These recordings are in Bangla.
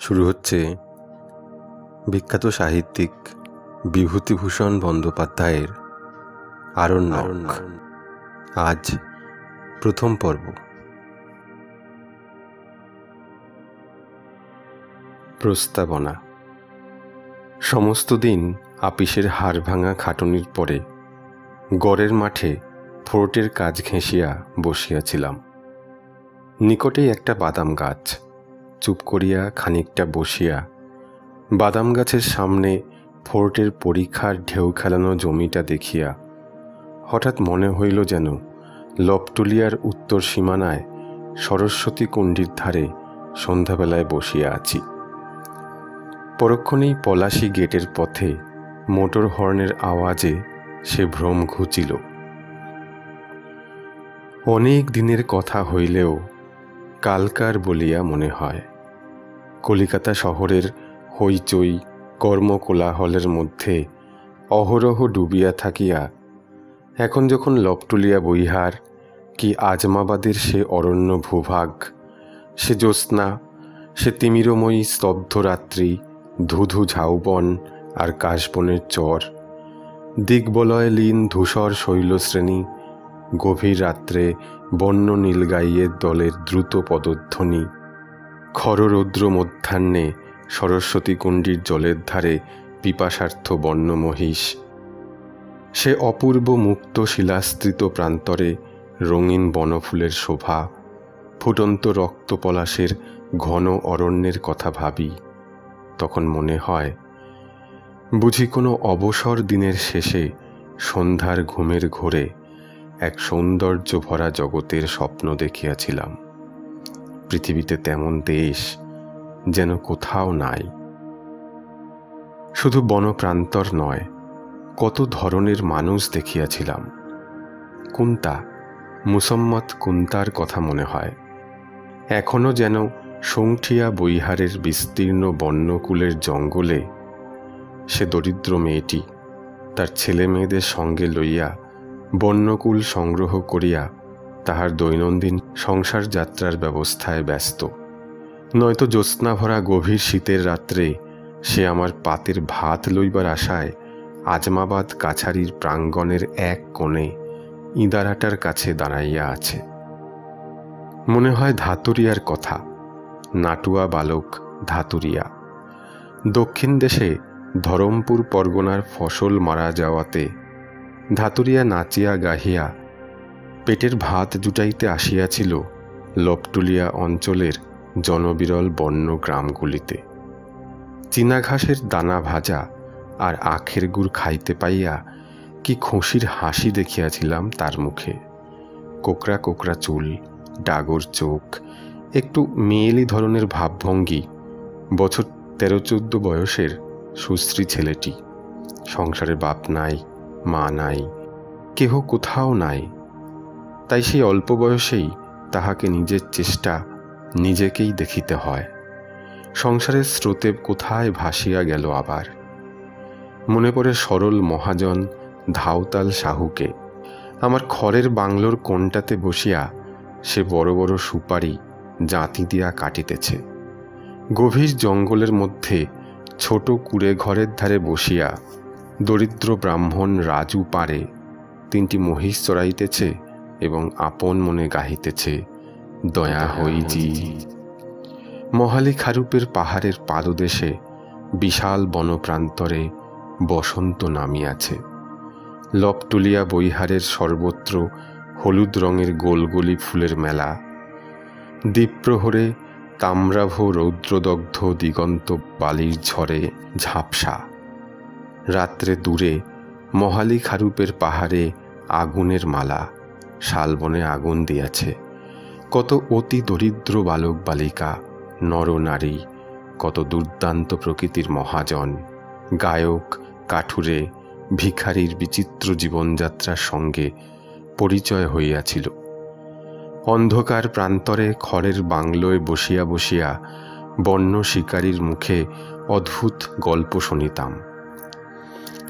শুরু হচ্ছে বিখ্যাত সাহিত্যিক বিভূতিভূষণ বন্দ্যোপাধ্যায়ের আরণ্যক। আজ প্রথম পর্ব। প্রস্তাবনা। সমস্ত দিন আপিসের হাড় ভাঙা খাটুনির পরে গড়ের মাঠে ফোর্টের কাজ ঘেঁষিয়া বসিয়াছিলাম। নিকটেই একটা বাদাম গাছ। চুপ করিয়া খানিকটা বসিয়া বাদাম গাছের সামনে ফোর্টের পরীক্ষার ঢেউ খেলানো জমিটা দেখিয়া হঠাৎ মনে হইল যেন লবটুলিয়ার উত্তর সীমানায় সরস্বতী কুণ্ডির ধারে সন্ধ্যাবেলায় বসিয়া আছি। পরক্ষণেই পলাশী গেটের পথে মোটর হর্নের আওয়াজে সে ভ্রম ঘুচিল। অনেক দিনের কথা হইলেও কালকার বলিয়া মনে হয়। কলিকাতা শহরের হইচই কর্মকোলাহলের মধ্যে অহরহ ডুবিয়া থাকিয়া এখন যখন লবটুলিয়া বৈহার কি আজমাবাদের সে অরণ্য ভূভাগ, সে জ্যোৎস্না, সে তিমিরময়ী স্তব্ধ রাত্রি, ধুধু ঝাউবন আর কাশবনের চর, দিগ্বলয় লীন ধূসর শৈলশ্রেণী, গভীর রাত্রে বন্য নীলগাইয়ের দলের দ্রুত পদধ্বনি, খররৌদ্র মধ্যাহ্নে সরস্বতী কুণ্ডির জলের ধারে পিপাসার্থ বন্য মহিষ, সে অপূর্ব মুক্ত শিলাস্ত্রিত প্রান্তরে রঙিন বনফুলের শোভা, ফুটন্ত রক্তপলাশের ঘন অরণ্যের কথা ভাবি, তখন মনে হয় বুঝি কোনো অবসর দিনের শেষে সন্ধ্যার ঘুমের ঘোরে এক সৌন্দর্য ভরা জগতের স্বপ্ন দেখিয়াছিলাম। পৃথিবীতে তেমন দেশ যেন কোথাও নাই। শুধু বনপ্রান্তর নয়, কত ধরনের মানুষ দেখিয়াছিলাম। কুন্তা, মুসম্মত কুন্তার কথা মনে হয়। এখনও যেন সৌঠিয়া বৈহারের বিস্তীর্ণ বন্যকুলের জঙ্গলে সে দরিদ্র মেয়েটি তার ছেলে মেয়েদের সঙ্গে লইয়া বন্যকুল সংগ্রহ করিয়া তাহার দৈনন্দিন সংসার যাত্রার ব্যবস্থায় ব্যস্ত। নয়তো জ্যোৎস্না ভরা গভীর শীতের রাত্রে সে আমার পাতের ভাত লইবার আশায় আজমাবাদ কাছারির প্রাঙ্গণের এক কোণে ইঁদারাটার কাছে দাঁড়াইয়া আছে। মনে হয় ধাতুরিয়ার কথা, নাটুয়া বালক ধাতুরিয়া। দক্ষিণ দেশে ধরমপুর পরগনার ফসল মারা যাওয়াতে ধাতুরিয়া নাচিয়া গাহিয়া পেটের ভাত জুটাইতে আসিয়াছিল লবটুলিয়া অঞ্চলের জনবিরল বন্য গ্রামগুলিতে। চীনা ঘাসের দানা ভাজা আর আখের গুড় খাইতে পাইয়া কি খুশির হাসি দেখিয়াছিলাম তার মুখে। কোকড়া কোকড়া চুল, ডাগর চোখ, একটু মেয়েলি ধরনের ভাবভঙ্গি, বছর 13-14 বয়সের সুশ্রী ছেলেটি। সংসারে বাপ নাই, মা নাই, কেহ কোথাও নাই। তাই সেই অল্প বয়সেই তাহাকে নিজের চেষ্টা নিজেকেই দেখিতে হয়। সংসারের স্রোতে কোথায় ভাসিয়া গেল আবার। মনে পড়ে সরল মহাজন ধাওতাল সাহুকে। আমার খড়ের বাংলোর কোণটাতে বসিয়া সে বড় বড় সুপারি জাঁতি দিয়া কাটিতেছে। গভীর জঙ্গলের মধ্যে ছোট কুড়ে ঘরের ধারে বসিয়া দরিদ্র ব্রাহ্মণ রাজু পারে 3টি মহিষ চড়াইতেছে এবং আপন মনে গাহিতেছে, দয়া হইজি। মহালি খারুপের পাহাড়ের পাদদেশে বিশাল বনপ্রান্তরে বসন্ত নামিয়াছে। লবটুলিয়া বৈহারের সর্বত্র হলুদ রঙের গোলগলি ফুলের মেলা। দ্বীপ্রহরে তাম্রাভ রৌদ্রদগ্ধ দিগন্ত বালির ঝড়ে ঝাপসা। রাত্রে দূরে মহালি খারুপের পাহাড়ে আগুনের মালা, শালবনে আগুন দিয়াছে। কত অতি দরিদ্র বালক বালিকা, নরনারী, কত দুর্দান্ত প্রকৃতির মহাজন, গায়ক, কাঠুরে, ভিখারির বিচিত্র জীবনযাত্রার সঙ্গে পরিচয় হইয়াছিল। অন্ধকার প্রান্তরে খড়ের বাংলোয় বসিয়া বসিয়া বন্য শিকারীর মুখে অদ্ভুত গল্প শুনিতাম।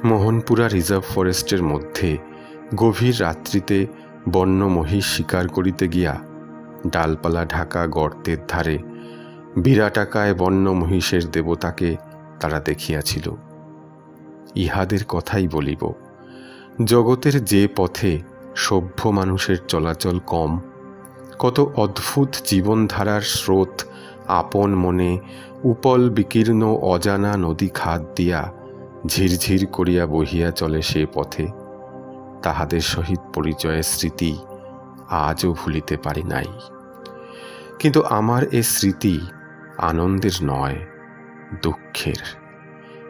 মোহনপুরা রিজার্ভ ফরেস্টের মধ্যে গভীর রাত্রিতে বন্য মহিষ শিকার করিতে গিয়া ডালপালা ঢাকা গর্তের ধারে বিরাটাকায় বন্য মহিষের দেবতাকে তারা দেখিয়াছিল। ইহাদের কথাই বলিব। জগতের যে পথে সভ্য মানুষের চলাচল কম, কত অদ্ভুত জীবনধারার স্রোত আপন মনে উপল বিকীর্ণ অজানা নদী খাদ দিয়া ঝিরঝির করিয়া বহিয়া চলে সে পথে, তাহাদের সহিত পরিচয়ের স্মৃতি আজও ভুলিতে পারি নাই। কিন্তু আমার এ স্মৃতি আনন্দের নয়, দুঃখের।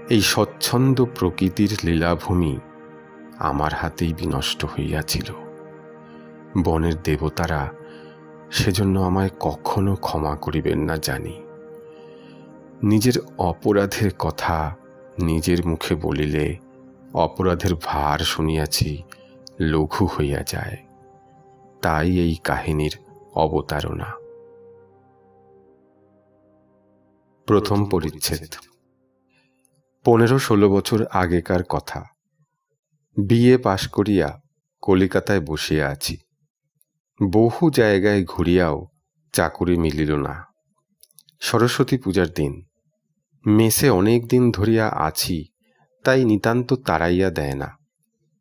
এই স্বচ্ছন্দ প্রকৃতির লীলাভূমি আমার হাতেই বিনষ্ট হইয়াছিল। বনের দেবতারা সেজন্য আমায় কখনো ক্ষমা করিবেন না জানি। নিজের অপরাধের কথা নিজের মুখে বলিলে অপরাধের ভার শুনিয়াছি লঘু হইয়া যায়। তাই এই কাহিনীর অবতারণা। প্রথম পরিচ্ছেদ। 15-16 বছর আগেকার কথা। বিএ পাশ করিয়া কলিকাতায় বসিয়া আছি। বহু জায়গায় ঘুরিয়াও চাকুরি মিলিল না। সরস্বতী পূজার দিন। মেসে অনেক দিন ধরিয়া আছি, তাই নিতান্ত তাড়াইয়া দেয় না।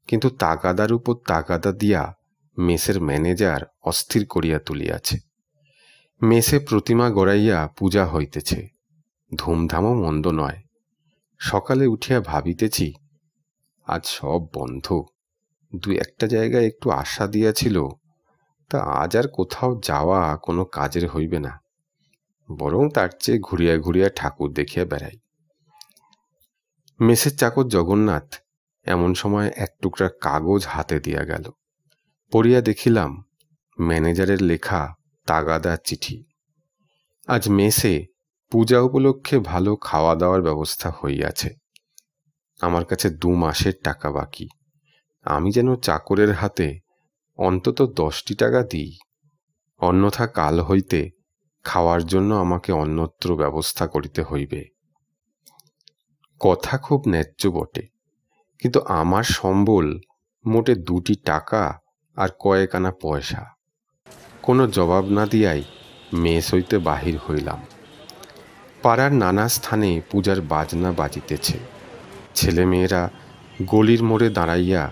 কিন্তু তাগাদার উপর তাগাদা দিয়া মেসের ম্যানেজার অস্থির করিয়া তুলিয়াছে। মেসে প্রতিমা গড়াইয়া পূজা হইতেছে। ধুমধামও মন্দ নয়। সকালে উঠিয়া ভাবিতেছি, আজ সব বন্ধ। দু একটা জায়গায় একটু আশা দিয়াছিল, তা আজ আর কোথাও যাওয়া কোনো কাজের হইবে না। বরং তার চেয়ে ঘুরিয়া ঘুরিয়া ঠাকুর দেখিয়া বেড়াই। মেসের চাকর জগন্নাথ এমন সময় এক টুকরা কাগজ হাতে দিয়া গেল। পড়িয়া দেখিলাম ম্যানেজারের লেখা তাগাদা চিঠি। আজ মেসে পূজা উপলক্ষে ভালো খাওয়া দাওয়ার ব্যবস্থা হইয়াছে। আমার কাছে 2 মাসের টাকা বাকি। আমি যেন চাকরের হাতে অন্তত 10টি টাকা দিই, অন্যথা কাল হইতে খাওয়ার জন্য আমাকে অন্যত্র ব্যবস্থা করিতে হইবে। কথা খুব ন্যায্য বটে, কিন্তু আমার সম্বল মোটে 2টি টাকা আর কয়েক আনা পয়সা। কোনো জবাব না দিয়াই মেস হইতে বাহির হইলাম। পাড়ার নানা স্থানে পূজার বাজনা বাজিতেছে। ছেলেমেয়েরা গলির মোড়ে দাঁড়াইয়া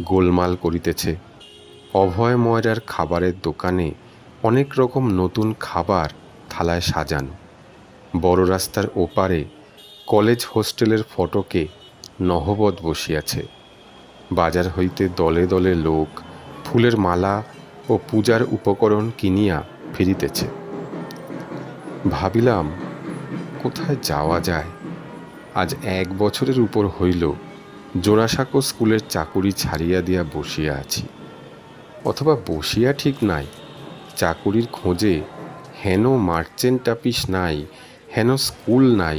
গোলমাল করিতেছে। অভয় ময়রার খাবারের দোকানে অনেক রকম নতুন খাবার থালায় সাজানো। বড় রাস্তার ওপারে কলেজ হোস্টেলের ফটকে নহবত বসিয়াছে। বাজার হইতে দলে দলে লোক ফুলের মালা ও পূজার উপকরণ কিনিয়া ফিরিতেছে। ভাবিলাম, কোথায় যাওয়া যায়? আজ 1 বছরের উপর হইল জোড়াসাঁকো স্কুলের চাকুরি ছাড়িয়া দিয়া বসিয়া আছি। অথবা বসিয়া ঠিক নাই, চাকুরির খোঁজে হেন মার্চেন্ট আপিস নাই, হেন স্কুল নাই,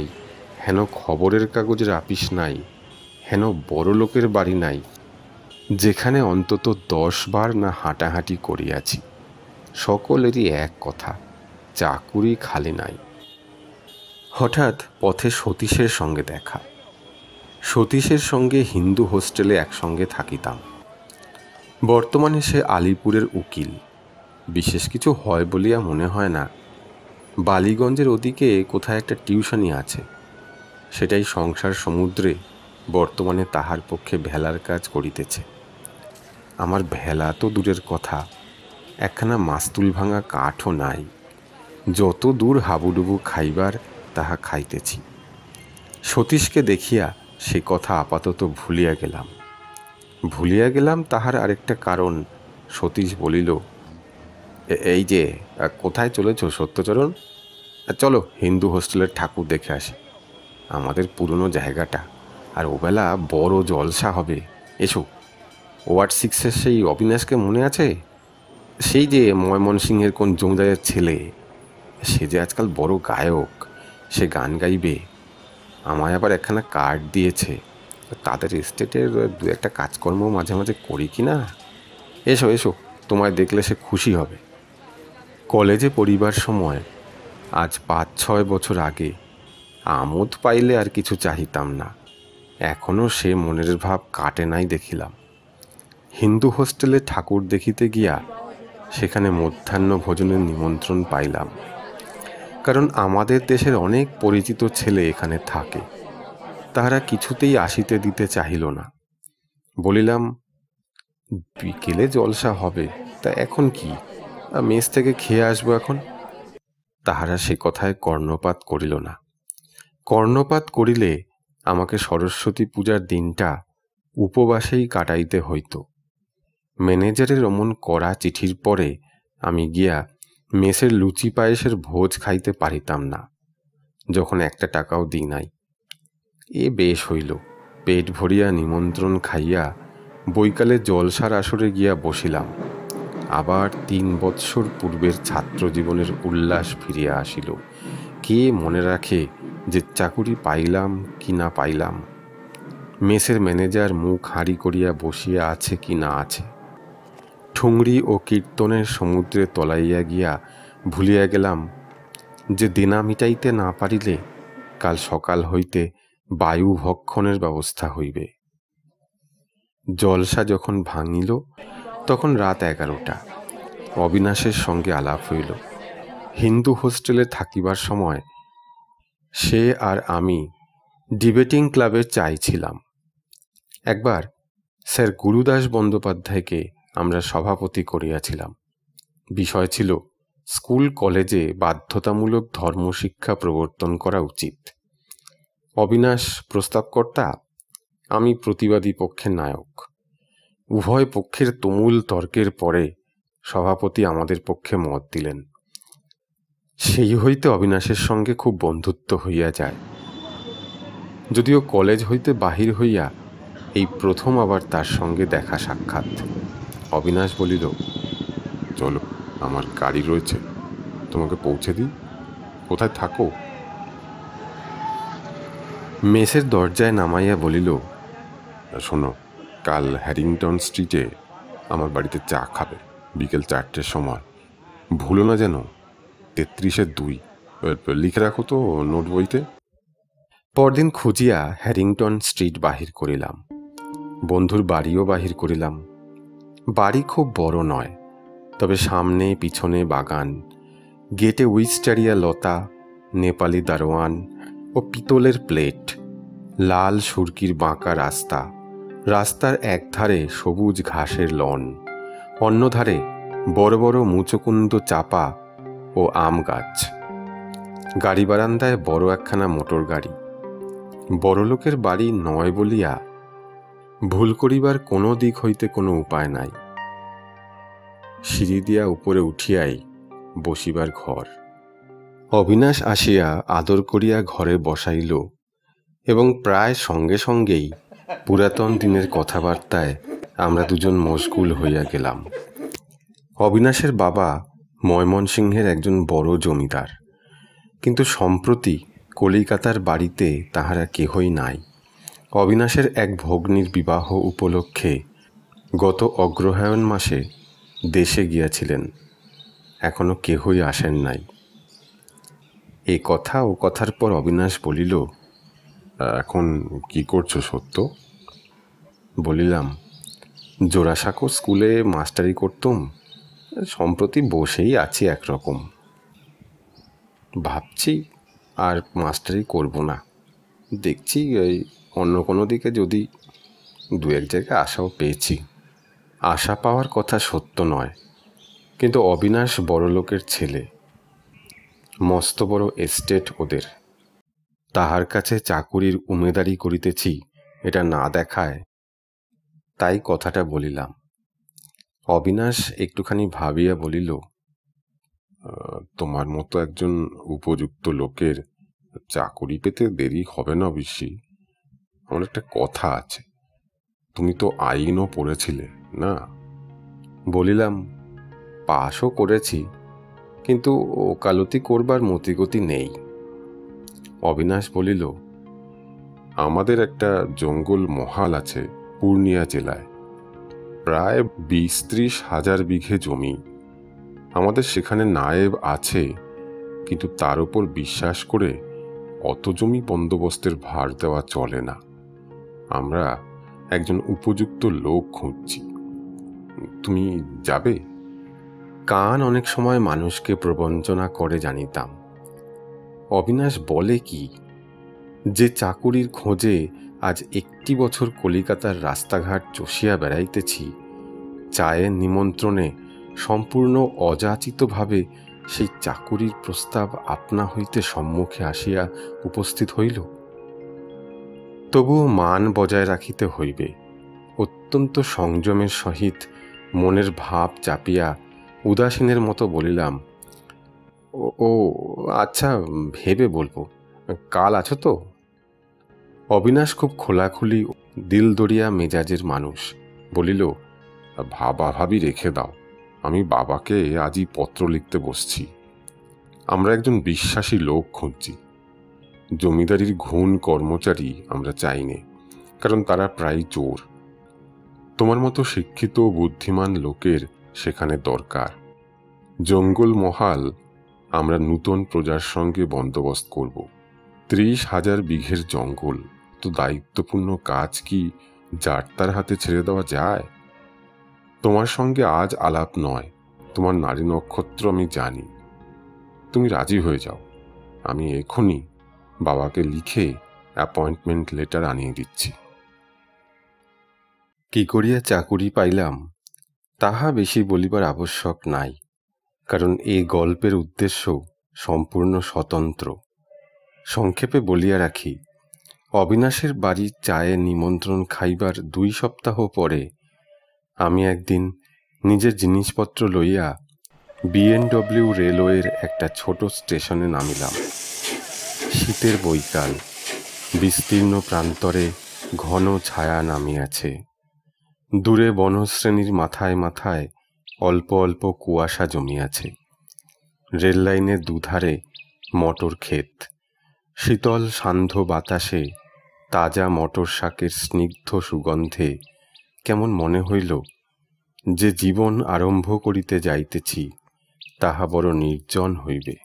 হেন খবরের কাগজের আপিস নাই, হেন বড় লোকের বাড়ি নাই, যেখানে অন্তত 10 বার না হাঁটাহাঁটি করিয়াছি। সকলেরই এক কথা, চাকুরি খালি নাই। হঠাৎ পথে সতীশের সঙ্গে দেখা। সতীশের সঙ্গে হিন্দু হোস্টেলে একসঙ্গে থাকিতাম। বর্তমানে সে আলিপুরের উকিল। বিশেষ কিছু হয় বলিয়া মনে হয় না। বালিগঞ্জের ওদিকে কোথায় একটা টিউশনি আছে, সেটাই সংসার সমুদ্রে বর্তমানে তাহার পক্ষে ভেলার কাজ করিতেছে। আমার ভেলা তো দূরের কথা, একখানা মাস্তুল ভাঙা কাঠও নাই। যত দূর হাবুডুবু খাইবার তাহা খাইতেছি। সতীশকে দেখিয়া সে কথা আপাতত ভুলিয়া গেলাম। তাহার আরেকটা কারণ। সতীশ বলিল, এই যে কোথায় চলেছ সত্যচরণ? চলো হিন্দু হোস্টেলের ঠাকুর দেখে আসি। আমাদের পুরনো জায়গাটা, আর ওবেলা বড় জলসা হবে। এসো। ওয়ার্ড 6-এর সেই অবিনাশকে মনে আছে? সেই যে ময়মনসিংহের কোন জমিদারের ছেলে, সে যে আজকাল বড় গায়ক, সে গান গাইবে। আমায় আবার একখানা কার্ড দিয়েছে। তাদের এস্টেটের 2-একটা কাজকর্ম মাঝে মাঝে করি কি না। এসো, তোমায় দেখলে সে খুশি হবে। কলেজে পড়িবার সময়, আজ 5-6 বছর আগে, আমোদ পাইলে আর কিছু চাহিতাম না। এখনও সে মনের ভাব কাটে নাই দেখিলাম। হিন্দু হোস্টেলে ঠাকুর দেখিতে গিয়া সেখানে মধ্যাহ্ন ভোজনের নিমন্ত্রণ পাইলাম। কারণ আমাদের দেশের অনেক পরিচিত ছেলে এখানে থাকে। তাহারা কিছুতেই আসিতে দিতে চাহিল না। বলিলাম, বিকেলে জলসা হবে, তা এখন কি, মেস থেকে খেয়ে আসবো এখন। তাহারা সে কথায় কর্ণপাত করিল না। কর্ণপাত করিলে আমাকে সরস্বতী পূজার দিনটা উপবাসেই কাটাইতে হইত। ম্যানেজারের অমন কড়া চিঠির পরে আমি গিয়া মেসের লুচি পায়েসের ভোজ খাইতে পারিতাম না, যখন একটা টাকাও দিই নাই। এ বেশ হইল, পেট ভরিয়া নিমন্ত্রণ খাইয়া বৈকালে জলসার আসরে গিয়া বসিলাম। আবার 3 বৎসর পূর্বের ছাত্র জীবনের উল্লাস ফিরিয়া আসিল। কে মনে রাখে যে চাকুরি পাইলাম কি না পাইলাম, মেসের ম্যানেজার মুখ হাঁড়ি করিয়া বসিয়া আছে কি না আছে। ঠুংরি ও কীর্তনের সমুদ্রে তলাইয়া গিয়া ভুলিয়া গেলাম যে দেনা মিটাইতে না পারিলে কাল সকাল হইতে বায়ু ভক্ষণের ব্যবস্থা হইবে। জলসা যখন ভাঙিল তখন রাত 11টা। অবিনাশের সঙ্গে আলাপ হইল। হিন্দু হোস্টেলে থাকিবার সময় সে আর আমি ডিবেটিং ক্লাবে চাইছিলাম। একবার স্যার গুরুদাস বন্দ্যোপাধ্যায়কে আমরা সভাপতি করিয়াছিলাম। বিষয় ছিল স্কুল কলেজে বাধ্যতামূলক ধর্মশিক্ষা প্রবর্তন করা উচিত। অবিনাশ প্রস্তাবকর্তা, আমি প্রতিবাদী পক্ষের নায়ক। উভয় পক্ষের তুমুল তর্কের পরে সভাপতি আমাদের পক্ষে মত দিলেন। সেই হইতে অবিনাশের সঙ্গে খুব বন্ধুত্ব হইয়া যায়। যদিও কলেজ হইতে বাহির হইয়া এই প্রথম আবার তার সঙ্গে দেখা সাক্ষাৎ। অবিনাশ বলিল, চলো, আমার গাড়ি রয়েছে, তোমাকে পৌঁছে দিই। কোথায় থাকো? মেসের দরজায় নামাইয়া বলিল, শোনো, কাল হ্যারিংটন স্ট্রিটে আমার বাড়িতে চা খাবে বিকেল 4টের সময়। ভুলো না যেন। 33-2 লিখে রাখো তো নোট বইতে। পরদিন খুঁজিয়া হ্যারিংটন স্ট্রিট বাহির করিলাম। বন্ধুর বাড়িও বাহির করিলাম। বাড়ি খুব বড় নয়, তবে সামনে পিছনে বাগান, গেটে উইস্টারিয়া লতা, নেপালি দারোয়ান ও পিতলের প্লেট, লাল সুরকির বাঁকা রাস্তা, রাস্তার একধারে সবুজ ঘাসের লন, অন্য ধারে বড় বড় মুচকুন্দ চাপা ও আম গাছ। গাড়ি বারান্দায় বড় একখানা মোটর গাড়ি। বড়লোকের বাড়ি নয় বলিয়া ভুল করিবার কোনো দিক হইতে কোনো উপায় নাই। সিঁড়ি দিয়া উপরে উঠিয়াই বসিবার ঘর। অবিনাশ আসিয়া আদর করিয়া ঘরে বসাইল এবং প্রায় সঙ্গে সঙ্গেই পুরাতন দিনের কথাবার্তায় আমরা দুজন মশগুল হইয়া গেলাম। অবিনাশের বাবা ময়মনসিংহের একজন বড় জমিদার, কিন্তু সম্প্রতি কলিকাতার বাড়িতে তাহারা কেহই নাই। অবিনাশের এক ভগ্নীর বিবাহ উপলক্ষে গত অগ্রহায়ণ মাসে দেশে গিয়াছিলেন, এখনো কেহই আসেন নাই। এ কথা ও কথার পর অবিনাশ বলিল, এখন কি করছো সত্য? বলিলাম, জোড়াসাঁকো স্কুলে মাস্টারি করতুম, সম্প্রতি বসেই আছি একরকম। ভাবছি আর মাস্টারি করব না, দেখছি এই অন্য কোনো দিকে যদি 2-1 জায়গায় আশাও পেয়েছি। আশা পাওয়ার কথা সত্য নয়, কিন্তু অবিনাশ বড়লোকের ছেলে, মস্ত বড় এস্টেট ওদের। তাহার কাছে চাকুরির উমেদারি করিতেছি এটা না দেখায়, তাই কথাটা বলিলাম। অবিনাশ একটুখানি ভাবিয়া বলিল, তোমার মতো একজন উপযুক্ত লোকের চাকুরি পেতে দেরি হবে না অবশ্যই। আমার একটা কথা আছে, তুমি তো আইনও পড়েছিলে না? বলিলাম, পাশও করেছি, কিন্তু ওকালতি করবার মতিগতি নেই। অবিনাশ বলিল, আমাদের একটা জঙ্গল মহাল আছে পূর্ণিয়া জেলায়, প্রায় 20-30 হাজার বিঘে জমি। আমাদের সেখানে নায়েব আছে, কিন্তু তার উপর বিশ্বাস করে অত জমি বন্দোবস্তের ভার দেওয়া চলে না। আমরা একজন উপযুক্ত লোক খুঁজছি, তুমি যাবে? কান অনেক সময় মানুষকে প্রবঞ্চনা করে জানিতাম, অবিনাশ বলে কি, যে চাকুরির খোঁজে আজ 1 বছর কলিকাতার রাস্তাঘাট চষিয়া বেড়াইতেছি, চায়ের নিমন্ত্রণে সম্পূর্ণ অযাচিতভাবে সেই চাকুরির প্রস্তাব আপনা হইতে সম্মুখে আসিয়া উপস্থিত হইল। তবুও মান বজায় রাখিতে হইবে। অত্যন্ত সংযমের সহিত মনের ভাব চাপিয়া উদাসীনের মতো বলিলাম, ও আচ্ছা, ভেবে বলবো। কাল আছো তো? অবিনাশ খুব খোলাখুলি দিলদরিয়া মেজাজের মানুষ, বলিল, ভাবি রেখে দাও, আমি বাবাকে আজই পত্র লিখতে বসছি। আমরা একজন বিশ্বাসী লোক খুঁজছি। জমিদারির ঘুণ কর্মচারী আমরা চাইনে, কারণ তারা প্রায় চোর। তোমার মতো শিক্ষিত বুদ্ধিমান লোকের সেখানে দরকার। জঙ্গল মহাল আমরা নূতন প্রজার সঙ্গে বন্দোবস্ত করব। 30,000 বিঘের জঙ্গল, তো দায়িত্বপূর্ণ কাজ কি যার তার হাতে ছেড়ে দেওয়া যায়? তোমার সঙ্গে আজ আলাপ নয়, তোমার নারী নক্ষত্র আমি জানি। তুমি রাজি হয়ে যাও, আমি এখনই বাবাকে লিখে অ্যাপয়েন্টমেন্ট লেটার আনিয়ে দিচ্ছি। কি করিয়া চাকুরি পাইলাম তাহা বেশি বলিবার আবশ্যক নাই, কারণ এই গল্পের উদ্দেশ্য সম্পূর্ণ স্বতন্ত্র। সংক্ষেপে বলিয়া রাখি, অবিনাশের বাড়ির চায়ের নিমন্ত্রণ খাইবার 2 সপ্তাহ পরে আমি একদিন নিজের জিনিসপত্র লইয়া B&W রেলওয়ের একটা ছোট স্টেশনে নামিলাম। শীতের বৈকাল, বিস্তীর্ণ প্রান্তরে ঘন ছায়া নামিয়াছে। দূরে বনশ্রেণীর মাথায় মাথায় অল্প অল্প কুয়াশা জমিয়াছে। রেল লাইনের দুধারে মটর ক্ষেত। শীতল সান্ধ্য বাতাসে তাজা মটর শাকের স্নিগ্ধ সুগন্ধে কেমন মনে হইল যে জীবন আরম্ভ করিতে যাইতেছি তাহা বড় নির্জন হইবে।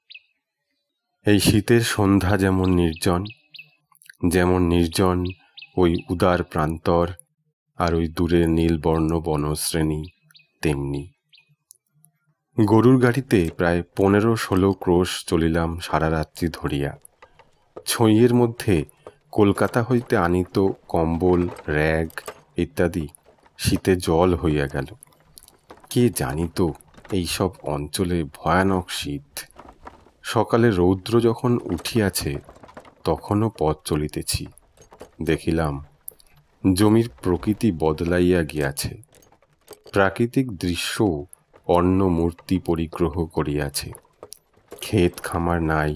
এই শীতের সন্ধ্যা যেমন নির্জন ওই উদার প্রান্তর আর ওই দূরের নীলবর্ণ বনশ্রেণী তেমনি। গরুর গাড়িতে প্রায় 15-16 ক্রোশ চলিলাম সারা রাত্রি ধরিয়া। ছইয়ের মধ্যে কলকাতা হইতে আনিত কম্বল, র্যাগ ইত্যাদি শীতে জল হইয়া গেল। কে জানিত এইসব অঞ্চলে ভয়ানক শীত। সকালে রৌদ্র যখন উঠিয়াছে তখনও পথ চলিতেছি, দেখিলাম জমির প্রকৃতি বদলাইয়া গিয়াছে। প্রাকৃতিক দৃশ্য অন্য মূর্তি পরিগ্রহ করিয়াছে। ক্ষেত খামার নাই,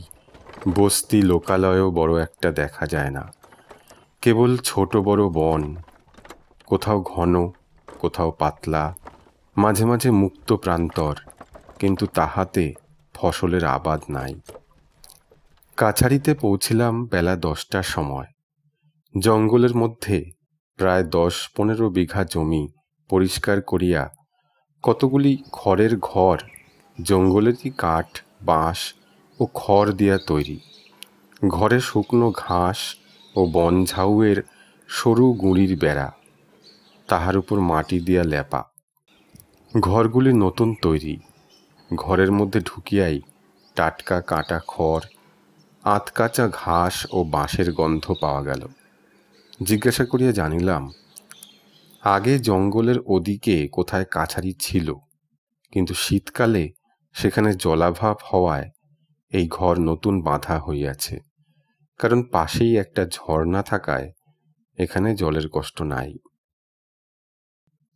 বস্তি লোকালয়ও বড় একটা দেখা যায় না। কেবল ছোট বড় বন, কোথাও ঘন, কোথাও পাতলা, মাঝে মাঝে মুক্ত প্রান্তর, কিন্তু তাহাতে ফসলের আবাদ নাই। কাছারিতে পৌঁছিলাম বেলা 10টার সময়। জঙ্গলের মধ্যে প্রায় 10-15 বিঘা জমি পরিষ্কার করিয়া কতগুলি খড়ের ঘর জঙ্গলেরই কাঠ, বাঁশ ও খড় দিয়া তৈরি। ঘরে শুকনো ঘাস ও বনঝাউয়ের সরু গুঁড়ির বেড়া, তাহার উপর মাটি দিয়া লেপা। ঘরগুলি নতুন তৈরি। ঘরের মধ্যে ঢুকিয়াই টাটকা কাটা খড়, আধকাচা ঘাস ও বাঁশের গন্ধ পাওয়া গেল। জিজ্ঞাসা করিয়া জানিলাম, আগে জঙ্গলের ওদিকে কোথায় কাছারি ছিল, কিন্তু শীতকালে সেখানে জলাভাব হওয়ায় এই ঘর নতুন বাঁধা হইয়াছে, কারণ পাশেই একটা ঝর্ণা থাকায় এখানে জলের কষ্ট নাই।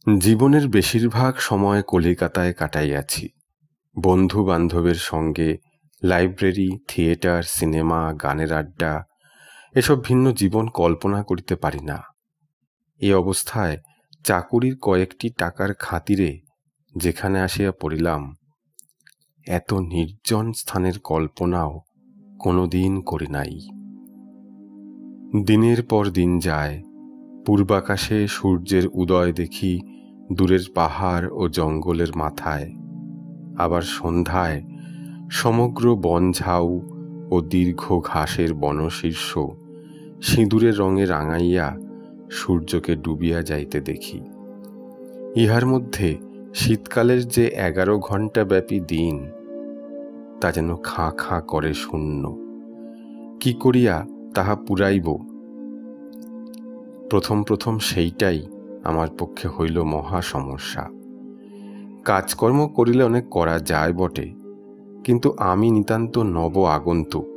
জীবনের বেশিরভাগ সময় কলিকাতায় কাটাইয়াছি। বন্ধু বান্ধবের সঙ্গে লাইব্রেরি, থিয়েটার, সিনেমা, গানের আড্ডা, এসব ভিন্ন জীবন কল্পনা করিতে পারি না। এই অবস্থায় চাকুরির কয়েকটি টাকার খাতিরে যেখানে আসিয়া পড়িলাম, এত নির্জন স্থানের কল্পনাও কোনোদিন করি নাই। দিনের পর দিন যায়। পূর্বাকাশে সূর্যের উদয় দেখি দূরের পাহাড় ও জঙ্গলের মাথায়। আবার সন্ধ্যায় সমগ্র বনঝাউ ও দীর্ঘ ঘাসের বনশীর্ষ সিঁদুরের রঙে রাঙাইয়া সূর্যকে ডুবিয়া যাইতে দেখি। ইহার মধ্যে শীতকালের যে 11 ঘণ্টা ব্যাপী দিন, তা যেন খাঁ খাঁ করে শূন্য। কি করিয়া তাহা পুরাইব। প্রথম প্রথম সেইটাই আমার পক্ষে হইল মহা সমস্যা। কাজকর্ম করিলে অনেক করা যায় বটে, কিন্তু আমি নিতান্ত নব আগন্তুক,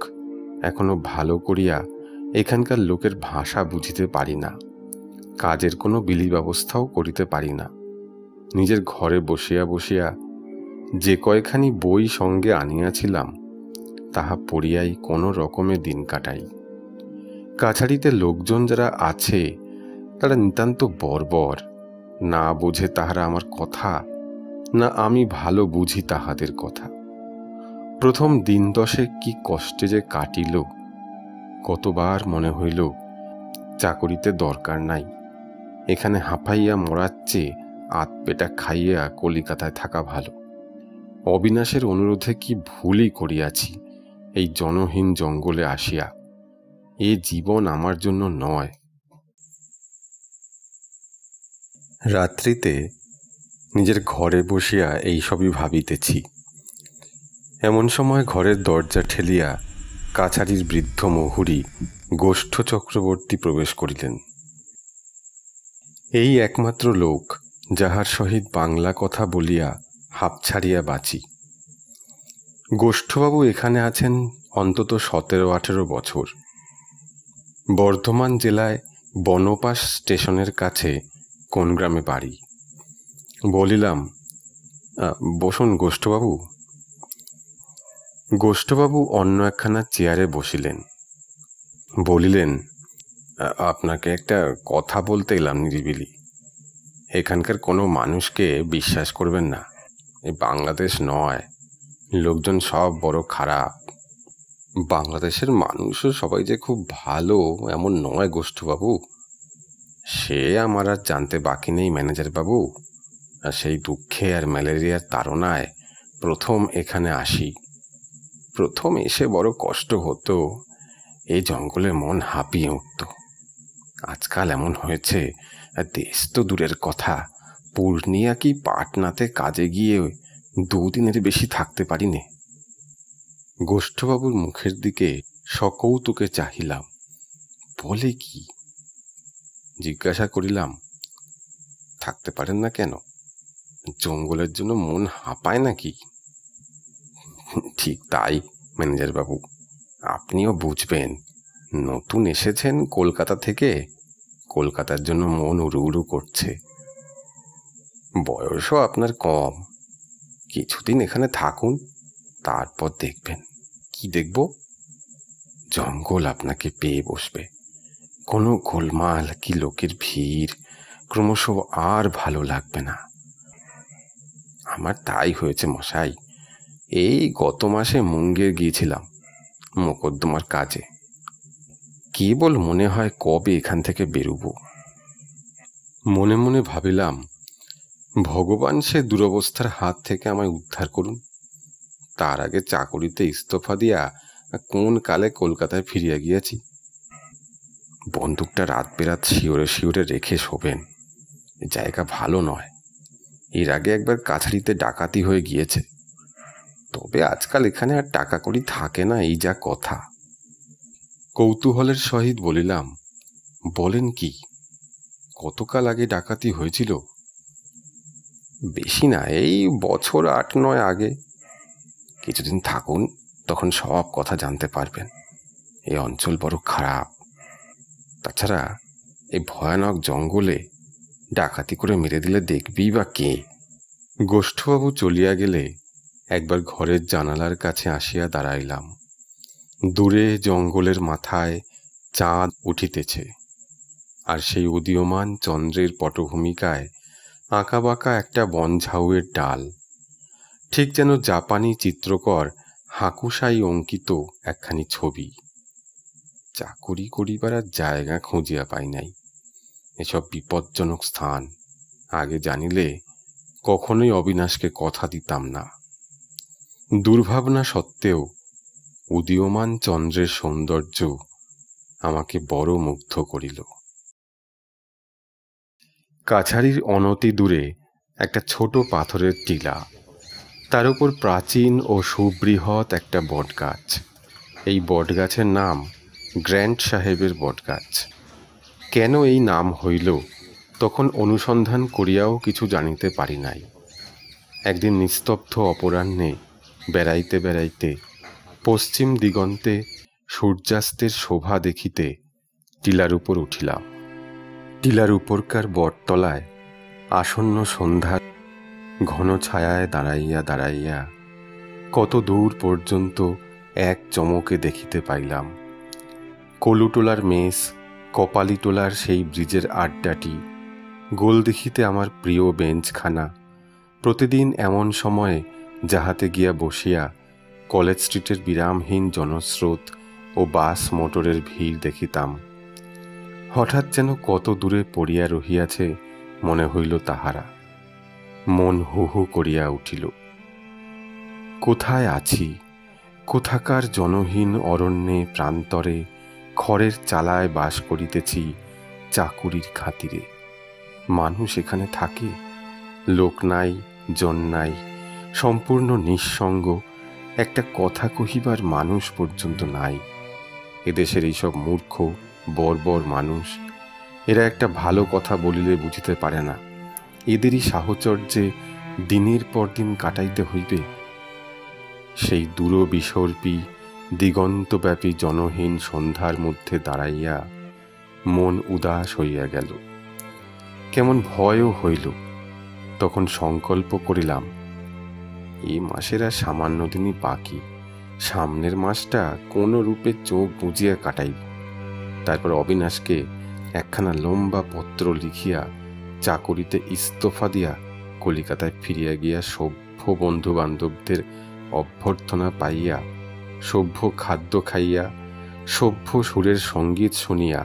এখনো ভালো করিয়া এখানকার লোকের ভাষা বুঝিতে পারি না, কাজের কোনো বিলি ব্যবস্থাও করিতে পারি না। নিজের ঘরে বসিয়া বসিয়া যে কয়খানি বই সঙ্গে আনিয়াছিলাম তাহা পড়িয়াই কোনো রকমে দিন কাটাই। কাছারিতে লোকজন যারা আছে তারা নিতান্ত বর্বর, না বোঝে তাহারা আমার কথা, না আমি ভালো বুঝি তাহাদের কথা। প্রথম দিন 10 কি কষ্টে যে কাটিল, কতবার মনে হইল চাকরিতে দরকার নাই, এখানে হাঁপাইয়া মরার চেয়ে আতপেটা খাইয়া কলিকাতায় থাকা ভালো। অবিনাশের অনুরোধে কি ভুলই করিয়াছি এই জনহীন জঙ্গলে আসিয়া। এ জীবন আমার জন্য নয়। রাত্রিতে নিজের ঘরে বসিয়া এই সবই ভাবিতেছি। এমন সময় ঘরের দরজা ঠেলিয়া কাছারির বৃদ্ধ মহুরী গোষ্ঠ চক্রবর্তী প্রবেশ করিলেন। এই একমাত্র লোক যাহার সহিত বাংলা কথা বলিয়া হাঁপ ছাড়িয়া বাঁচি। গোষ্ঠবাবু এখানে আছেন অন্তত 17-18 বছর। বর্ধমান জেলায় বনপাস স্টেশনের কাছে কোন গ্রামে বাড়ি। বলিলাম, বসুন গোষ্ঠবাবু। গোষ্ঠবাবু অন্য একখানা চেয়ারে বসিলেন। বলিলেন, আপনাকে একটা কথা বলতে এলাম নিরিবিলি। এখানকার কোনো মানুষকে বিশ্বাস করবেন না, এই বাংলাদেশ নয়, লোকজন সব বড় খারাপ। বাংলাদেশের মানুষও সবাই যে খুব ভালো এমন নয় গোষ্ঠবাবু, সে আমার আর জানতে বাকি নেই ম্যানেজার বাবু। আর সেই দুঃখে আর ম্যালেরিয়ার তাড়নায় প্রথম এখানে আসি। প্রথম এসে বড় কষ্ট হতো, এই জঙ্গলে মন হাঁপিয়ে উঠত। আজকাল এমন হয়েছে, দেশ তো দূরের কথা, পূর্ণিয়া কি পাটনাতে কাজে গিয়ে 2 দিনের বেশি থাকতে পারি নে। গোষ্ঠবাবুর মুখের দিকে সকৌতুকে চাহিলাম। বলে কি? জিজ্ঞাসা করিলাম, থাকতে পারেন না কেন? জঙ্গলের জন্য মন হাঁপায় নাকি? ঠিক তাই ম্যানেজার বাবু, আপনিও বুঝবেন, নতুন এসেছেন কলকাতা থেকে, কলকাতার জন্য মন উড়ু উড়ু করছে। বয়সও আপনার কম, কিছুদিন এখানে থাকুন, তারপর দেখবেন। কি দেখব? জঙ্গল আপনাকে পেয়ে বসবে। কোনো গোলমাল কি লোকের ভিড় ক্রমশ আর ভালো লাগবে না। আমার তাই হয়েছে মশাই। এই গত মাসে মুঙ্গের গিয়েছিলাম মোকদ্দমার কাজে। কেবল মনে হয় কবে এখান থেকে বেরোবো। মনে মনে ভাবিলাম, ভগবান সে দুরবস্থার হাত থেকে আমায় উদ্ধার করুন। তার আগে চাকরিতে ইস্তফা দিয়া কোন কালে কলকাতায় ফিরিয়া গিয়াছি। বন্দুকটা রাত বেরাত শিওরে শিওরে রেখে শোবেন, জায়গা ভালো নয়। এর আগে একবার কাছারিতে ডাকাতি হয়ে গিয়েছে, তবে আজকাল এখানে আর টাকা কড়ি থাকে না, এই যা কথা। কৌতূহলের সহিত বলিলাম, বলেন কি, কতকাল আগে ডাকাতি হয়েছিল? বেশি না, এই বছর 8-9 আগে। কিছুদিন থাকুন, তখন সব কথা জানতে পারবেন। এই অঞ্চল বড় খারাপ। তাছাড়া এই ভয়ানক জঙ্গলে ডাকাতি করে মেরে দিলে দেখবি বা কে? গোষ্ঠবাবু চলিয়া গেলে একবার ঘরের জানালার কাছে আসিয়া দাঁড়াইলাম। দূরে জঙ্গলের মাথায় চাঁদ উঠিতেছে, আর সেই উদীয়মান চন্দ্রের পটভূমিকায় আঁকাবাঁকা একটা বনঝাউয়ের ডাল, ঠিক যেন জাপানি চিত্রকর হাকুসাই অঙ্কিত একখানি ছবি। চাকুরি করিবার আর জায়গা খুঁজিয়া পাই নাই। এসব বিপজ্জনক স্থান আগে জানিলে কখনোই অবিনাশকে কথা দিতাম না। দুর্ভাবনা সত্ত্বেও উদীয়মান চন্দ্রের সৌন্দর্য আমাকে বড় মুগ্ধ করিল। কাছারির অনতি দূরে একটা ছোট পাথরের টিলা, তার উপর প্রাচীন ও সুবৃহৎ একটা বটগাছ। এই বটগাছের নাম গ্র্যান্ট সাহেবের বটগাছ। কেন এই নাম হইল তখন অনুসন্ধান করিয়াও কিছু জানিতে পারি নাই। একদিন নিস্তব্ধ অপরাহ্নে বেড়াইতে বেড়াইতে পশ্চিম দিগন্তে সূর্যাস্তের শোভা দেখিতে টিলার উপর উঠিলাম। টিলার উপরকার বটতলায় আসন্ন সন্ধ্যার ঘন ছায়ায় দাঁড়াইয়া দাঁড়াইয়া কত দূর পর্যন্ত এক চমকে দেখিতে পাইলাম কলুটোলার মেস, কপালিটোলার সেই ব্রিজের আড্ডাটি, গোল দেখিতে আমার প্রিয় বেঞ্চখানা, প্রতিদিন এমন সময়ে যাহাতে গিয়া বসিয়া কলেজ স্ট্রিটের বিরামহীন জনস্রোত ও বাস মোটরের ভিড় দেখিতাম। হঠাৎ যেন কত দূরে পড়িয়া রহিয়াছে মনে হইল তাহারা। মন হু হু করিয়া উঠিল। কোথায় আছি? কোথাকার জনহীন অরণ্যে প্রান্তরে খড়ের চালায় বাস করিতেছি চাকুরির খাতিরে। মানুষ এখানে থাকে, লোক নাই, জন নাই, সম্পূর্ণ নিঃসঙ্গ, একটা কথা কহিবার মানুষ পর্যন্ত নাই। এদেশের এইসব মূর্খ বর্বর মানুষ, এরা একটা ভালো কথা বলিলে বুঝিতে পারে না এদেরই সাহচর্যে দিনের পর দিন কাটাইতে হইবে। সেই দূরবিসর্পী দিগন্তব্যাপী জনহীন সন্ধ্যার মধ্যে দাঁড়াইয়া মন উদাস হইয়া গেল, কেমন ভয়ও হইল। তখন সংকল্প করিলাম, এই মাসের আর সামান্য দিনই বাকি, সামনের মাসটা কোনো রূপে চোখ বুজিয়া কাটাইব। তারপর অবিনাশকে একখানা লম্বা পত্র লিখিয়া চাকরিতে ইস্তফা দিয়া কলিকাতায় ফিরিয়া গিয়া সভ্য বন্ধু বান্ধবদের অভ্যর্থনা পাইয়া, সভ্য খাদ্য খাইয়া, সভ্য সুরের সঙ্গীত শুনিয়া,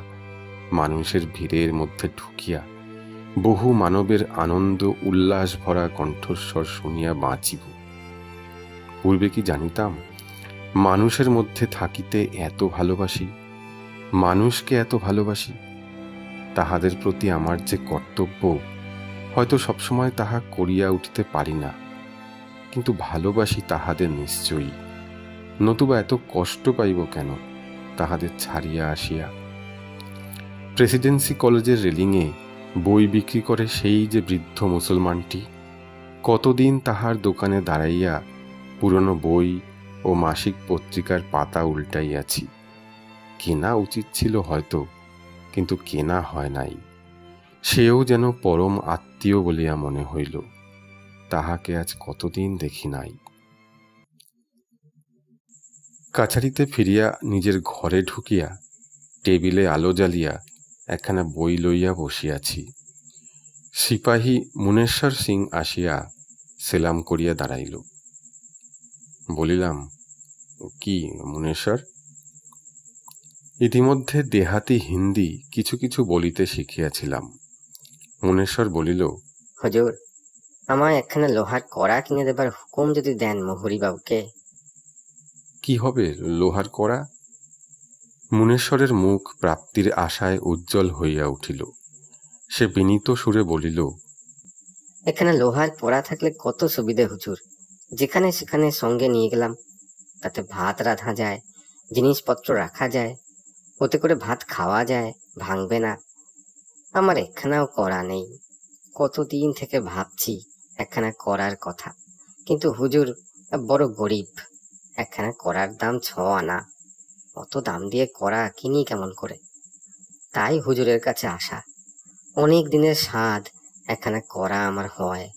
মানুষের ভিড়ের মধ্যে ঢুকিয়া বহু মানবের আনন্দ উল্লাস ভরা কণ্ঠস্বর শুনিয়া বাঁচিব। পূর্বে কি জানিতাম মানুষের মধ্যে থাকিতে এত ভালোবাসি, মানুষকে এত ভালোবাসি? তাহাদের প্রতি আমার যে কর্তব্য, হয়তো সবসময় তাহা করিয়া উঠিতে পারি না, কিন্তু ভালোবাসি তাহাদের নিশ্চয়ই। নতুবা এত কষ্ট পাইব কেন তাহাদের ছাড়িয়া আসিয়া? প্রেসিডেন্সি কলেজের রেলিংয়ে বই বিক্রি করে সেই যে বৃদ্ধ মুসলমানটি, কতদিন তাহার দোকানে দাঁড়াইয়া পুরনো বই ও মাসিক পত্রিকার পাতা উল্টাইয়াছি। কেনা উচিত ছিল হয়তো, কিন্তু কেনা হয় নাই। সেও যেন পরম আত্মীয় বলিয়া মনে হইল। তাহাকে আজ কতদিন দেখি নাই। কাছারিতে ফিরিয়া নিজের ঘরে ঢুকিয়া টেবিলে আলো জ্বালিয়া একখানা বই লইয়া বসিয়াছি। সিপাহী মুনেশ্বর সিং আসিয়া সেলাম করিয়া দাঁড়াইল। বলিলাম, কি মুনেশ্বর? ইতিমধ্যে দেহাতি হিন্দি কিছু কিছু বলিতে শিখিয়াছিলাম। মুনেশ্বর বলিল, হুজুর, আমায় একখানা লোহার কড়া কিনে দেবার হুকুম যদি দেন মোহরি বাবুকে। কি হবে লোহার কড়া? মুনেশ্বরের মুখ প্রাপ্তির আশায় উজ্জ্বল হইয়া উঠিল। সে বিনীত সুরে বলিল, এখানে লোহার কড়া থাকলে কত সুবিধে হুজুর। যেখানে সেখানে সঙ্গে নিয়ে গেলাম, তাতে ভাত রাঁধা যায়, জিনিসপত্র রাখা যায়, ওতে করে ভাত খাওয়া যায়, ভাঙবে না। আমার একখানাও কড়া নেই। কতদিন থেকে ভাবছি একখানা কড়ার কথা, কিন্তু হুজুর বড় গরিব। একখানা কড়ার দাম 6 আনা। অত দাম দিয়ে কড়া কিনি কেমন করে? তাই হুজুরের কাছে আসা। অনেক দিনের স্বাদ একখানা কড়া আমার হয়।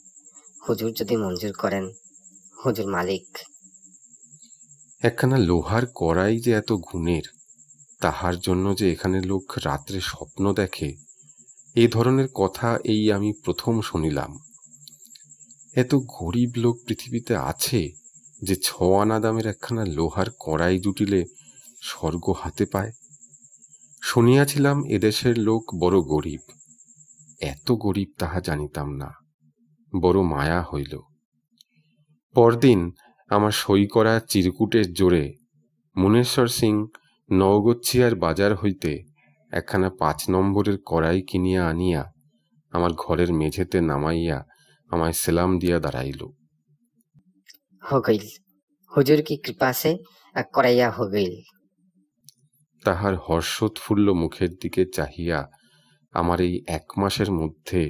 হুজুর যদি মঞ্জুর করেন, হুজুর মালিক। একখানা লোহার কড়াই যে এত গুণের, তাহার জন্য যে এখানে লোক রাত্রে স্বপ্ন দেখে, এই ধরনের কথা এই আমি প্রথম শুনিলাম। এত গরিব লোক পৃথিবীতে আছে যে 6 আনা দামের একখানা লোহার কড়াই জুটিলে স্বর্গ হাতে পায়। শুনিয়াছিলাম এদেশের লোক বড় গরিব। এত গরিব তাহা জানিতাম না। বড় মায়া হইল। পরদিন আমার সই করা চিরকুটের জোরে মুনেশ্বর সিং নওগচ্ছিয়ার বাজার হইতে একখানা 5 নম্বরের কড়াই কিনিয়া আনিয়া আমার ঘরের মেঝেতে নামাইয়া আমায় সেলাম দিয়া দাঁড়াইল। हो गईल, हुजूर की कृपा से कड़ैया हो गईल। তাহার হর্ষোৎফুল্ল মুখের দিকে চাহিয়া আমার এই 1 মাসের মধ্যে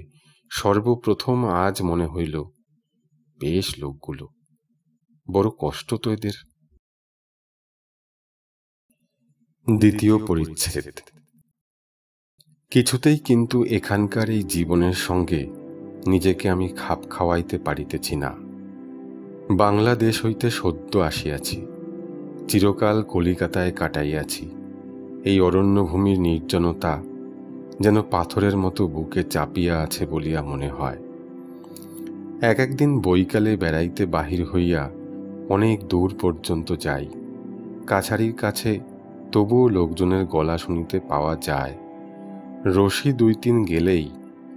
সর্বপ্রথম আজ মনে হইল, বেশ লোকগুলো, বড় কষ্ট তো এদের। দ্বিতীয় পরিচ্ছেদ। কিছুতেই কিন্তু এখানকার এই জীবনের সঙ্গে নিজেকে আমি খাপ খাওয়াইতে পারিতেছি না। বাংলাদেশ হইতে সদ্য আসিয়াছি, চিরকাল কলিকাতায় কাটাইয়াছি। এই অরণ্যভূমির নির্জনতা যেন পাথরের মতো বুকে চাপিয়া আছে বলিয়া মনে হয়। একদিন বৈকালে বেড়াইতে বাহির হইয়া অনেক দূর পর্যন্ত যাই। কাছারির কাছে তবুও লোকজনের গলা শুনিতে পাওয়া যায়। রশি 2-3 গেলেই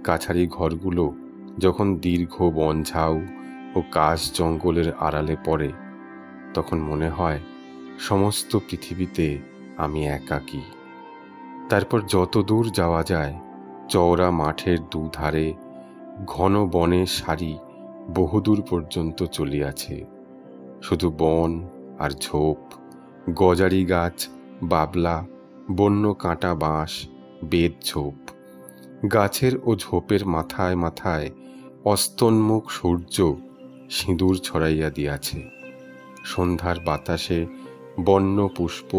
কাছারি ঘরগুলো যখন দীর্ঘ বনঝাউ ও কাশ জঙ্গলের আড়ালে পড়ে, তখন মনে হয় সমস্ত পৃথিবীতে আমি একাকী। তারপর যত দূর যাওয়া যায়, চওড়া মাঠের দুধারে ঘন বনের সারি বহুদূর পর্যন্ত চলিয়াছে। শুধু বন আর ঝোপ, গজারি গাছ, বাবলা, বন্য কাঁটা বাঁশ, বেত ঝোপ। গাছের ও ঝোপের মাথায় মাথায় অস্তন্মুখ সূর্য সিঁদুর ছড়াইয়া দিয়াছে। সন্ধ্যার বাতাসে বন্য পুষ্প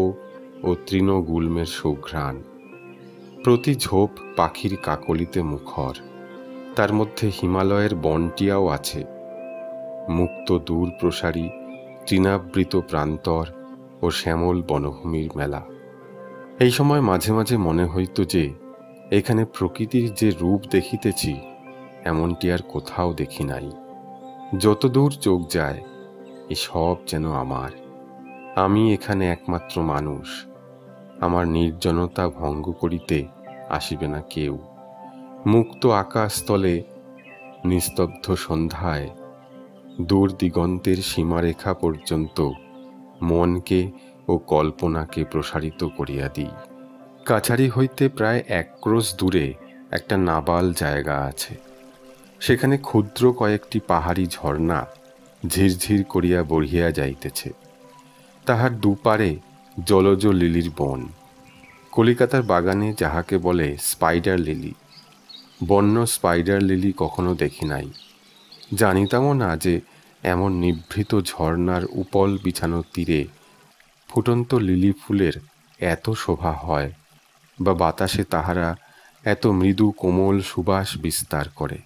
ও তৃণগুল্মের সুঘ্রাণ। প্রতি ঝোপ পাখির কাকলিতে মুখর। তার মধ্যে হিমালয়ের বনটিয়াও আছে। মুক্ত দূর প্রসারী তৃণাবৃত প্রান্তর ও শ্যামল বনভূমির মেলা। এই সময় মাঝে মাঝে মনে হইত যে এখানে প্রকৃতির যে রূপ দেখিতেছি, এমনটি আর কোথাও দেখি নাই। যত দূর চোখ যায়, এসব যেন আমার। আমি এখানে একমাত্র মানুষ। আমার নির্জনতা ভঙ্গ করিতে আসিবে না কেউ। মুক্ত আকাশতলে নিস্তব্ধ সন্ধ্যায় দূর দিগন্তের সীমারেখা পর্যন্ত মনকে ও কল্পনাকে প্রসারিত করিয়া দিই। কাছারি হইতে প্রায় 1 ক্রোশ দূরে একটা নাবাল জায়গা আছে। সেখানে ক্ষুদ্র কয়েকটি পাহাড়ি ঝর্ণা ঝিরঝির করিয়া বহিয়া যাইতেছে। তাহার দুপারে জলজ লিলির বন। কলিকাতার বাগানে যাহাকে বলে স্পাইডার লিলি। বন্য স্পাইডার লিলি কখনো দেখি নাই। জানিতামও না যে এমন নিভৃত ঝর্ণার উপল বিছানো তীরে ফুটন্ত লিলি ফুলের এত শোভা হয়, বা বাতাসে তাহারা এত মৃদু কোমল সুবাস বিস্তার করে।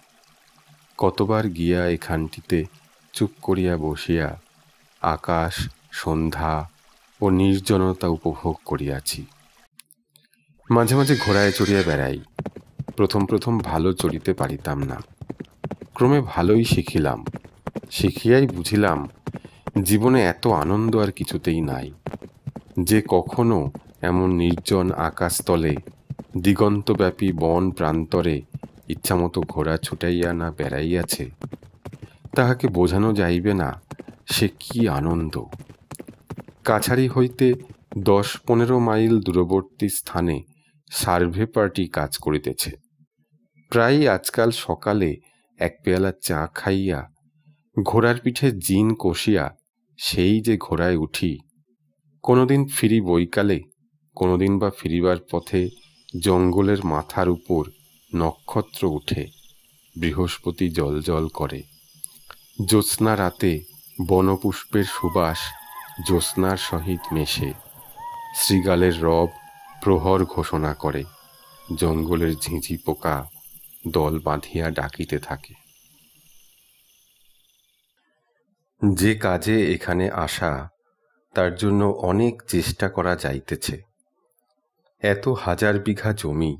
কতবার গিয়া এখানটিতে চুপ করিয়া বসিয়া আকাশ, সন্ধ্যা ও নির্জনতা উপভোগ করিয়াছি। মাঝে মাঝে ঘোড়ায় চড়িয়া বেড়াই। প্রথম ভালো চড়িতে পারিতাম না। ক্রমে ভালোই শিখিলাম। শিখিয়াই বুঝিলাম জীবনে এত আনন্দ আর কিছুতেই নাই। যে কখনো এমন নির্জন আকাশতলে দিগন্তব্যাপী বন প্রান্তরে ইচ্ছামতো ঘোড়া ছুটাইয়া না বেড়াইয়াছে, তাহাকে বোঝানো যাইবে না সে কি আনন্দ। কাছারি হইতে 10-15 মাইল দূরবর্তী স্থানে সার্ভে পার্টি কাজ করিতেছে। প্রায়ই আজকাল সকালে 1 পেয়ালা চা খাইয়া ঘোড়ার পিঠে জিন কষিয়া সেই যে ঘোড়ায় উঠি। কোনোদিন ফিরি বৈকালে, কোনোদিন বা ফিরিবার পথে জঙ্গলের মাথার উপর নক্ষত্র উঠে, বৃহস্পতি জলজল করে। জ্যোৎস্না রাতে বনপুষ্পের সুবাস জ্যোৎস্নার সহিত মেশে। শৃগালের রব প্রহর ঘোষণা করে। জঙ্গলের ঝিঁঝি পোকা দল বাঁধিয়া ডাকিতে থাকে। যে কাজে এখানে আসা, তার জন্য অনেক চেষ্টা করা যাইতেছে। এত 1000 বিঘা জমি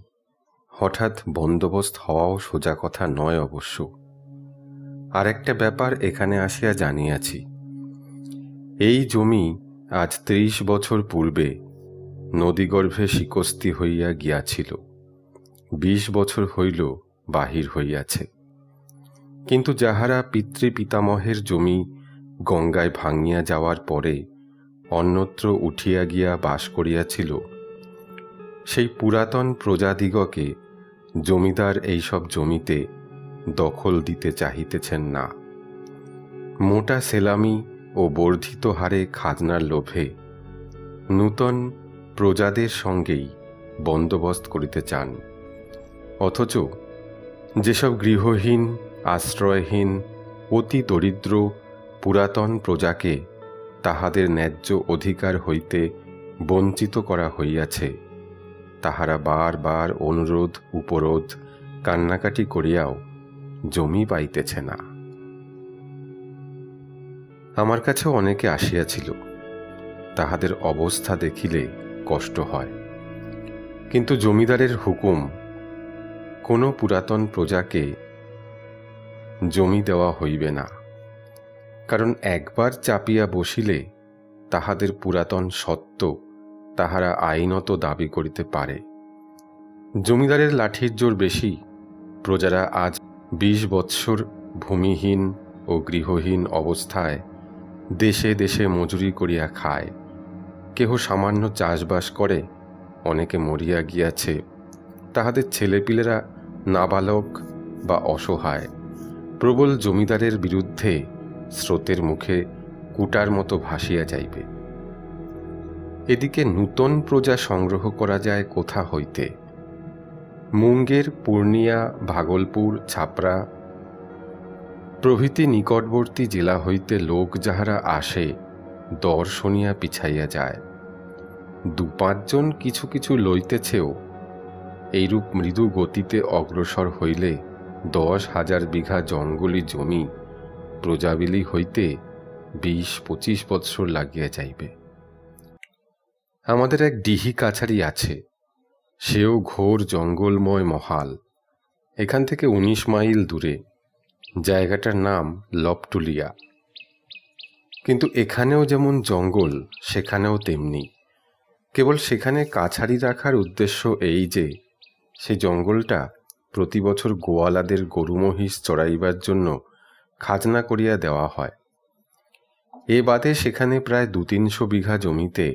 হঠাৎ বন্দোবস্ত হওয়াও সোজা কথা নয় অবশ্য। আর একটা ব্যাপার এখানে আসিয়া জানিয়াছি। এই জমি আজ 30 বছর পূর্বে নদীগর্ভে শিকস্তি হইয়া গিয়াছিল। 20 বছর হইল বাহির হইয়াছে। কিন্তু যাহারা পিতৃপিতামহের জমি গঙ্গায় ভাঙিয়া যাওয়ার পরে অন্যত্র উঠিয়া গিয়া বাস করিয়াছিল, সেই পুরাতন প্রজাদিগকে জমিদার এইসব জমিতে দখল দিতে চাহিতেছেন না। মোটা সেলামি ও বর্ধিত হারে খাজনার লোভে নূতন প্রজাদের সঙ্গেই বন্দোবস্ত করিতে চান, অথচ যেসব গৃহহীন, আশ্রয়হীন, অতি দরিদ্র পুরাতন প্রজাকে তাহাদের ন্যায্য অধিকার হইতে বঞ্চিত করা হইয়াছে, তাহারা বার বার অনুরোধ উপরোধ কান্নাকাটি করিয়াও জমি পাইতেছে না। আমার কাছেও অনেকে আসিয়াছিল, তাহাদের অবস্থা দেখিলে কষ্ট হয়। কিন্তু জমিদারের হুকুম, কোনো পুরাতন প্রজাকে জমি দেওয়া হইবে না, কারণ একবার চাপিয়া বসিলে তাহাদের পুরাতন সত্ত্ব তাহারা আইনত দাবি করিতে পারে। জমিদারের লাঠির জোর বেশি, প্রজারা আজ 20 বৎসর ভূমিহীন ও গৃহহীন অবস্থায় দেশে দেশে মজুরি করিয়া খায়। কেহ সামান্য চাষবাস করে, অনেকে মরিয়া গিয়াছে, তাহাদের ছেলেপিলেরা নাবালক বা অসহায়। প্রবল জমিদারের বিরুদ্ধে স্রোতের মুখে কুটার মতো ভাসিয়া যাইবে। এদিকে নূতন প্রজা সংগ্রহ করা যায় কোথা হইতে? মুঙ্গের, পূর্ণিয়া, ভাগলপুর, ছাপড়া প্রভৃতি নিকটবর্তী জেলা হইতে লোক যাহারা আসে, দর শুনিয়া পিছাইয়া যায়। 2-5 জন কিছু কিছু লইতেছেও। এইরূপ মৃদু গতিতে অগ্রসর হইলে 10,000 বিঘা জঙ্গলি জমি প্রজাবিলি হইতে 20-25 বৎসর লাগিয়া যাইবে। আমাদের এক ডিহি কাছারি আছে, সেও ঘোর জঙ্গলময় মহাল। এখান থেকে 19 মাইল দূরে। জায়গাটার নাম লপটুলিয়া। কিন্তু এখানেও যেমন জঙ্গল, সেখানেও তেমনি। কেবল সেখানে কাছারি রাখার উদ্দেশ্য এই যে সে জঙ্গলটা প্রতি বছর গোয়ালাদের গরু মহিষ চড়াইবার জন্য খাজনা করিয়া দেওয়া হয়। এ বাদে সেখানে প্রায় 200-300 বিঘা জমিতে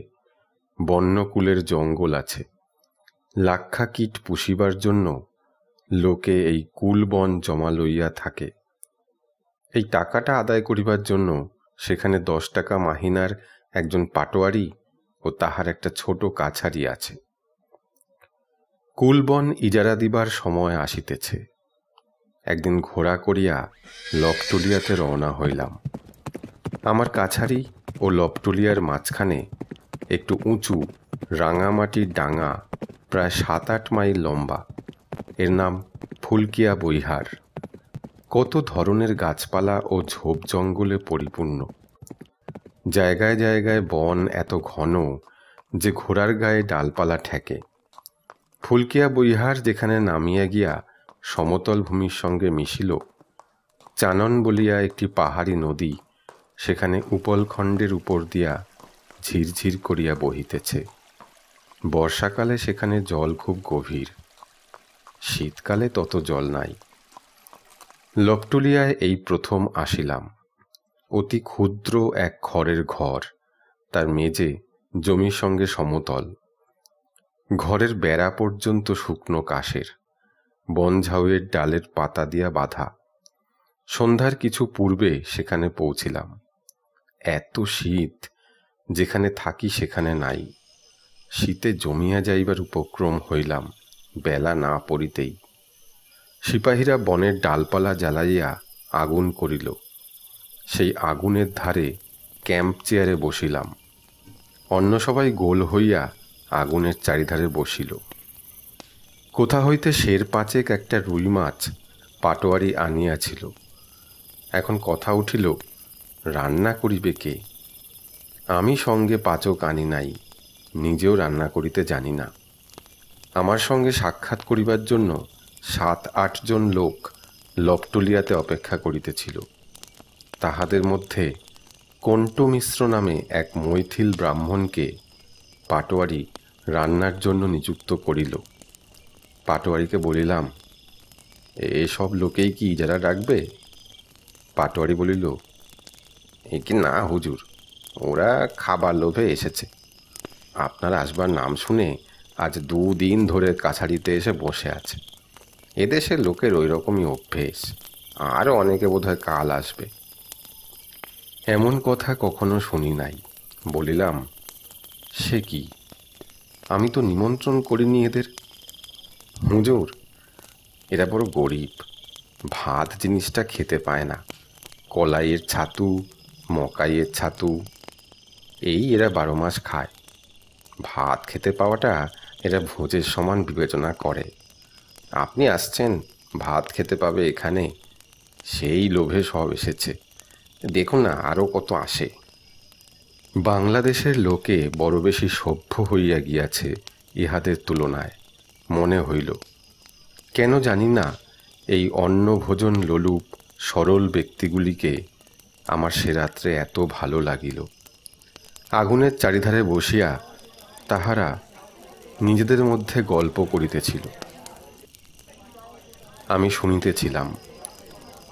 বন্যকুলের জঙ্গল আছে। লাক্ষা কীট পুষিবার জন্য লোকে এই কুলবন জমা লইয়া থাকে। এই টাকাটা আদায় করিবার জন্য সেখানে 10 টাকা মাহিনার একজন পাটোয়ারি ও তাহার একটা ছোট কাছারি আছে। কুলবন ইজারা দিবার সময় আসিতেছে। একদিন ঘোড়া করিয়া লপটুলিয়াতে রওনা হইলাম। আমার কাছারি ও লপটুলিয়ার মাঝখানে একটু উঁচু রাঙামাটির ডাঙা, প্রায় 7-8 মাইল লম্বা। এর নাম ফুলকিয়া বৈহার। কত ধরনের গাছপালা ও ঝোপ জঙ্গলে পরিপূর্ণ। জায়গায় জায়গায় বন এত ঘন যে ঘোড়ার গায়ে ডালপালা ঠেকে। ফুলকিয়া বৈহার যেখানে নামিয়া গিয়া সমতল ভূমির সঙ্গে মিশিল, চানন বলিয়া একটি পাহাড়ি নদী সেখানে উপলখণ্ডের উপর দিয়া ঝিরঝির করিয়া বহিতেছে। বর্ষাকালে সেখানে জল খুব গভীর, শীতকালে তত জল নাই। লপটুলিয়ায় এই প্রথম আসিলাম। অতি ক্ষুদ্র এক খড়ের ঘর, তার মেঝে জমির সঙ্গে সমতল। ঘরের বেড়া পর্যন্ত শুকনো কাঠের, বনঝাউয়ের ডালের পাতা দিয়া বাঁধা। সন্ধ্যার কিছু পূর্বে সেখানে পৌঁছিলাম। এত শীত, যেখানে থাকি সেখানে নাই। শীতে জমিয়া যাইবার উপক্রম হইলাম বেলা না পড়িতেই। সিপাহীরা বনের ডালপালা জ্বালাইয়া আগুন করিল। সেই আগুনের ধারে ক্যাম্প চেয়ারে বসিলাম। অন্য সবাই গোল হইয়া আগুনের চারিধারে বসিল। কোথা হইতে 5.5 একটা রুই মাছ পাটোয়ারি আনিয়াছিল। এখন কথা উঠিল, রান্না করিবে কে? আমি সঙ্গে পাচক আনি নাই, নিজেও রান্না করিতে জানি না। আমার সঙ্গে সাক্ষাৎ করিবার জন্য 7-8 জন লোক লপটুলিয়াতে অপেক্ষা করিতেছিল। তাহাদের মধ্যে কণ্ট মিশ্র নামে এক মৈথিল ব্রাহ্মণকে পাটোয়ারি রান্নার জন্য নিযুক্ত করিল। পাটোয়ারিকে বলিলাম, এসব লোকেই কি ইজারা রাখবে? পাটোয়ারি বলিল, এ কি না হুজুর, ওরা খাবার লোভে এসেছে। আপনার আসবার নাম শুনে আজ 2 দিন ধরে কাছারিতে এসে বসে আছে। এদেশের লোকের ওই রকমই অভ্যেস। আরও অনেকে বোধহয় কাল আসবে। এমন কথা কখনো শুনি নাই। বলিলাম, সে কি? আমি তো নিমন্ত্রণ করিনি এদের। হুজুর, এরা বড় গরিব, ভাত জিনিসটা খেতে পায় না। কলাইয়ের ছাতু, মকাইয়ের ছাতু, এই এরা 12 মাস খায়। ভাত খেতে পাওয়াটা এরা ভোজের সমান বিবেচনা করে। আপনি আসছেন, ভাত খেতে পাবে এখানে, সেই লোভে সব এসেছে। দেখুন না, আরও কত আসে। বাংলাদেশের লোকে বড় বেশি সভ্য হইয়া গিয়াছে ইহাদের তুলনায় মনে হইল। কেন জানি না, এই অন্নভোজন লোলুপ সরল ব্যক্তিগুলিকে আমার সে রাত্রে এত ভালো লাগিল। আগুনের চারিধারে বসিয়া তাহারা নিজেদের মধ্যে গল্প করিতেছিল, আমি শুনিতেছিলাম।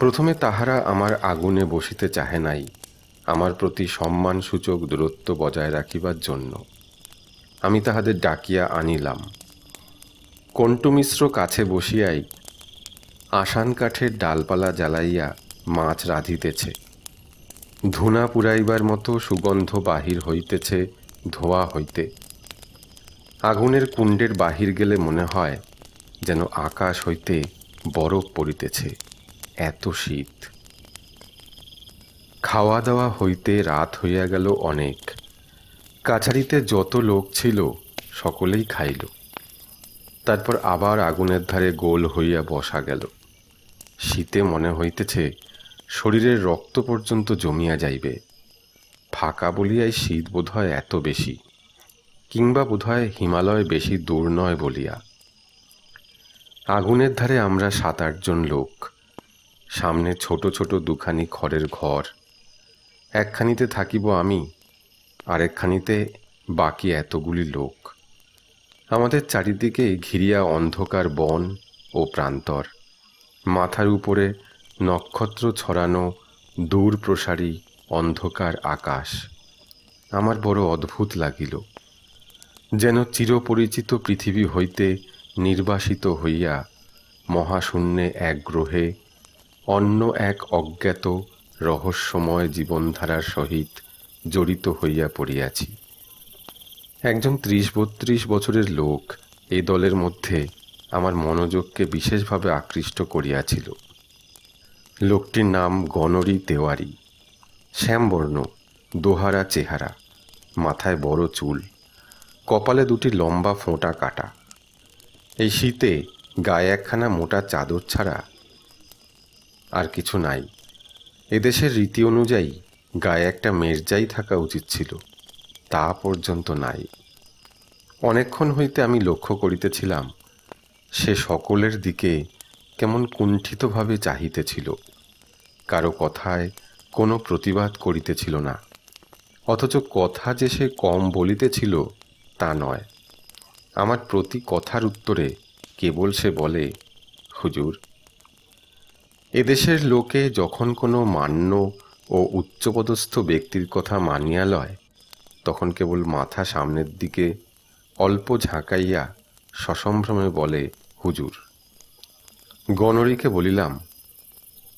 প্রথমে তাহারা আমার আগুনে বসিতে চাহে নাই, আমার প্রতি সম্মানসূচক দূরত্ব বজায় রাখিবার জন্য। আমি তাহাদের ডাকিয়া আনিলাম। কণ্টুমিশ্র কাছে বসিয়াই আসান কাঠের ডালপালা জ্বালাইয়া মাছ রাঁধিতেছে। ধুনা পুরাইবার মতো সুগন্ধ বাহির হইতেছে ধোয়া হইতে। আগুনের কুণ্ডের বাহির গেলে মনে হয় যেন আকাশ হইতে বরফ পড়িতেছে, এত শীত। খাওয়া দাওয়া হইতে রাত হইয়া গেল অনেক। কাছারিতে যত লোক ছিল সকলেই খাইল। তারপর আবার আগুনের ধারে গোল হইয়া বসা গেল। শীতে মনে হইতেছে শরীরের রক্ত পর্যন্ত জমিয়া যাইবে। ফাঁকা বলিয়াই শীত বোধহয় এত বেশি, কিংবা বোধহয় হিমালয় বেশি দূর নয় বলিয়া। আগুনের ধারে আমরা 7-8 জন লোক। সামনে ছোট ছোট দুখানি খড়ের ঘর। একখানিতে থাকিব আমি, আরেকখানিতে বাকি এতগুলি লোক। আমাদের চারিদিকে ঘিরিয়া অন্ধকার বন ও প্রান্তর। মাথার উপরে নক্ষত্র ছড়ানো দূর প্রসারী অন্ধকার আকাশ। আমার বড় অদ্ভুত লাগিল, যেন চিরপরিচিত পৃথিবী হইতে নির্বাসিত হইয়া মহাশূন্যে এক গ্রহে অন্য এক অজ্ঞাত রহস্যময় জীবনধারার সহিত জড়িত হইয়া পড়িয়াছি। একজন 30-32 বছরের লোক এই দলের মধ্যে আমার মনোযোগকে বিশেষভাবে আকৃষ্ট করিয়াছিল। লোকটির নাম গণরী তেওয়ারি। শ্যামবর্ণ, দোহারা চেহারা, মাথায় বড় চুল, কপালে 2টি লম্বা ফোঁটা কাটা। এই শীতে গায়ে একখানা মোটা চাদর ছাড়া আর কিছু নাই। এদেশের রীতি অনুযায়ী গায়ে একটা মেরজাই থাকা উচিত ছিল, তা পর্যন্ত নাই। অনেকক্ষণ হইতে আমি লক্ষ্য করিতেছিলাম, সে সকলের দিকে কেমন কুণ্ঠিতভাবে চাহিতেছিল। কারো কথায় কোনো প্রতিবাদ করিতেছিল না, অথচ কথা যে সে কম বলিতেছিল তা নয়। আমার প্রতি কথার উত্তরে কেবল সে বলে, হুজুর। এদেশের লোকে যখন কোনো মান্য ও উচ্চপদস্থ ব্যক্তির কথা মানিয়া লয়, তখন কেবল মাথা সামনের দিকে অল্প ঝাঁকাইয়া সসম্ভ্রমে বলে, হুজুর। গণরীকে বলিলাম,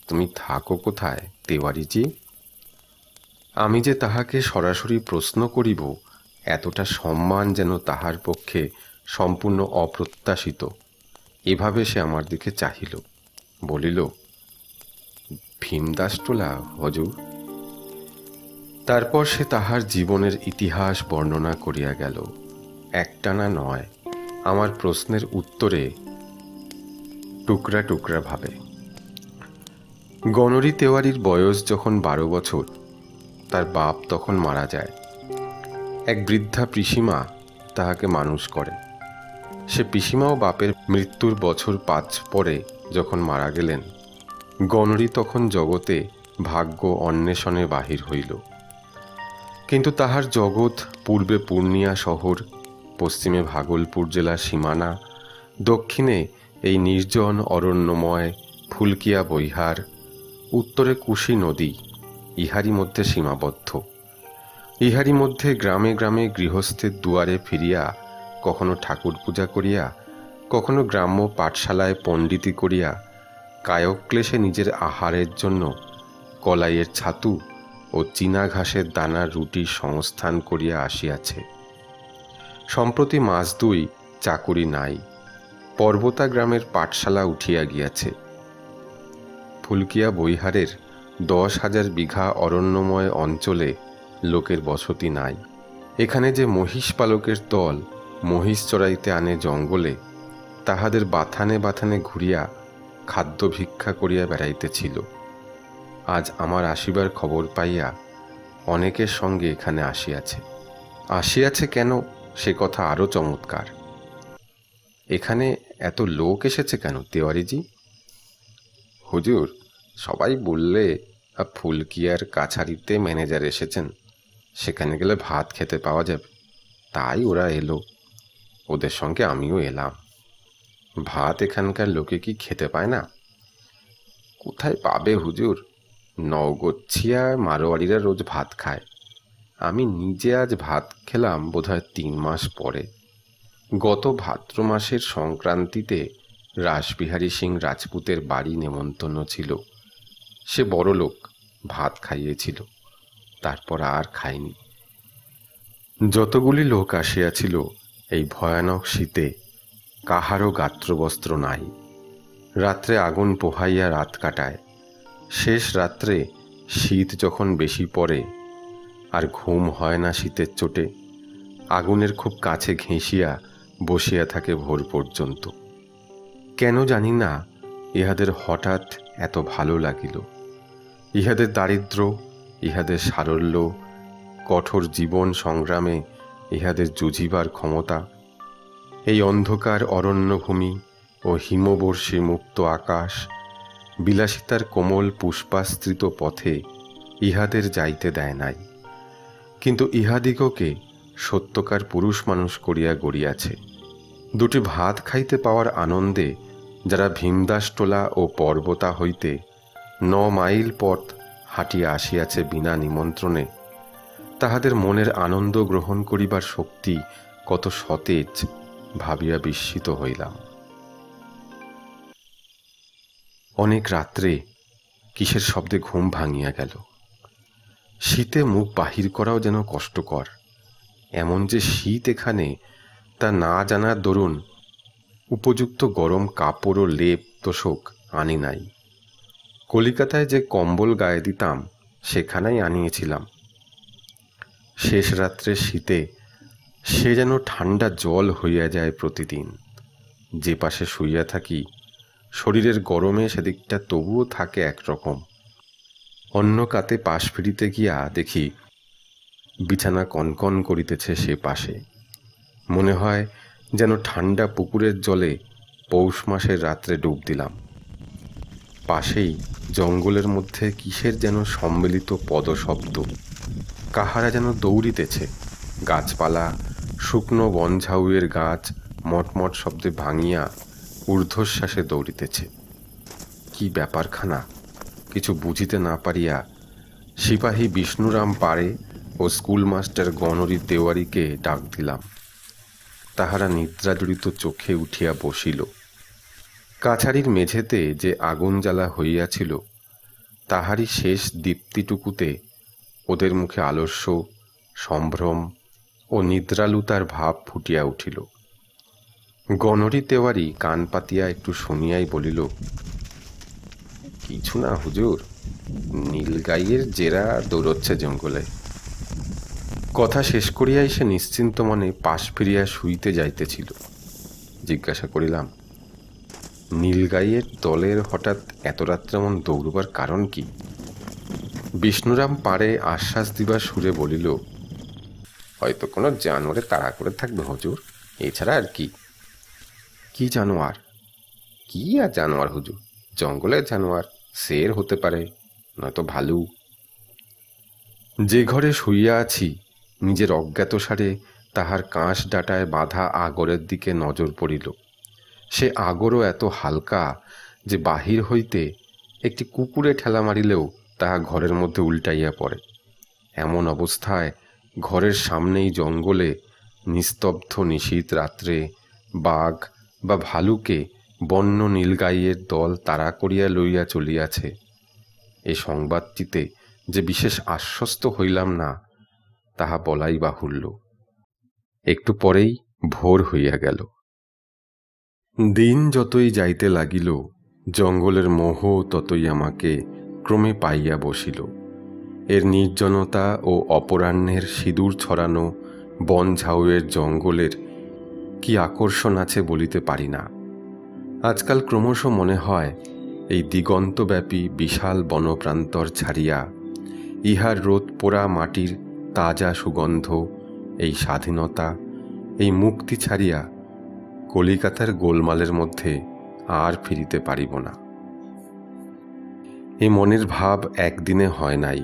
তুমি থাকো কোথায় তেওয়ারিজি? আমি যে তাহাকে সরাসরি প্রশ্ন করিব এতটা সম্মান যেন তাহার পক্ষে সম্পূর্ণ অপ্রত্যাশিত। এভাবে সে আমার দিকে চাহিল, বলিল, ভীমদাসটোলা হজুর। তারপর সে তাহার জীবনের ইতিহাস বর্ণনা করিয়া গেল, একটানা নয়, আমার প্রশ্নের উত্তরে টুকরা টুকরা ভাবে। গণরী তেওয়ারির বয়স যখন 12 বছর, তার বাপ তখন মারা যায়। এক বৃদ্ধা পিসিমা তাহাকে মানুষ করে। সে পিসিমাও বাপের মৃত্যুর বছর 5 পরে যখন মারা গেলেন, গণরী তখন জগতে ভাগ্য অন্বেষণে বাহির হইল। কিন্তু তাহার জগৎ পূর্বে পূর্ণিয়া শহর, পশ্চিমে ভাগলপুর জেলার সীমানা, দক্ষিণে এই নির্জন অরণ্যময় ফুলকিয়া বৈহার, উত্তরে কুশি নদী, ইহারই মধ্যে সীমাবদ্ধ। ইহারই মধ্যে গ্রামে গ্রামে গৃহস্থের দুয়ারে ফিরিয়া কখনো ঠাকুর পূজা করিয়া, কখনো গ্রাম্য পাঠশালায় পণ্ডিতি করিয়া, কায়ক্লেশে নিজের আহারের জন্য কলাইয়ের ছাতু ও চীনা ঘাসের দানার রুটির সংস্থান করিয়া আসিয়াছে। সম্প্রতি মাস দুই চাকুরি নাই, পর্বতা গ্রামের পাঠশালা উঠিয়া গিয়াছে। ফুলকিয়া বৈহারের 10,000 বিঘা অরণ্যময় অঞ্চলে লোকের বসতি নাই। এখানে যে মহিষ পালকের দল মহিষ চড়াইতে আনে জঙ্গলে, তাহাদের বাথানে বাথানে ঘুরিয়া খাদ্য ভিক্ষা করিয়া বেড়াইতেছিল। আজ আমার আসিবার খবর পাইয়া অনেকের সঙ্গে এখানে আসিয়াছে কেন সে কথা আরও চমৎকার। এখানে এত লোক এসেছে কেন তেওয়ারিজি? হুজুর, সবাই বললে ফুলকিয়ার কাছারিতে ম্যানেজার এসেছেন, সেখানে গেলে ভাত খেতে পাওয়া যাবে, তাই ওরা এলো। ওদের সঙ্গে আমিও এলাম। ভাত এখানকার লোকে কি খেতে পায় না? কোথায় পাবে হুজুর, নওগচ্ছিয়া মারোয়ারিরা রোজ ভাত খায়। আমি নিজে আজ ভাত খেলাম বোধহয় 3 মাস পরে। গত ভাদ্র মাসের সংক্রান্তিতে রাসবিহারী সিং রাজপুতের বাড়ি নেমন্তন্ন ছিল। সে বড় লোক, ভাত খাইয়েছিল, তারপর আর খায়নি। যতগুলি লোক আসিয়াছিল এই ভয়ানক শীতে কাহারও গাত্রবস্ত্র নাই। রাত্রে আগুন পোহাইয়া রাত কাটায়। শেষ রাত্রে শীত যখন বেশি পড়ে আর ঘুম হয় না শীতের চোটে, আগুনের খুব কাছে ঘেঁষিয়া বসিয়া থাকে ভোর পর্যন্ত। কেন জানি না ইহাদের হঠাৎ এত ভালো লাগিল। ইহাদের দারিদ্র্য, ইহাদের সারল্য, কঠোর জীবন সংগ্রামে ইহাদের যুঝিবার ক্ষমতা, এই অন্ধকার অরণ্যভূমি ও হিমবর্ষী মুক্ত আকাশ, বিলাসিতার কোমল পুষ্পাস্তৃত পথে ইহাদের যাইতে দেয় নাই। কিন্তু ইহাদিগকে সত্যকার পুরুষ মানুষ করিয়া গড়িয়াছে। দুটি ভাত খাইতে পাওয়ার আনন্দে যারা ভীমদাসটোলা ও পর্বতা হইতে 9 মাইল পথ হাঁটিয়া আসিয়াছে বিনা নিমন্ত্রণে, তাহাদের মনের আনন্দ গ্রহণ করিবার শক্তি কত সতেজ ভাবিয়া বিস্মিত হইলাম। অনেক রাত্রে কিসের শব্দে ঘুম ভাঙিয়া গেল। শীতে মুখ বাহির করাও যেন কষ্টকর। এমন যে শীত এখানে তা না জানার দরুন উপযুক্ত গরম কাপড় ও লেপ তোষক আনি নাই। কলিকাতায় যে কম্বল গায়ে দিতাম সেখানেই আনিয়েছিলাম। শেষ রাত্রে শীতে সে যেন ঠান্ডা জল হইয়া যায় প্রতিদিন। যে পাশে শুইয়া থাকি শরীরের গরমে সেদিকটা তবুও থাকে একরকম। অন্য কাতে পাশ ফিরিতে গিয়া দেখি বিছানা কনকন করিতেছে সে পাশে। মনে হয় যেন ঠান্ডা পুকুরের জলে পৌষ মাসের রাত্রে ডুব দিলাম। পাশেই জঙ্গলের মধ্যে কিসের যেন সম্মিলিত পদশব্দ, কাহারা যেন দৌড়িতেছে। গাছপালা, শুকনো বনঝাউয়ের গাছ মটমট শব্দে ভাঙিয়া ঊর্ধ্বশ্বাসে দৌড়িতেছে। কি ব্যাপারখানা কিছু বুঝিতে না পারিয়া সিপাহী বিষ্ণুরাম পাড়ে ও স্কুল মাস্টার গণরী তেওয়ারিকে ডাক দিলাম। তাহারা নিদ্রাজড়িত চোখে উঠিয়া বসিল। কাছারির মেঝেতে যে আগুন জ্বালা হইয়াছিল তাহারই শেষ দীপ্তিটুকুতে ওদের মুখে আলস্য, সম্ভ্রম ও নিদ্রালুতার ভাব ফুটিয়া উঠিল। গণরী তেওয়ারি কান পাতিয়া একটু শুনিয়াই বলিল, কিছু না হুজুর, নীলগাইয়ের জেরা দৌড়চ্ছে জঙ্গলে। কথা শেষ করিয়াই সে নিশ্চিন্ত মনে পাশ ফিরিয়া শুইতে যাইতেছিল। জিজ্ঞাসা করিলাম, নীলগাইয়ের দলের হঠাৎ এত রাত্রে এমন দৌড়বার কারণ কি? বিষ্ণুরাম পাড়ে আশ্বাস দিবার সুরে বলিল, হয়তো কোনো জানোয়ারে তাড়া করে থাকবে হুজুর, এছাড়া আর কি। কি জানোয়ার? কি আর জানোয়ার হুজুর, জঙ্গলের জানোয়ার, শের হতে পারে, নয়তো ভালু। যে ঘরে শুইয়া আছি নিজের অজ্ঞাতসারে তাহার কাঁশ ডাঁটায় বাঁধা আগরের দিকে নজর পড়িল। সে আগরও এত হালকা যে বাহির হইতে একটি কুকুরে ঠেলা মারিলেও তাহা ঘরের মধ্যে উল্টাইয়া পড়ে। এমন অবস্থায় ঘরের সামনেই জঙ্গলে নিস্তব্ধ নিশীথ রাত্রে বাঘ বা ভালুকে বন্য নীলগাইয়ের দল তাড়া করিয়া লইয়া চলিয়াছে, এ সংবাদটিতে যে বিশেষ আশ্বস্ত হইলাম না তাহা বলাই বাহুল্য। একটু পরেই ভোর হইয়া গেল। দিন যতই যাইতে লাগিল, জঙ্গলের মোহ ততই আমাকে ক্রমে পাইয়া বসিল। এর নির্জনতা ও অপরাহ্নের সিঁদুর ছড়ানো বন ঝাউয়ের জঙ্গলের কি আকর্ষণ আছে বলিতে পারি না। আজকাল ক্রমশ মনে হয় এই দিগন্তব্যাপী বিশাল বনপ্রান্তর ছাড়িয়া, ইহার রোদ পোড়া মাটির তাজা সুগন্ধ, এই স্বাধীনতা, এই মুক্তি ছাড়িয়া কলিকাতার গোলমালের মধ্যে আর ফিরিতে পারিব না। এই মনের ভাব একদিনে হয় নাই।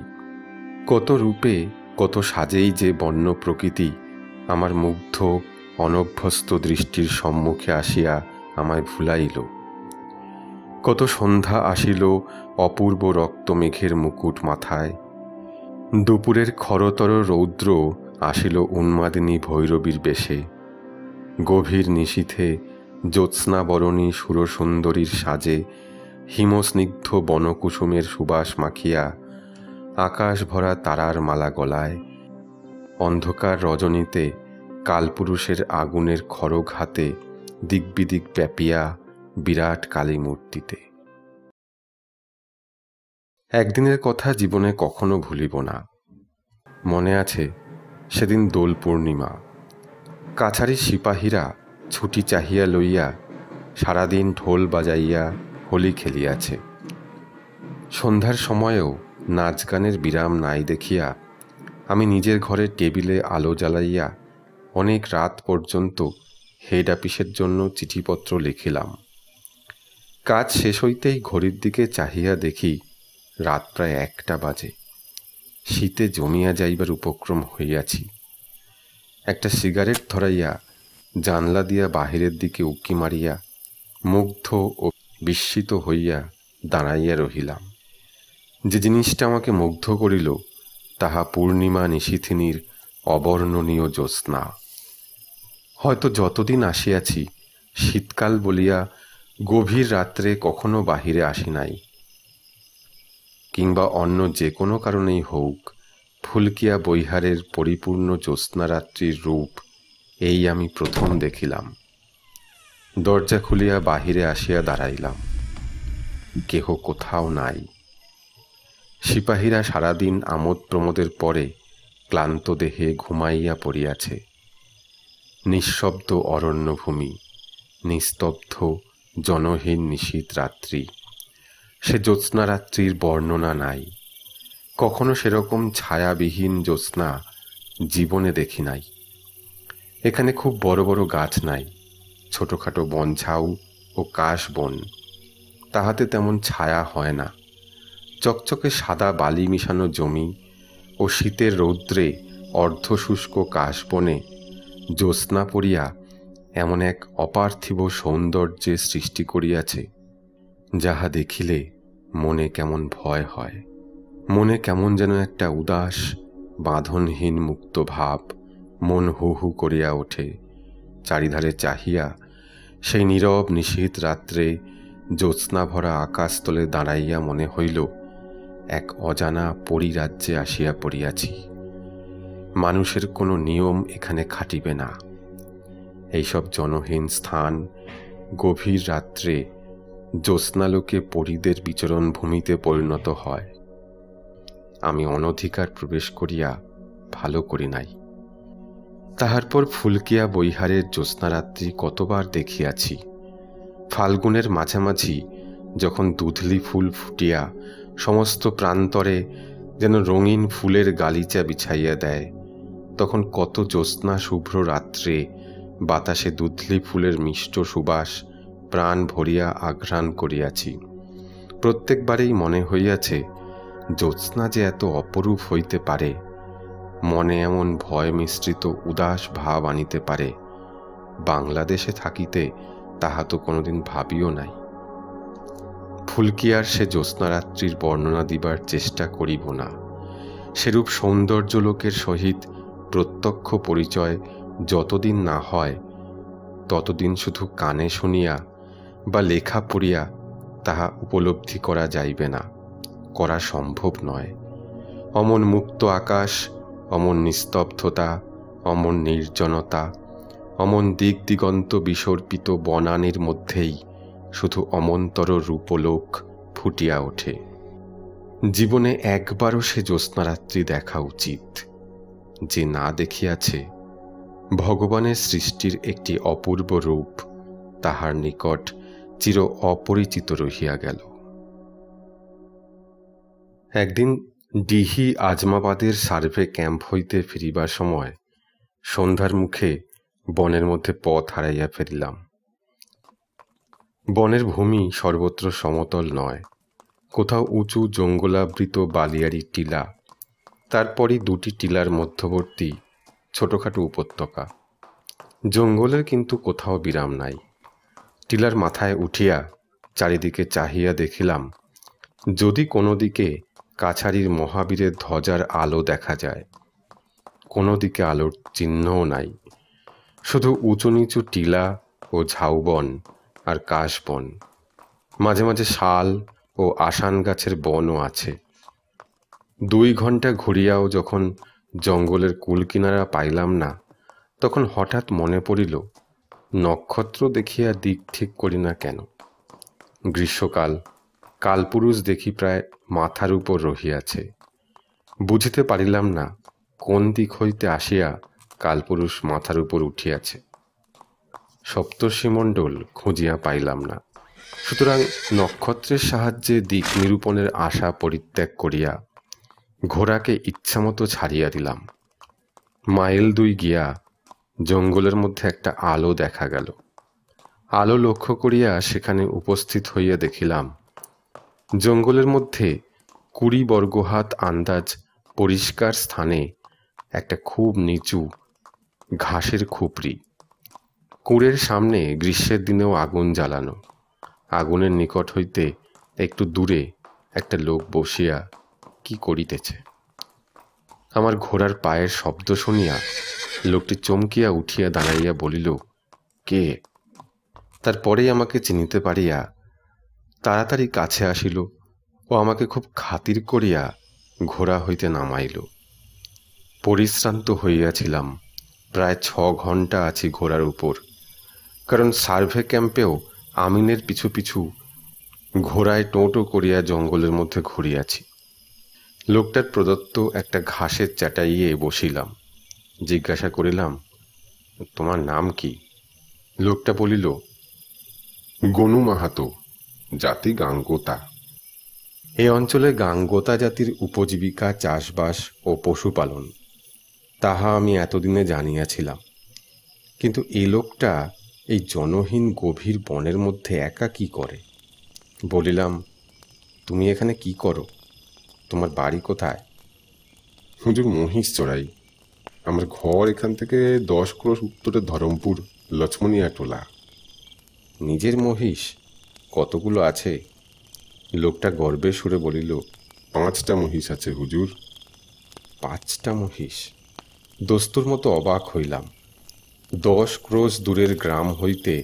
কত রূপে কত সাজেই যে বন্য প্রকৃতি আমার মুগ্ধ অনভ্যস্ত দৃষ্টির সম্মুখে আসিয়া আমায় ভুলাইল। কত সন্ধ্যা আসিল অপূর্ব রক্তমেঘের মুকুট মাথায়। দুপুরের খরতর রৌদ্র আসিল উন্মাদিনী ভৈরবীর বেশে। গভীর নিশীথে জ্যোৎস্নাবরণী সুরসুন্দরীর সাজে হিমস্নিগ্ধ বনকুসুমের সুবাস মাখিয়া, আকাশ ভরা তারার মালা গলায়, অন্ধকার রজনীতে কালপুরুষের আগুনের খড়গ হাতে দিকবিদিক ব্যাপিয়া বিরাট কালী মূর্তিতে। একদিনের কথা জীবনে কখনো ভুলিব না। মনে আছে সেদিন দোল পূর্ণিমা। কাছারির সিপাহীরা ছুটি চাহিয়া লইয়া সারাদিন ঢোল বাজাইয়া হোলি খেলিয়াছে। সন্ধ্যার সময়েও নাচ গানের বিরাম নাই দেখিয়া আমি নিজের ঘরে টেবিলে আলো জ্বালাইয়া অনেক রাত পর্যন্ত হেড অফিসের জন্য চিঠিপত্র লিখিলাম। কাজ শেষ হইতেই ঘড়ির দিকে চাহিয়া দেখি রাত প্রায় 1টা বাজে। শীতে জমিয়া যাইবার উপক্রম হইয়াছি। একটা সিগারেট ধরাইয়া জানলা দিয়া বাহিরের দিকে উঁকি মারিয়া মুগ্ধ ও বিস্মিত হইয়া দাঁড়াইয়া রহিলাম। যে জিনিসটা আমাকে মুগ্ধ করিল তাহা পূর্ণিমা নিশীথিনীর অবর্ণনীয় জ্যোৎস্না। হয়তো যতদিন আসিয়াছি শীতকাল বলিয়া গভীর রাত্রে কখনো বাহিরে আসি নাই, কিংবা অন্য যে কোনো কারণেই হোক ফুলকিয়া বৈহারের পরিপূর্ণ জ্যোৎস্নারাত্রির রূপ এই আমি প্রথম দেখিলাম। দরজা খুলিয়া বাহিরে আসিয়া দাঁড়াইলাম। কেহ কোথাও নাই। সিপাহীরা সারাদিন আমোদ প্রমোদের পরে ক্লান্ত দেহে ঘুমাইয়া পড়িয়াছে। নিঃশব্দ অরণ্যভূমি, নিস্তব্ধ জনহীন নিশীথ রাত্রি। সে জ্যোৎস্নারাত্রির বর্ণনা নাই। কখনো সেরকম ছায়াবিহীন জ্যোৎস্না জীবনে দেখি নাই। এখানে খুব বড় বড় গাছ নাই, ছোটখাটো বনঝাউ ও কাশ বন। তাহাতে তেমন ছায়া হয় না। চকচকে সাদা বালি মিশানো জমি ও শীতের রৌদ্রে অর্ধশুষ্ক কাশবনে জ্যোৎস্না পড়িয়া এমন এক অপার্থিব সৌন্দর্যের সৃষ্টি করিয়াছে, যাহা দেখিলে মনে কেমন ভয় হয়। মনে কেমন যেন একটা উদাস বাঁধনহীন মুক্ত ভাব মন হু হু করিয়া ওঠে। চারিধারে চাহিয়া সেই নীরব নিশীথ রাত্রে জ্যোৎস্না ভরা আকাশতলে দাঁড়াইয়া মনে হইল এক অজানা পরিরাজ্যে আসিয়া পড়িয়াছি। মানুষের কোনো নিয়ম এখানে খাটিবে না। এইসব জনহীন স্থান গভীর রাত্রে জ্যোৎস্নালোকে পরীদের বিচরণ ভূমিতে পরিণত হয়। আমি অনধিকার প্রবেশ করিয়া ভালো করি নাই। তাহার পর ফুলকিয়া বৈহারের জ্যোৎস্নারাত্রি কতবার দেখিয়াছি। ফাল্গুনের মাঝামাঝি যখন দুধলি ফুল ফুটিয়া সমস্ত প্রান্তরে যেন রঙিন ফুলের গালিচা বিছাইয়া দেয়, তখন কত জ্যোৎস্না শুভ্র রাত্রে বাতাসে দুধলি ফুলের মিষ্ট সুবাস প্রাণ ভরিয়া আঘ্রাণ করিয়াছি। প্রত্যেকবারেই মনে হইয়াছে জ্যোৎস্না যে এত অপরূপ হইতে পারে, মনে এমন ভয় মিশ্রিত উদাস ভাব আনিতে পারে, বাংলাদেশে থাকিতে তাহা তো কোনোদিন ভাবিও নাই। ফুলকিয়ার সে জ্যোৎস্নারাত্রির বর্ণনা দিবার চেষ্টা করিব না। সেরূপ সৌন্দর্য লোকের সহিত প্রত্যক্ষ পরিচয় যতদিন না হয় ততদিন শুধু কানে শুনিয়া বা লেখা পড়িয়া তাহা উপলব্ধি করা যাইবে না, করা সম্ভব নয়। অমন মুক্ত আকাশ, অমন নিস্তব্ধতা, অমন নির্জনতা, অমন দিক দিগন্ত বিসর্পিত বনানীর মধ্যেই শুধু অমন্তর রূপলোক ফুটিয়া ওঠে। জীবনে একবারও সে জ্যোৎস্নারাত্রি দেখা উচিত। যে না দেখিয়াছে ভগবানের সৃষ্টির একটি অপূর্ব রূপ, তাহার নিকট চির অপরিচিত রহিয়া গেল। একদিন ডিহি আজমাবাদের সার্ভে ক্যাম্প হইতে ফিরিবার সময় সন্ধ্যার মুখে বনের মধ্যে পথ হারাইয়া ফেলিলাম। বনের ভূমি সর্বত্র সমতল নয়, কোথাও উঁচু জঙ্গলাবৃত বালিয়াড়ি টিলা, তারপরই দুটি টিলার মধ্যবর্তী ছোটখাটো উপত্যকা। জঙ্গলের কিন্তু কোথাও বিরাম নাই। টিলার মাথায় উঠিয়া চারিদিকে চাহিয়া দেখিলাম, যদি কোনো দিকে কাছারির মহাবীরের ধ্বজার আলো দেখা যায়। কোনো দিকে আলোর চিহ্নও নাই, শুধু উঁচু নিচু টিলা ও ঝাউবন আর কাশবন, মাঝে মাঝে শাল ও আসান গাছের বনও আছে। 2 ঘন্টা ঘুরিয়াও যখন জঙ্গলের কুলকিনারা পাইলাম না, তখন হঠাৎ মনে পড়িল, নক্ষত্র দেখিয়া দিক ঠিক করি না কেন? গ্রীষ্মকাল, কালপুরুষ দেখি প্রায় মাথার উপর রহিয়াছে। বুঝিতে পারিলাম না কোন দিক হইতে আসিয়া কালপুরুষ মাথার উপর উঠিয়াছে। সপ্তর্ষিমণ্ডল খুঁজিয়া পাইলাম না। সুতরাং নক্ষত্রের সাহায্যে দিক নিরূপণের আশা পরিত্যাগ করিয়া ঘোড়াকে ইচ্ছামতো ছাড়িয়া দিলাম। মাইল 2 গিয়া জঙ্গলের মধ্যে একটা আলো দেখা গেল। আলো লক্ষ্য করিয়া সেখানে উপস্থিত হইয়া দেখিলাম, জঙ্গলের মধ্যে 20 বর্গহাত আন্দাজ পরিষ্কার স্থানে একটা খুব নিচু ঘাসের খুপড়ি। কুঁড়ের সামনে গ্রীষ্মের দিনেও আগুন জ্বালানো। আগুনের নিকট হইতে একটু দূরে একটা লোক বসিয়া কি করিতেছে। আমার ঘোড়ার পায়ের শব্দ শুনিয়া লোকটি চমকিয়া উঠিয়া দাঁড়াইয়া বলিল, কে? তারপরেই আমাকে চিনিতে পারিয়া তাড়াতাড়ি কাছে আসিল ও আমাকে খুব খাতির করিয়া ঘোড়া হইতে নামাইল। পরিশ্রান্ত হইয়াছিলাম, প্রায় 6 ঘন্টা আছি ঘোড়ার উপর, কারণ সার্ভে ক্যাম্পেও আমিনের পিছু পিছু ঘোড়ায় টোঁটো করিয়া জঙ্গলের মধ্যে ঘুরিয়াছি। লোকটার প্রদত্ত একটা ঘাসের চাটাইয়ে বসিলাম। জিজ্ঞাসা করিলাম, তোমার নাম কি? লোকটা বলিল, গনু মাহাতো, জাতি গাঙ্গোতা। এই অঞ্চলে গাঙ্গোতা জাতির উপজীবিকা চাষবাস ও পশুপালন, তাহা আমি এতদিনে জানিয়াছিলাম। কিন্তু এই লোকটা এই জনহীন গভীর বনের মধ্যে একা কি করে? বলিলাম, তুমি এখানে কি করো? তোমার বাড়ি কোথায়? হুজুর, মহিষ চড়াই। আমার ঘর এখান থেকে 10 ক্রোশ উত্তরে ধরমপুর লক্ষ্মণিয়া টোলা। নিজের মহিষ? কতগুলো আছে? লোকটা গর্বে সুরে বলিল, 5টা মহিষ আছে হুজুর। 5টা মহিষ? দস্তুর মতো অবাক হইলাম। 10 ক্রোশ দূরের গ্রাম হইতে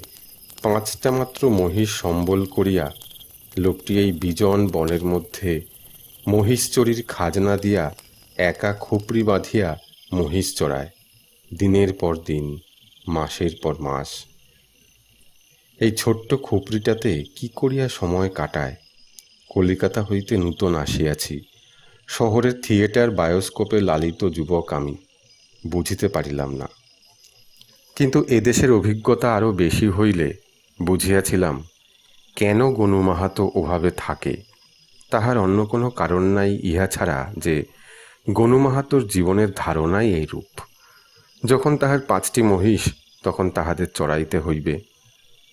5টা মাত্র মহিষ সম্বল করিয়া লোকটি এই বিজন বনের মধ্যে মহিষ চড়ির খাজনা দিয়া একা খুপড়ি বাঁধিয়া মহিষ চড়ায়, দিনের পর দিন, মাসের পর মাস। এই ছোট্ট খুপড়িটাতে কি করিয়া সময় কাটায়? কলিকাতা হইতে নূতন আসিয়াছি, শহরের থিয়েটার বায়োস্কোপে লালিত যুবক আমি, বুঝিতে পারিলাম না। কিন্তু এদেশের অভিজ্ঞতা আরও বেশি হইলে বুঝিয়াছিলাম কেন গনু মাহাতো ওভাবে থাকে। তাহার অন্য কোনো কারণ নাই ইহা ছাড়া যে গনু মাহাতোর জীবনের ধারণাই এইরূপ। যখন তাহার 5টি মহিষ, তখন তাহাদের চড়াইতে হইবে,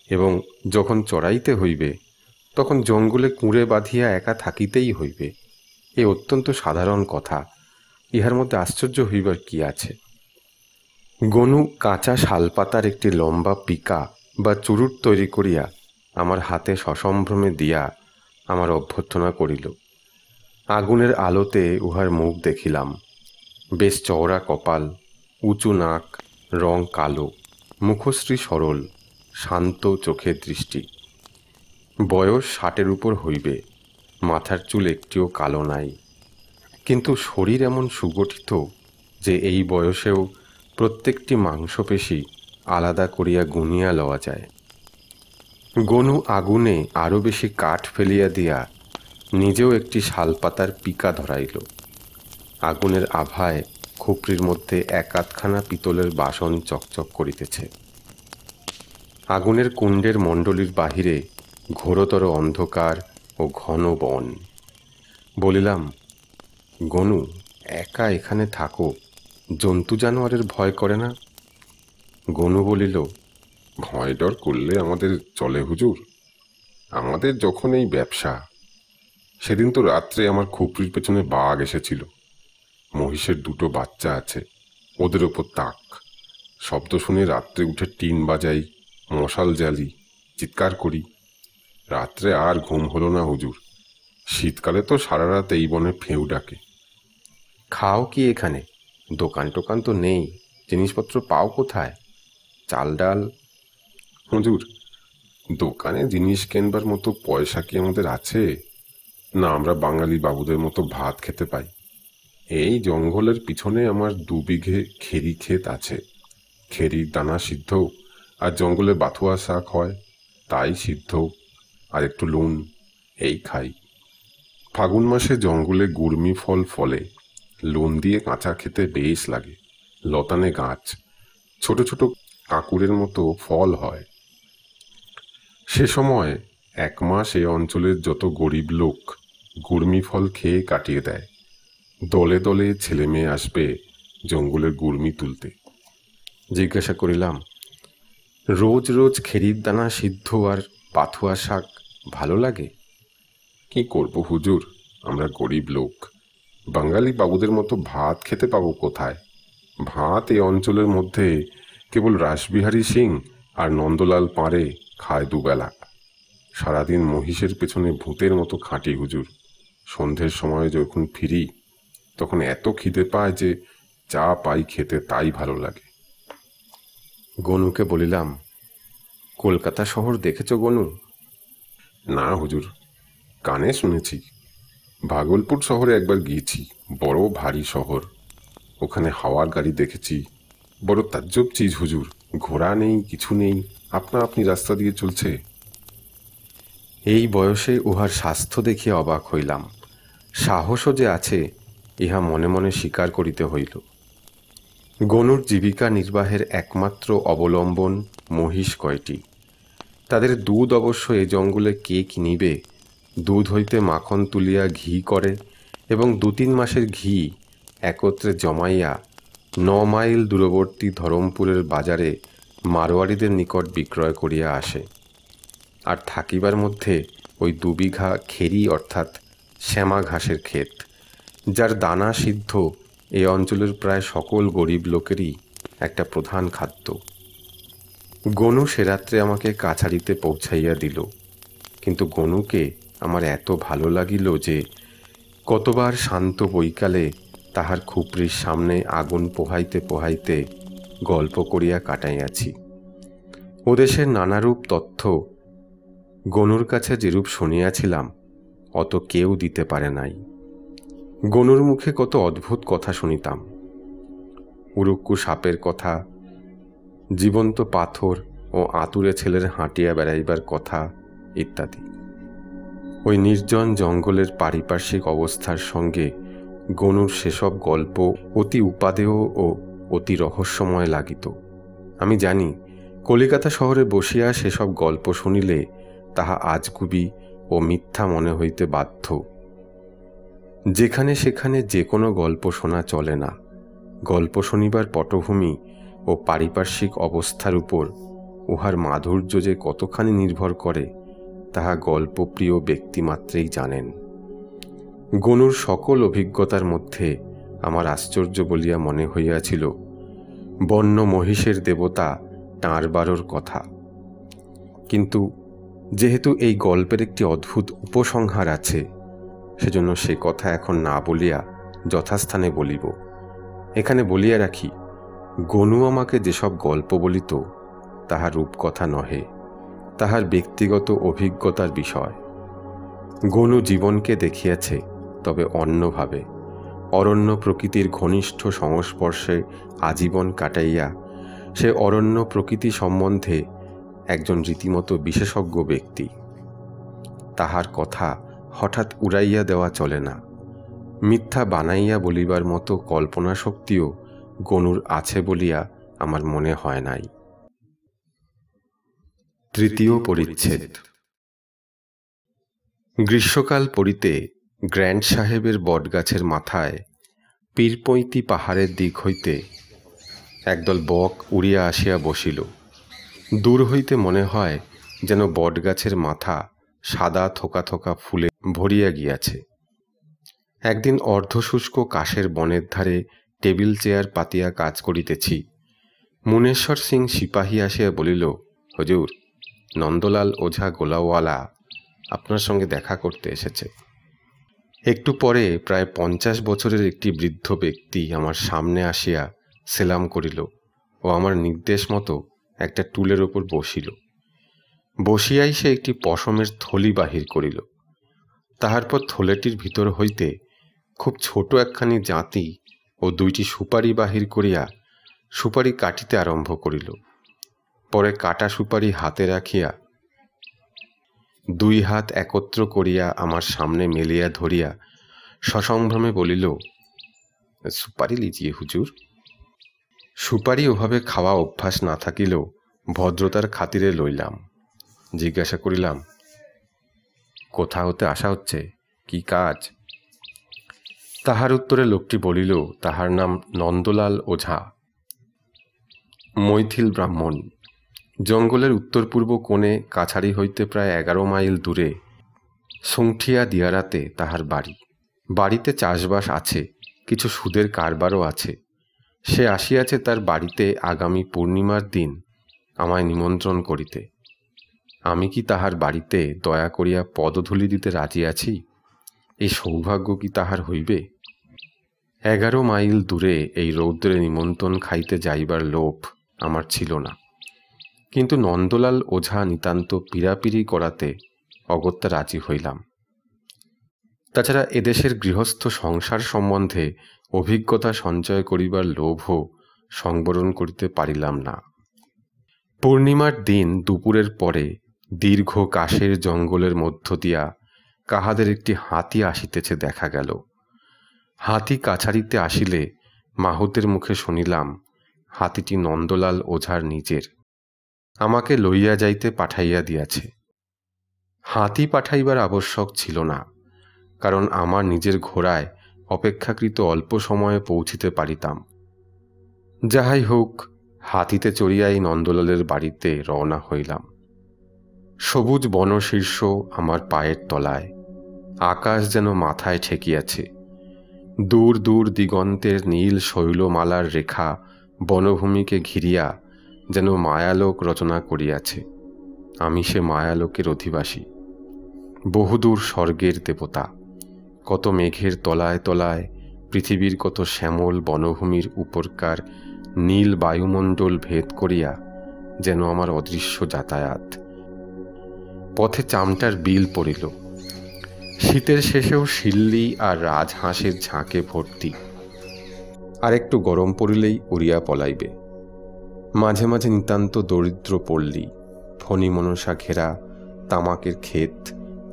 এবং যখন চড়াইতে হইবে তখন জঙ্গলে কুঁড়ে বাঁধিয়া একা থাকিতেই হইবে। এ অত্যন্ত সাধারণ কথা, ইহার মধ্যে আশ্চর্য হইবার কি আছে? গনু কাঁচা শালপাতার একটি লম্বা পিকা বা চুরুট তৈরি করিয়া আমার হাতে সসম্ভ্রমে দিয়া আমার অভ্যর্থনা করিল। আগুনের আলোতে উহার মুখ দেখিলাম। বেশ চওড়া কপাল, উঁচু নাক, রং কালো, মুখশ্রী সরল, শান্ত চোখের দৃষ্টি। বয়স 60-এর উপর হইবে, মাথার চুল একটিও কালো নাই, কিন্তু শরীর এমন সুগঠিত যে এই বয়সেও প্রত্যেকটি মাংসপেশি আলাদা করিয়া গুনিয়া লওয়া যায়। গনু আগুনে আরও বেশি কাঠ ফেলিয়া দিয়া নিজেও একটি শালপাতার পিকা ধরাইল। আগুনের আভায় খুপড়ির মধ্যে এক আধখানা পিতলের বাসন চকচক করিতেছে। আগুনের কুণ্ডের মণ্ডলীর বাহিরে ঘোরতর অন্ধকার ও ঘন বন। বলিলাম, গনু, একা এখানে থাকো, জন্তু জানোয়ারের ভয় করে না? গনু বলিল, ভয় ডর করলে আমাদের চলে হুজুর। আমাদের যখন এই ব্যবসা, সেদিন তো রাত্রে আমার খুপড়ির পেছনে বাঘ এসেছিল। মহিষের 2টো বাচ্চা আছে, ওদের ওপর তাক। শব্দ শুনে রাত্রে উঠে টিন বাজাই, মশাল জ্বালি, চিৎকার করি। রাত্রে আর ঘুম হলো না হুজুর। শীতকালে তো সারা রাত এই বনে ফেউ ডাকে। খাও কি এখানে? দোকান টোকান তো নেই, জিনিসপত্র পাও কোথায়? চাল ডাল? হুজুর, দোকানে জিনিস কেনবার মতো পয়সা কি আমাদের আছে? না আমরা বাঙালি বাবুদের মতো ভাত খেতে পাই। এই জঙ্গলের পিছনে আমার 2 বিঘে খেরি ক্ষেত আছে। খেরির দানা সিদ্ধ আর জঙ্গলে বাথুয়া শাক হয়, তাই সিদ্ধ আর একটু নুন, এই খাই। ফাগুন মাসে জঙ্গলে গুড়মি ফল ফলে, লুন দিয়ে কাঁচা খেতে বেশ লাগে। লতানে গাছ, ছোট ছোট কাঁকুরের মতো ফল হয়। সে সময় 1 মাস এ অঞ্চলের যত গরিব লোক গুড়মি ফল খেয়ে কাটিয়ে দেয়। দলে দলে ছেলে মেয়ে আসবে জঙ্গলের গুড়মি তুলতে। জিজ্ঞাসা করিলাম, রোজ রোজ খেরির দানা সিদ্ধ আর পাথুয়া শাক ভালো লাগে? কি করব হুজুর, আমরা গরিব লোক, বাঙালি বাবুদের মতো ভাত খেতে পাবো কোথায়? ভাত এই অঞ্চলের মধ্যে কেবল রাসবিহারী সিং আর নন্দলাল পাঁড়ে খায় 2 বেলা। সারাদিন মহিষের পেছনে ভূতের মতো খাঁটি হুজুর। সন্ধ্যের সময় যখন ফিরি তখন এত খিদে পায় যে যা পাই খেতে তাই ভালো লাগে। গনুকে বলিলাম, কলকাতা শহর দেখেছ গনু? না হুজুর, কানে শুনেছি। ভাগলপুর শহরে একবার গিয়েছি, বড় ভারী শহর। ওখানে হাওয়ার গাড়ি দেখেছি, বড় তাজ্জব চিজ হুজুর। ঘোড়া নেই, কিছু নেই, আপনা আপনি রাস্তা দিয়ে চলছে। এই বয়সে উহার স্বাস্থ্য দেখিয়া অবাক হইলাম। সাহসও যে আছে ইহা মনে মনে স্বীকার করিতে হইল। গনুর জীবিকা নির্বাহের একমাত্র অবলম্বন মহিষ কয়টি। তাদের দুধ অবশ্য এ জঙ্গলে কে কিনিবে? দুধ হইতে মাখন তুলিয়া ঘি করে এবং 2-3 মাসের ঘি একত্রে জমাইয়া 9 মাইল দূরবর্তী ধরমপুরের বাজারে মারোয়ারিদের নিকট বিক্রয় করিয়া আসে। আর থাকিবার মধ্যে ওই 2 বিঘা খেরি অর্থাৎ শ্যামা ঘাসের ক্ষেত, যার দানা সিদ্ধ এই অঞ্চলের প্রায় সকল গরিব লোকেরই একটা প্রধান খাদ্য। গনু সে রাত্রে আমাকে কাছারিতে পৌঁছাইয়া দিল, কিন্তু গনুকে আমার এত ভালো লাগিল যে কতবার শান্ত বৈকালে তাহার খুপড়ির সামনে আগুন পোহাইতে পোহাইতে গল্প করিয়া কাটাইয়াছি। ওদেশের নানারূপ তথ্য গনুর কাছে যেরূপ শুনিয়াছিলাম অত কেউ দিতে পারে নাই। গনুর মুখে কত অদ্ভুত কথা শুনিতাম, উড়ুক্কু সাপের কথা, জীবন্ত পাথর ও আতুরে ছেলের হাঁটিয়া বেড়াইবার কথা ইত্যাদি। ওই নির্জন জঙ্গলের পারিপার্শ্বিক অবস্থার সঙ্গে গনুর সেসব গল্প অতি উপাদেয় ও অতি রহস্যময় লাগিত। আমি জানি কলিকাতা শহরে বসিয়া সেসব গল্প শুনিলে তাহা আজগুবি ও মিথ্যা মনে হইতে বাধ্য। যেখানে সেখানে যে কোনো গল্প শোনা চলে না। গল্প শুনিবার পটভূমি ও পারিপার্শ্বিক অবস্থার উপর উহার মাধুর্য যে কতখানি নির্ভর করে তাহা গল্পপ্রিয় ব্যক্তিমাত্রেই জানেন। গনুর সকল অভিজ্ঞতার মধ্যে আমার আশ্চর্য বলিয়া মনে হইয়াছিল বন্য মহিষের দেবতা টাঁড়বারোর কথা। কিন্তু যেহেতু এই গল্পের একটি অদ্ভুত উপসংহার আছে, সেজন্য সে কথা এখন না বলিয়া যথাস্থানে বলিব। এখানে বলিয়া রাখি, গনু আমাকে যেসব গল্প বলিত তাহার রূপকথা নহে, তাহার ব্যক্তিগত অভিজ্ঞতার বিষয়। গনু জীবনকে দেখিয়াছে, তবে অন্যভাবে। অরণ্য প্রকৃতির ঘনিষ্ঠ সংস্পর্শে আজীবন কাটাইয়া সে অরণ্য প্রকৃতি সম্বন্ধে একজন রীতিমতো বিশেষজ্ঞ ব্যক্তি। তাহার কথা হঠাৎ উড়াইয়া দেওয়া চলে না। মিথ্যা বানাইয়া বলিবার মতো কল্পনা শক্তিও গনুর আছে বলিয়া আমার মনে হয় নাই। তৃতীয় পরিচ্ছেদ। গ্রীষ্মকাল পড়িতে গ্র্যান্ড সাহেবের বটগাছের মাথায় পীরপৈতি পাহাড়ের দিক হইতে একদল বক উড়িয়া আসিয়া বসিল। দূর হইতে মনে হয় যেন বটগাছের মাথা সাদা থোকা থোকা ফুলে ভরিয়া গিয়াছে। একদিন অর্ধশুষ্ক কাশের বনের ধারে টেবিল চেয়ার পাতিয়া কাজ করিতেছি। মুনেশ্বর সিং সিপাহী আসিয়া বলিল, হুজুর, নন্দলাল ওঝা গোলাওয়ালা আপনার সঙ্গে দেখা করতে এসেছে। একটু পরে প্রায় 50 বছরের একটি বৃদ্ধ ব্যক্তি আমার সামনে আসিয়া সেলাম করিল ও আমার নির্দেশ মতো একটা টুলের ওপর বসিল। বসিয়াই সে একটি পশমের থলি বাহির করিল। তাহার পর থলেটির ভিতর হইতে খুব ছোট একখানি জাঁতি ও 2টি সুপারি বাহির করিয়া সুপারি কাটিতে আরম্ভ করিল। পরে কাটা সুপারি হাতে রাখিয়া 2 হাত একত্র করিয়া আমার সামনে মেলিয়া ধরিয়া সসম্ভ্রমে বলিল, সুপারি লিজিয়ে হুজুর। সুপারি ওভাবে খাওয়া অভ্যাস না থাকিলেও ভদ্রতার খাতিরে লইলাম। জিজ্ঞাসা করিলাম, কোথা হতে আসা হচ্ছে, কি কাজ? তাহার উত্তরে লোকটি বলিল, তাহার নাম নন্দলাল ওঝা, মৈথিল ব্রাহ্মণ। জঙ্গলের উত্তর পূর্ব কোণে কাছারি হইতে প্রায় 11 মাইল দূরে সুংঠিয়া দিয়ারাতে তাহার বাড়ি। বাড়িতে চাষবাস আছে, কিছু সুদের কারবারও আছে। সে আসিয়াছে তার বাড়িতে আগামী পূর্ণিমার দিন আমায় নিমন্ত্রণ করিতে। আমি কি তাহার বাড়িতে দয়া করিয়া পদধূলি দিতে রাজি আছি? এই সৌভাগ্য কি তাহার হইবে? 11 মাইল দূরে এই রৌদ্রে নিমন্ত্রণ খাইতে যাইবার লোভ আমার ছিল না, কিন্তু নন্দলাল ওঝা নিতান্ত পীড়াপিড়ি করাতে অগত্যা রাজি হইলাম। তাছাড়া এদেশের গৃহস্থ সংসার সম্বন্ধে অভিজ্ঞতা সঞ্চয় করিবার লোভও সংবরণ করিতে পারিলাম না। পূর্ণিমার দিন দুপুরের পরে দীর্ঘ কাশের জঙ্গলের মধ্য দিয়া কাহাদের একটি হাতি আসিতেছে দেখা গেল। হাতি কাছারিতে আসিলে মাহুতের মুখে শুনিলাম হাতিটি নন্দলাল ওঝার নিজের, আমাকে লইয়া যাইতে পাঠাইয়া দিয়াছে। হাতি পাঠাইবার আবশ্যক ছিল না, কারণ আমার নিজের ঘোড়ায় অপেক্ষাকৃত অল্প সময়ে পৌঁছিতে পারিতাম। যাহাই হোক, হাতিতে চড়িয়াই নন্দলালের বাড়িতে রওনা হইলাম। সবুজ বনশীর্ষ আমার পায়ের তলায়, আকাশ যেন মাথায় ঠেকিয়াছে। দূর দূর দিগন্তের নীল শৈলমালার রেখা বনভূমিকে ঘিরিয়া যেন মায়ালোক রচনা করিয়াছে। আমি সে মায়ালোকের অধিবাসী, বহুদূর স্বর্গের দেবতা। কত মেঘের তলায় তলায় পৃথিবীর কত শ্যামল বনভূমির উপরকার নীল বায়ুমণ্ডল ভেদ করিয়া যেন আমার অদৃশ্য যাতায়াত। পথে চামটার বিল পড়িল। শীতের শেষেও শিল্লি আর রাজহাঁসের ঝাঁকে ভর্তি। আর একটু গরম পড়িলেই উড়িয়া পলাইবে। মাঝে মাঝে নিতান্ত দরিদ্র পল্লী, ফণি মনসা ঘেরা তামাকের ক্ষেত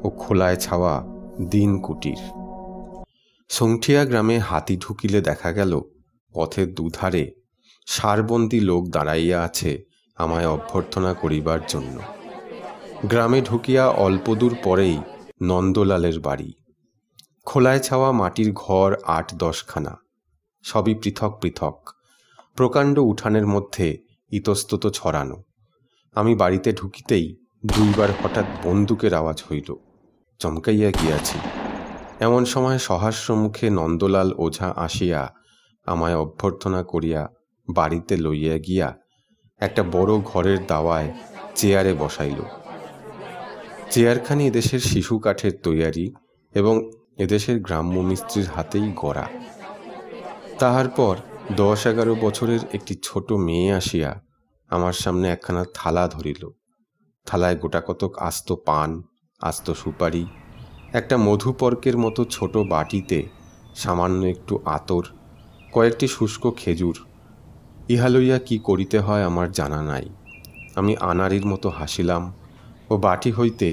ও খোলায় ছাওয়া দিন কুটির। সঙ্ঠিয়া গ্রামে হাতি ঢুকিলে দেখা গেল পথের দুধারে সারবন্দি লোক দাঁড়াইয়া আছে আমায় অভ্যর্থনা করিবার জন্য। গ্রামে ঢুকিয়া অল্প দূর পরেই নন্দলালের বাড়ি। খোলায় ছাওয়া মাটির ঘর 8-10 খানা, সবই পৃথক পৃথক, প্রকাণ্ড উঠানের মধ্যে ইতস্তত ছড়ানো। আমি বাড়িতে ঢুকিতেই 2 বার হঠাৎ বন্দুকের আওয়াজ হইল। চমকাইয়া গিয়াছি। এমন সময় সহাস্য মুখে নন্দলাল ওঝা আসিয়া আমায় অভ্যর্থনা করিয়া বাড়িতে লইয়া গিয়া একটা বড় ঘরের দাওয়ায় চেয়ারে বসাইল। চেয়ারখানি এদেশের শিশু কাঠের তৈয়ারি এবং এদেশের গ্রাম্য মিস্ত্রির হাতেই গড়া। তাহার পর 10-11 বছরের একটি ছোট মেয়ে আসিয়া আমার সামনে একখানা থালা ধরিল। থালায় গোটাকতক আস্ত পান, আস্ত সুপারি, একটা মধুপর্কের মতো ছোট বাটিতে সামান্য একটু আতর, কয়েকটি শুষ্ক খেজুর, ইহা লইয়া কি করিতে হয় আমার জানা নাই। আমি আনাড়ির মতো হাসিলাম ও বাটি হইতে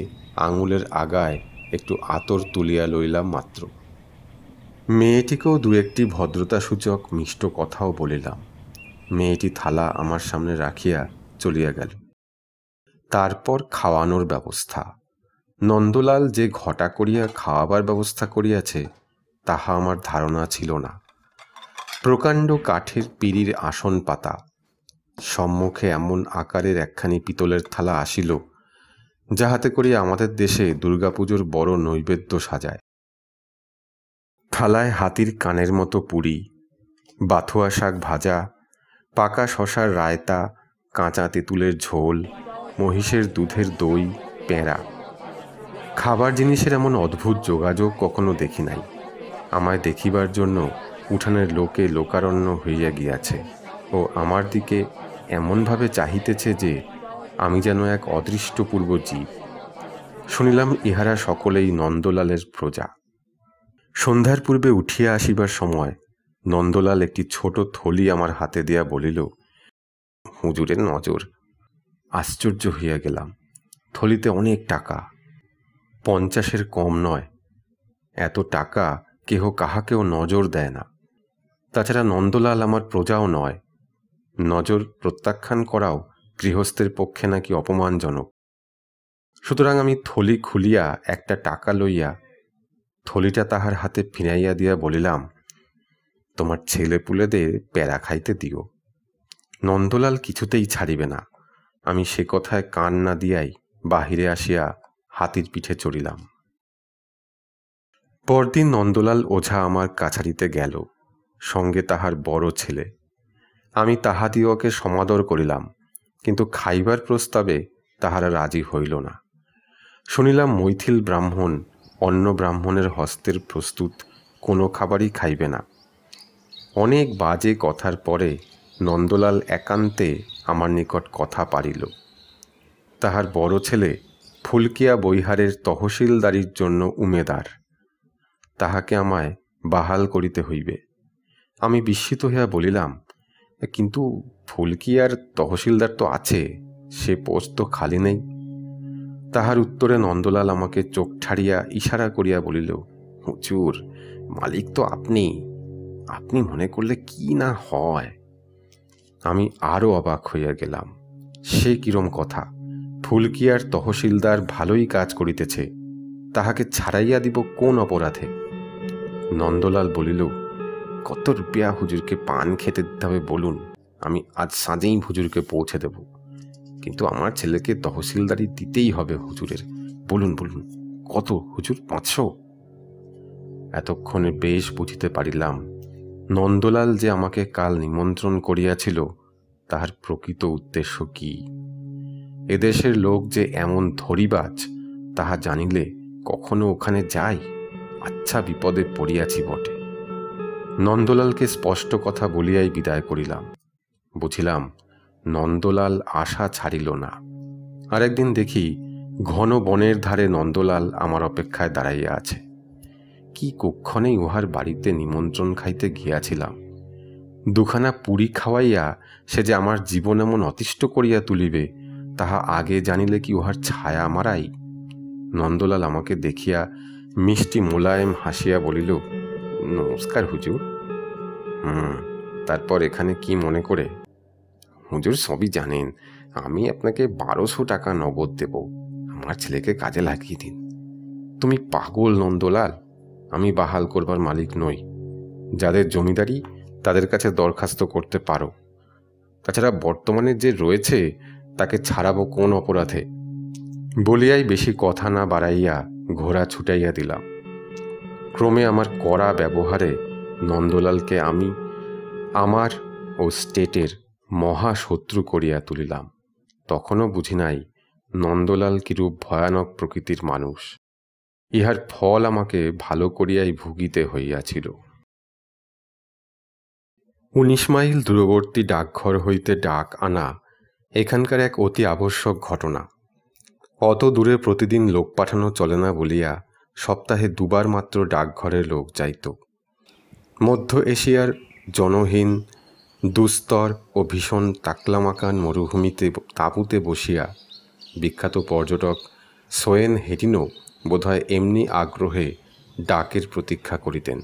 আঙুলের আগায় একটু আতর তুলিয়া লইলাম মাত্র। মেয়েটিকেও দু একটি ভদ্রতাসূচক মিষ্ট কথাও বলিলাম। মেয়েটি থালা আমার সামনে রাখিয়া চলিয়া গেল। তারপর খাওয়ানোর ব্যবস্থা। নন্দলাল যে ঘটা করিয়া খাওয়াবার ব্যবস্থা করিয়াছে তাহা আমার ধারণা ছিল না। প্রকাণ্ড কাঠের পিঁড়ির আসন পাতা, সম্মুখে এমন আকারের একখানি পিতলের থালা আসিল যাহাতে করিয়া আমাদের দেশে দুর্গাপুজোর বড় নৈবেদ্য সাজায়। থালায় হাতির কানের মতো পুরি, বাথুয়া শাক ভাজা, পাকা শশার রায়তা, কাঁচা তেঁতুলের ঝোল, মহিষের দুধের দই, পেঁড়া। খাবার জিনিসের এমন অদ্ভুত যোগাযোগ কখনো দেখি নাই। আমায় দেখিবার জন্য উঠানের লোকে লোকারণ্য হইয়া গিয়াছে ও আমার দিকে এমনভাবে চাহিতেছে যে আমি যেন এক অদৃষ্টপূর্ব জীব। শুনিলাম ইহারা সকলেই নন্দলালের প্রজা। সন্ধ্যার পূর্বে উঠিয়া আসিবার সময় নন্দলাল একটি ছোট থলি আমার হাতে দিয়া বলিল, হুজুরের নজর। আশ্চর্য হইয়া গেলাম। থলিতে অনেক টাকা, 50-এর কম নয়। এত টাকা কেহ কাহাকেও নজর দেয় না। তাছাড়া নন্দলাল আমার প্রজাও নয়। নজর প্রত্যাখ্যান করাও গৃহস্থের পক্ষে নাকি অপমানজনক। সুতরাং আমি থলি খুলিয়া একটা টাকা লইয়া থলিটা তাহার হাতে ফিরাইয়া দিয়া বলিলাম, তোমার ছেলেপুলেদের প্যারা খাইতে দিও। নন্দলাল কিছুতেই ছাড়িবে না। আমি সে কথায় কান না দিয়াই বাহিরে আসিয়া হাতির পিঠে চড়িলাম। পরদিন নন্দলাল ওঝা আমার কাছারিতে গেল, সঙ্গে তাহার বড় ছেলে। আমি তাহাদিওকে সমাদর করিলাম, কিন্তু খাইবার প্রস্তাবে তাহারা রাজি হইল না। শুনিলাম মৈথিল ব্রাহ্মণ অন্য ব্রাহ্মণের হস্তের প্রস্তুত কোনো খাবারই খাইবে না। অনেক বাজে কথার পরে নন্দলাল একান্তে আমার নিকট কথা পারিল। তাহার বড় ছেলে ফুলকিয়া বৈহারের তহসিলদারির জন্য উমেদার। তাহাকে আমায় বাহাল করিতে হইবে। আমি বিস্মিত হইয়া বলিলাম, কিন্তু ফুলকিয়ার তহসিলদার তো আছে, সে পোস্ট তো খালি নেই। তাহার উত্তরে নন্দলাল আমাকে চোখ ছাড়িয়া ইশারা করিয়া বলিল, হুজুর, মালিক তো আপনি, আপনি মনে করলে কি না হয়। আমি আরও অবাক হইয়া গেলাম। সে কিরম কথা? ফুলকিয়ার তহসিলদার ভালোই কাজ করিতেছে, তাহাকে ছাড়াইয়া দিব কোন অপরাধে? নন্দলাল বলিল, কত রুপিয়া হুজুরকে পান খেতে দিতে হবে বলুন, আমি আজ সাঁজেই হুজুরকে পৌঁছে দেব। কিন্তু আমার ছেলেকে তহসিলদারি দিতেই হবে হুজুরের। বলুন বলুন, কত হুজুর? 500? এতক্ষণে বেশ বুঝিতে পারিলাম নন্দলাল যে আমাকে কাল নিমন্ত্রণ করিয়াছিল তাহার প্রকৃত উদ্দেশ্য কি। এদেশের লোক যে এমন ধরিবাজ তাহা জানিলে কখনো ওখানে যাই? আচ্ছা বিপদে পড়িয়াছি বটে। নন্দলালকে স্পষ্ট কথা বলিয়াই বিদায় করিলাম। বুঝিলাম নন্দলাল আশা ছাড়িল না। আরেকদিন দেখি ঘন বনের ধারে নন্দলাল আমার অপেক্ষায় দাঁড়াইয়া আছে। কি কুক্ষণেই উহার বাড়িতে নিমন্ত্রণ খাইতে গিয়াছিলাম। দুখানা পুরি খাওয়াইয়া সে যে আমার জীবন এমন অতিষ্ঠ করিয়া তুলিবে তাহা আগে জানিলে কি উহার ছায়া মারাই। নন্দলাল আমাকে দেখিয়া মিষ্টি মোলায়েম হাসিয়া বলিল, নমস্কার হুজুর। তারপর এখানে কি মনে করে? হুজুর সবই জানেন, আমি আপনাকে 1200 টাকা নগদ দেব, আমার ছেলেকে কাজে লাগিয়ে দিন। তুমি পাগল নন্দলাল, আমি বাহাল করবার মালিক নই। যাদের জমিদারি তাদের কাছে দরখাস্ত করতে পারো। তাছাড়া বর্তমানে যে রয়েছে তাকে ছাড়াবো কোন অপরাধে? বলিয়াই বেশি কথা না বাড়াইয়া ঘোড়া ছুটাইয়া দিলাম। ক্রমে আমার কড়া ব্যবহারে নন্দলালকে আমি আমার ও স্টেটের মহাশত্রু করিয়া তুলিলাম। তখনও বুঝি নাই নন্দলাল কিরূপ ভয়ানক প্রকৃতির মানুষ। ইহার ফল আমাকে ভালো করিয়াই ভুগিতে হইয়াছিল। 19 মাইল দূরবর্তী ডাকঘর হইতে ডাক আনা এখানকার এক অতি আবশ্যক ঘটনা। অত দূরে প্রতিদিন লোক পাঠানো চলে না বলিয়া সপ্তাহে 2 বার মাত্র ডাকঘরে লোক যাইত। মধ্য এশিয়ার জনহীন দুস্তর ও ভীষণ তাকলামাকান মরুভূমিতে তাঁবুতে বসিয়া বিখ্যাত পর্যটক সোয়েন হেটিনো বোধহয় এমনি আগ্রহে ডাকের প্রতীক্ষা করিতেন।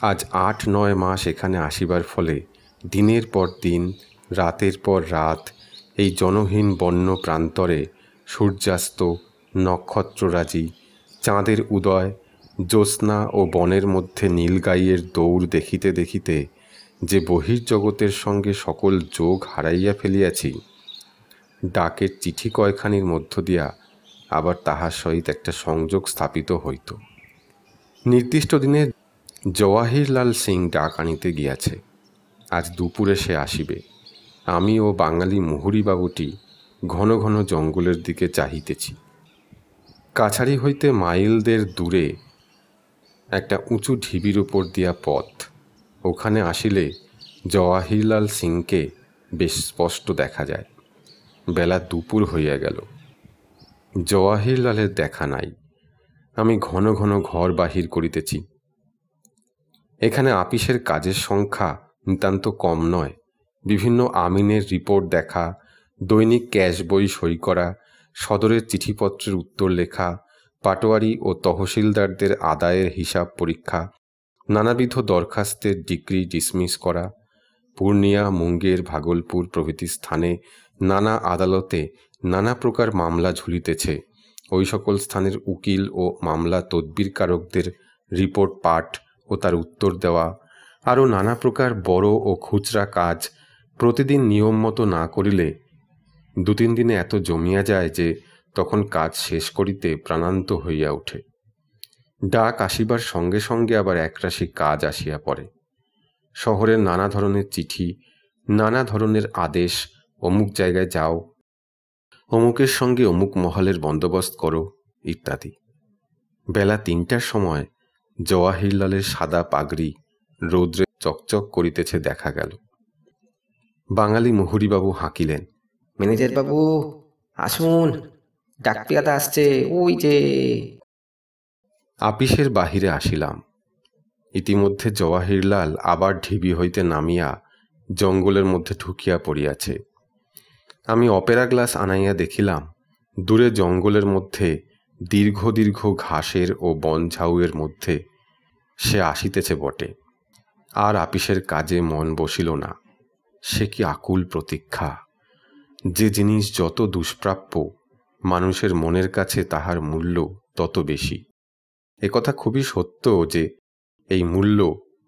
আজ ৮-৯ মাস এখানে আসিবার ফলে দিনের পর দিন, রাতের পর রাত এই জনহীন বন্য প্রান্তরে সূর্যাস্ত, নক্ষত্ররাজি, চাঁদের উদয়, জ্যোৎস্না ও বনের মধ্যে নীলগাইয়ের দৌড় দেখিতে দেখিতে যে বহির্জগতের সঙ্গে সকল যোগ হারাইয়া ফেলিয়াছি, ডাকের চিঠি কয়খানির মধ্য দিয়া আবার তাহার সহিত একটা সংযোগ স্থাপিত হইত। নির্দিষ্ট দিনে জওয়াহিরলাল সিং ডাক আনিতে গিয়াছে। আজ দুপুরে সে আসিবে। আমি ও বাঙালি মুহুরীবাবুটি ঘন ঘন জঙ্গলের দিকে চাহিতেছি। কাছারি হইতে মাইলদের দূরে একটা উঁচু ঢিবির উপর দিয়া পথ। ওখানে আসিলে জওয়াহিরলাল সিংকে বেশ স্পষ্ট দেখা যায়। বেলা দুপুর হইয়া গেল, জওয়াহিরলালের দেখা নাই। আমি ঘন ঘন ঘর বাহির করিতেছি। এখানে আপিসের কাজের সংখ্যা নিতান্ত কম নয়। বিভিন্ন আমিনের রিপোর্ট দেখা, দৈনিক ক্যাশ বই সই করা, সদরের চিঠিপত্রের উত্তর লেখা, পাটোয়ারি ও তহসিলদারদের আদায়ের হিসাব পরীক্ষা, নানাবিধ দরখাস্তের ডিক্রি ডিসমিস করা, পূর্ণিয়া, মুঙ্গের, ভাগলপুর প্রভৃতি স্থানে নানা আদালতে নানা প্রকার মামলা ঝুলিতেছে। ওই সকল স্থানের উকিল ও মামলা তদবিরকারকদের রিপোর্ট পাঠ ও তার উত্তর দেওয়া, আরও নানা প্রকার বড় ও খুচরা কাজ প্রতিদিন নিয়ম মতো না করিলে ২-৩ দিনে এত জমিয়া যায় যে তখন কাজ শেষ করিতে প্রাণান্ত হইয়া ওঠে। ডাক আসিবার সঙ্গে সঙ্গে আবার একরাশি কাজ আসিয়া পড়ে। শহরের নানা ধরনের চিঠি, নানা ধরনের আদেশ, অমুক জায়গায় যাও, অমুকের সঙ্গে অমুক মহলের বন্দোবস্ত করো ইত্যাদি। বেলা ৩টার সময় জওয়াহিরলালের সাদা পাগড়ি রৌদ্রে চকচক করিতেছে দেখা গেল। বাঙালি মুহুরীবাবু হাঁকিলেন, ম্যানেজার বাবু আসুন, ডাকপিয়াদা আসছে, ওই যে। আপিসের বাহিরে আসিলাম। ইতিমধ্যে জওয়াহিরলাল আবার ঢিবি হইতে নামিয়া জঙ্গলের মধ্যে ঢুকিয়া পড়িয়াছে। আমি অপেরা গ্লাস আনাইয়া দেখিলাম দূরে জঙ্গলের মধ্যে দীর্ঘ দীর্ঘ ঘাসের ও বনঝাউয়ের মধ্যে সে আসিতেছে বটে। আর আপিসের কাজে মন বসিল না। সে কি আকুল প্রতীক্ষা! যে জিনিস যত দুষ্প্রাপ্য, মানুষের মনের কাছে তাহার মূল্য তত বেশি। একথা খুবই সত্য যে এই মূল্য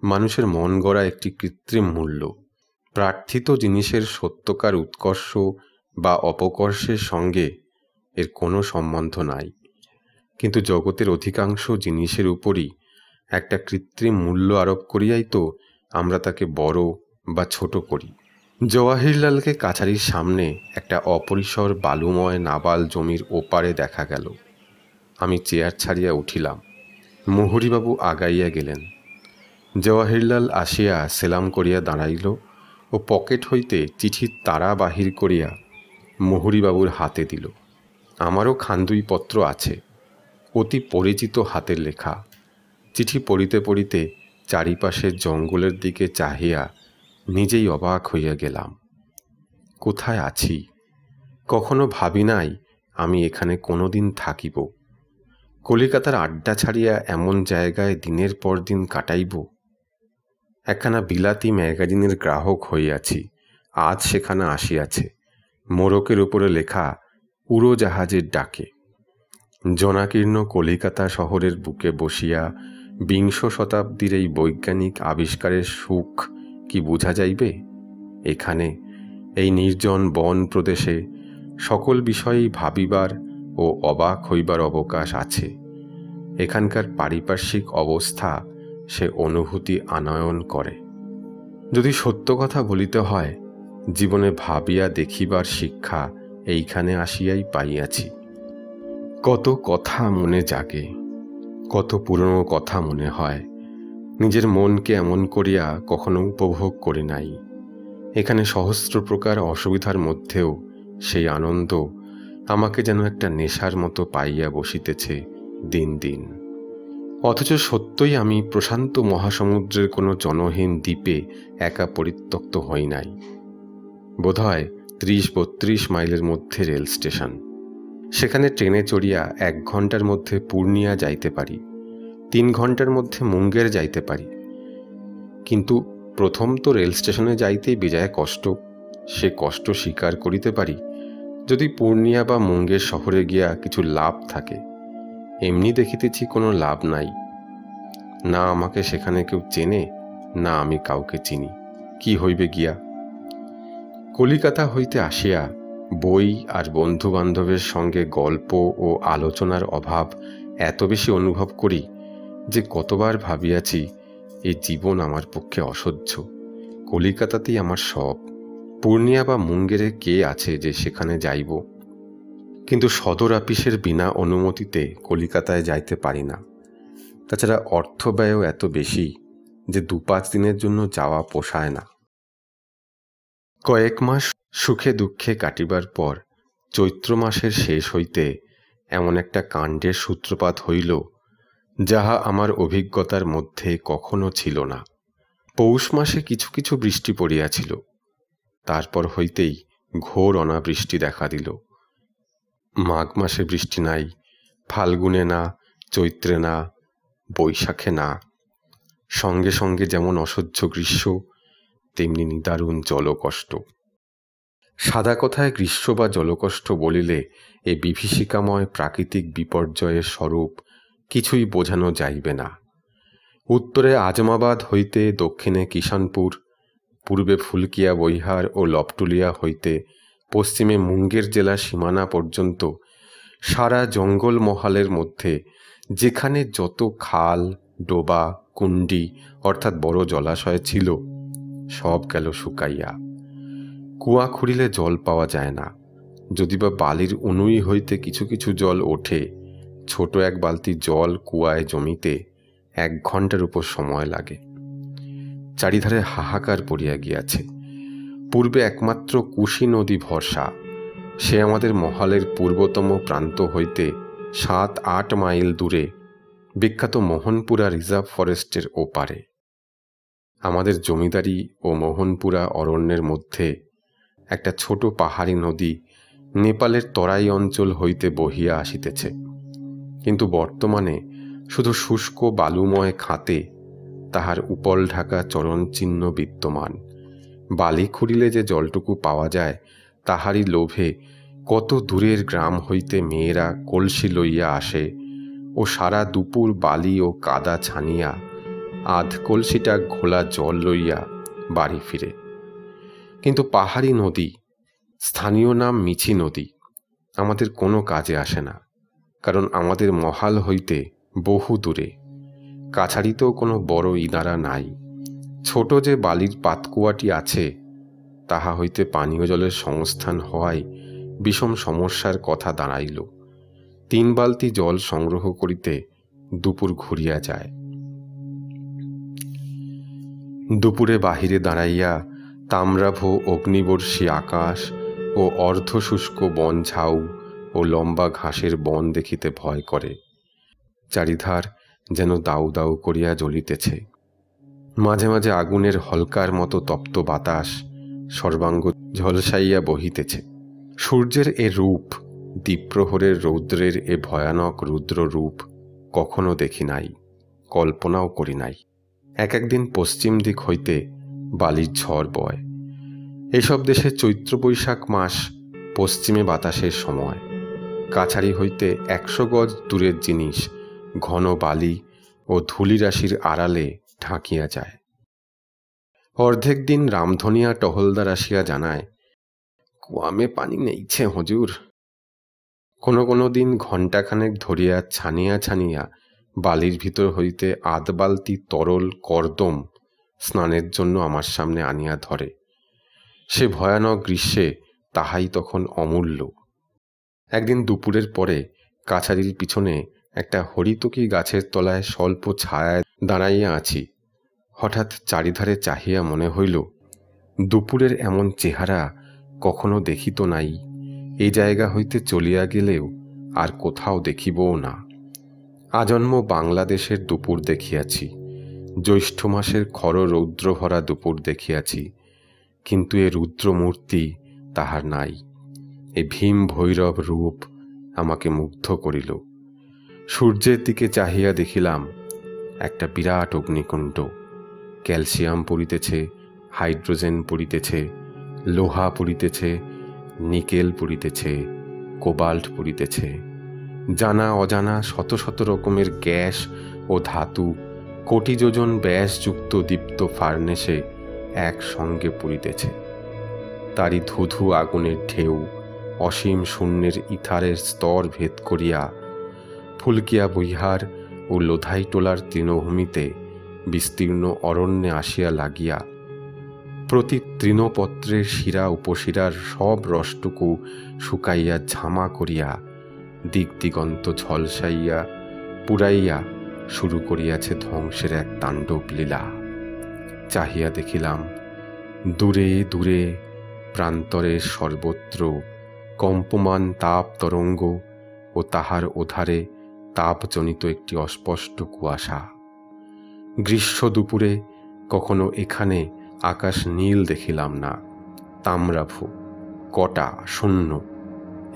মানুষের মন গড়া একটি কৃত্রিম মূল্য। প্রার্থিত জিনিসের সত্যকার উৎকর্ষ বা অপকর্ষের সঙ্গে এর কোনো সম্বন্ধ নাই। কিন্তু জগতের অধিকাংশ জিনিসের উপরই একটা কৃত্রিম মূল্য আরোপ করিয়াই তো আমরা তাকে বড় বা ছোট করি। জওয়াহিরলালকে কাছারির সামনে একটা অপরিসর বালুময় নাবাল জমির ওপারে দেখা গেল। আমি চেয়ার ছাড়িয়া উঠিলাম। মুহুরীবাবু আগাইয়া গেলেন। জওয়াহিরলাল আসিয়া সেলাম করিয়া দাঁড়াইল ও পকেট হইতে চিঠির তাড়া বাহির করিয়া মুহুরীবাবুর হাতে দিল। আমারও খান্দুই পত্র আছে, অতি পরিচিত হাতের লেখা। চিঠি পড়িতে পড়িতে চারিপাশের জঙ্গলের দিকে চাহিয়া নিজেই অবাক হইয়া গেলাম। কোথায় আছি? কখনো ভাবি নাই আমি এখানে কোনোদিন থাকিব। কলিকাতার আড্ডা ছাড়িয়া এমন জায়গায় দিনের পর দিন কাটাইব। একখানা বিলাতি ম্যাগাজিনের গ্রাহক হইয়াছি, আজ সেখানে আসিয়াছে। মোড়কের উপরে লেখা উড়োজাহাজের ডাকে। জনাকীর্ণ কলিকাতা শহরের বুকে বসিয়া ২০ শতাব্দীর এই বৈজ্ঞানিক আবিষ্কারের সুখ কি বোঝা যাইবে? এখানে এই নির্জন বন প্রদেশে সকল বিষয়েই ভাবিবার ও অবাক হইবার অবকাশ আছে। এখানকার পারিপার্শ্বিক অবস্থা সে অনুভূতি আনয়ন করে। যদি সত্য কথা বলিতে হয়, জীবনে ভাবিয়া দেখিবার শিক্ষা এইখানে আসিয়াই পাইয়াছি। কত কথা মনে জাগে, কত পুরনো কথা মনে হয়। নিজের মনকে এমন করিয়া কখনো উপভোগ করি নাই। এখানে সহস্র প্রকার অসুবিধার মধ্যেও সেই আনন্দ আমাকে যেন একটা নেশার মতো পাইয়া বসিতেছে দিন দিন। অথচ সত্যই আমি প্রশান্ত মহাসমুদ্রের কোনো জনহীন দ্বীপে একা পরিত্যক্ত হই নাই। বোধহয় 30-32 মাইলের মধ্যে রেল স্টেশন। সেখানে ট্রেনে চড়িয়া 1 ঘন্টার মধ্যে পূর্ণিয়া যাইতে পারি, 3 ঘন্টার মধ্যে মুঙ্গের যাইতে পারি। কিন্তু প্রথম তো রেল স্টেশনে যাইতেই বেজায় কষ্ট। সে কষ্ট স্বীকার করিতে পারি যদি পূর্ণিয়া বা মুঙ্গের শহরে গিয়া কিছু লাভ থাকে। এমনি দেখিতেছি কোনো লাভ নাই। না আমাকে সেখানে কেউ চেনে, না আমি কাউকে চিনি। কি হইবে গিয়া? কলিকাতা হইতে আসিয়া বই আর বন্ধু বান্ধবের সঙ্গে গল্প ও আলোচনার অভাব এত বেশি অনুভব করি যে কতবার ভাবিয়াছি এই জীবন আমার পক্ষে অসহ্য। কলিকাতাতেই আমার সব। পূর্ণিয়া বা মুঙ্গেরে কে আছে যে সেখানে যাইব? কিন্তু সদর আপিসের বিনা অনুমতিতে কলিকাতায় যাইতে পারি না। তাছাড়া অর্থব্যয়ও এত বেশি যে 2-5 দিনের জন্য যাওয়া পোষায় না। কয়েক মাস সুখে দুঃখে কাটিবার পর চৈত্র মাসের শেষ হইতে এমন একটা কাণ্ডের সূত্রপাত হইল যাহা আমার অভিজ্ঞতার মধ্যে কখনো ছিল না। পৌষ মাসে কিছু কিছু বৃষ্টি পড়িয়াছিল, তারপর হইতেই ঘোর অনাবৃষ্টি দেখা দিল। মাঘ মাসে বৃষ্টি নাই, ফাল্গুনে না, চৈত্রে না, বৈশাখে না। সঙ্গে সঙ্গে যেমন অসহ্য গ্রীষ্ম, তেমনি নিদারুণ জলকষ্ট। সাদা কথায় গ্রীষ্ম বা জলকষ্ট বলিলে এই বিভীষিকাময় প্রাকৃতিক বিপর্যয়ের স্বরূপ কিছুই বোঝানো যাইবে না। উত্তরে আজমাবাদ হইতে দক্ষিণে কিষানপুর, পূর্বে ফুলকিয়া বৈহার ও লপটুলিয়া হইতে পশ্চিমে মুঙ্গের জেলা সীমানা পর্যন্ত সারা জঙ্গল মহালের মধ্যে যেখানে যত খাল, ডোবা, কুণ্ডি অর্থাৎ বড় জলাশয় ছিল সব গেল শুকাইয়া। কুয়া খুঁড়িলে জল পাওয়া যায় না। যদি বা বালির উনুই হইতে কিছু কিছু জল ওঠে, ছোট 1 বালতি জল কুয়ায় জমিতে 1 ঘন্টার উপর সময় লাগে। চারিধারে হাহাকার পড়িয়া গিয়াছে। পূর্বে একমাত্র কুশি নদী ভরসা। সে আমাদের মহালের পূর্বতম প্রান্ত হইতে 7-8 মাইল দূরে বিখ্যাত মোহনপুরা রিজার্ভ ফরেস্টের ওপারে। আমাদের জমিদারি ও মোহনপুরা অরণ্যের মধ্যে একটা ছোট পাহাড়ি নদী নেপালের তরাই অঞ্চল হইতে বহিয়া আসিতেছে। কিন্তু বর্তমানে শুধু শুষ্ক বালুময় খাতে তাহার উপল ঢাকা চরণচিহ্ন বিদ্যমান। বালি খুঁড়িলে যে জলটুকু পাওয়া যায় তাহারই লোভে কত দূরের গ্রাম হইতে মেয়েরা কলসি লইয়া আসে ও সারা দুপুর বালি ও কাদা ছানিয়া আধ কলসিটা ঘোলা জল লইয়া বাড়ি ফিরে। কিন্তু পাহাড়ি নদী, স্থানীয় নাম মিছি নদী, আমাদের কোনো কাজে আসে না, কারণ আমাদের মহাল হইতে বহু দূরে। কাছাড়িতেও কোনো বড় ইনারা নাই। ছোট যে বালির পাতকুয়াটি আছে তাহা হইতে পানীয় জলের সংস্থান হওয়ায় বিষম সমস্যার কথা দাঁড়াইল। 3 বালতি জল সংগ্রহ করিতে দুপুর ঘুরিয়া যায়। দুপুরে বাহিরে দাঁড়াইয়া তাম্রাভ অগ্নিবর্ষী আকাশ ও অর্ধশুষ্ক বন ঝাউ ও লম্বা ঘাসের বন দেখিতে ভয় করে। চারিধার যেন দাউ দাউ করিয়া জ্বলিতেছে। মাঝে মাঝে আগুনের হলকার মতো তপ্ত বাতাস সর্বাঙ্গ ঝলসাইয়া বহিতেছে। সূর্যের এ রূপ, দ্বীপ্রহরের রৌদ্রের এ ভয়ানক রুদ্র রূপ কখনো দেখি নাই, কল্পনাও করি নাই। একদিন পশ্চিম দিক হইতে বালির ঝড় বয়। এসব দেশে চৈত্র বৈশাখ মাস পশ্চিমে বাতাসের সময়। কাছারি হইতে 100 গজ দূরের জিনিস ঘন বালি ও ধূলিরাশির আড়ালে ঢাকিয়া যায়। অর্ধেক দিন রামধনিয়া টহলদার আসিয়া জানায়, কুয়ামে পানি নেইছে হুজুর। কোনো দিন ঘণ্টাখানেক ধরিয়া ছানিয়া ছানিয়া বালির ভিতর হইতে আধ বালতি তরল কর্দম স্নানের জন্য আমার সামনে আনিয়া ধরে। সে ভয়ানক গ্রীষ্মে তাহাই তখন অমূল্য। একদিন দুপুরের পরে কাছারির পিছনে একটা হরিতকি গাছের তলায় স্বল্প ছায়ায় দাঁড়াইয়া আছি। হঠাৎ চারিধারে চাহিয়া মনে হইল, দুপুরের এমন চেহারা কখনো দেখিত নাই। এই জায়গা হইতে চলিয়া গেলেও আর কোথাও দেখিবও না। আজন্ম বাংলাদেশের দুপুর দেখিয়াছি, জ্যৈষ্ঠ মাসের খর রৌদ্রভরা দুপুর দেখিয়াছি, কিন্তু এ রুদ্রমূর্তি তাহার নাই। এ ভীম ভৈরব রূপ আমাকে মুগ্ধ করিল। সূর্যের দিকে চাহিয়া দেখিলাম একটা বিরাট অগ্নিকুণ্ড। ক্যালসিয়াম পড়িতেছে, হাইড্রোজেন পড়িতেছে, লোহা পড়িতেছে, নিকেল পড়িতেছে, কোবাল্ট পড়িতেছে, জানা অজানা শত শত রকমের গ্যাস ও ধাতু কোটি যোজন ব্যাসযুক্ত দীপ্ত ফার্নেসে একসঙ্গে পড়িতেছে। তারই ধুধু আগুনের ঢেউ অসীম শূন্যের ইথারের স্তর ভেদ করিয়া ফুলকিয়া বৈহার ও লোধাইটোলার তৃণভূমিতে বিস্তীর্ণ অরণ্যে আসিয়া লাগিয়া প্রতি তৃণপত্রের শিরা উপশিরার সব রসটুকু শুকাইয়া ঝামা করিয়া দিক দিগন্ত ঝলসাইয়া পুরাইয়া শুরু করিয়াছে ধ্বংসের এক তাণ্ডব লীলা। চাহিয়া দেখিলাম দূরে দূরে প্রান্তরে সর্বত্র কম্পমান তাপ তরঙ্গ ও তাহার ওধারে তাপজনিত একটি অস্পষ্ট কুয়াশা। গ্রীষ্ম দুপুরে কখনো এখানে আকাশ নীল দেখিলাম না, তাম্রাভু, কটা, শূন্য,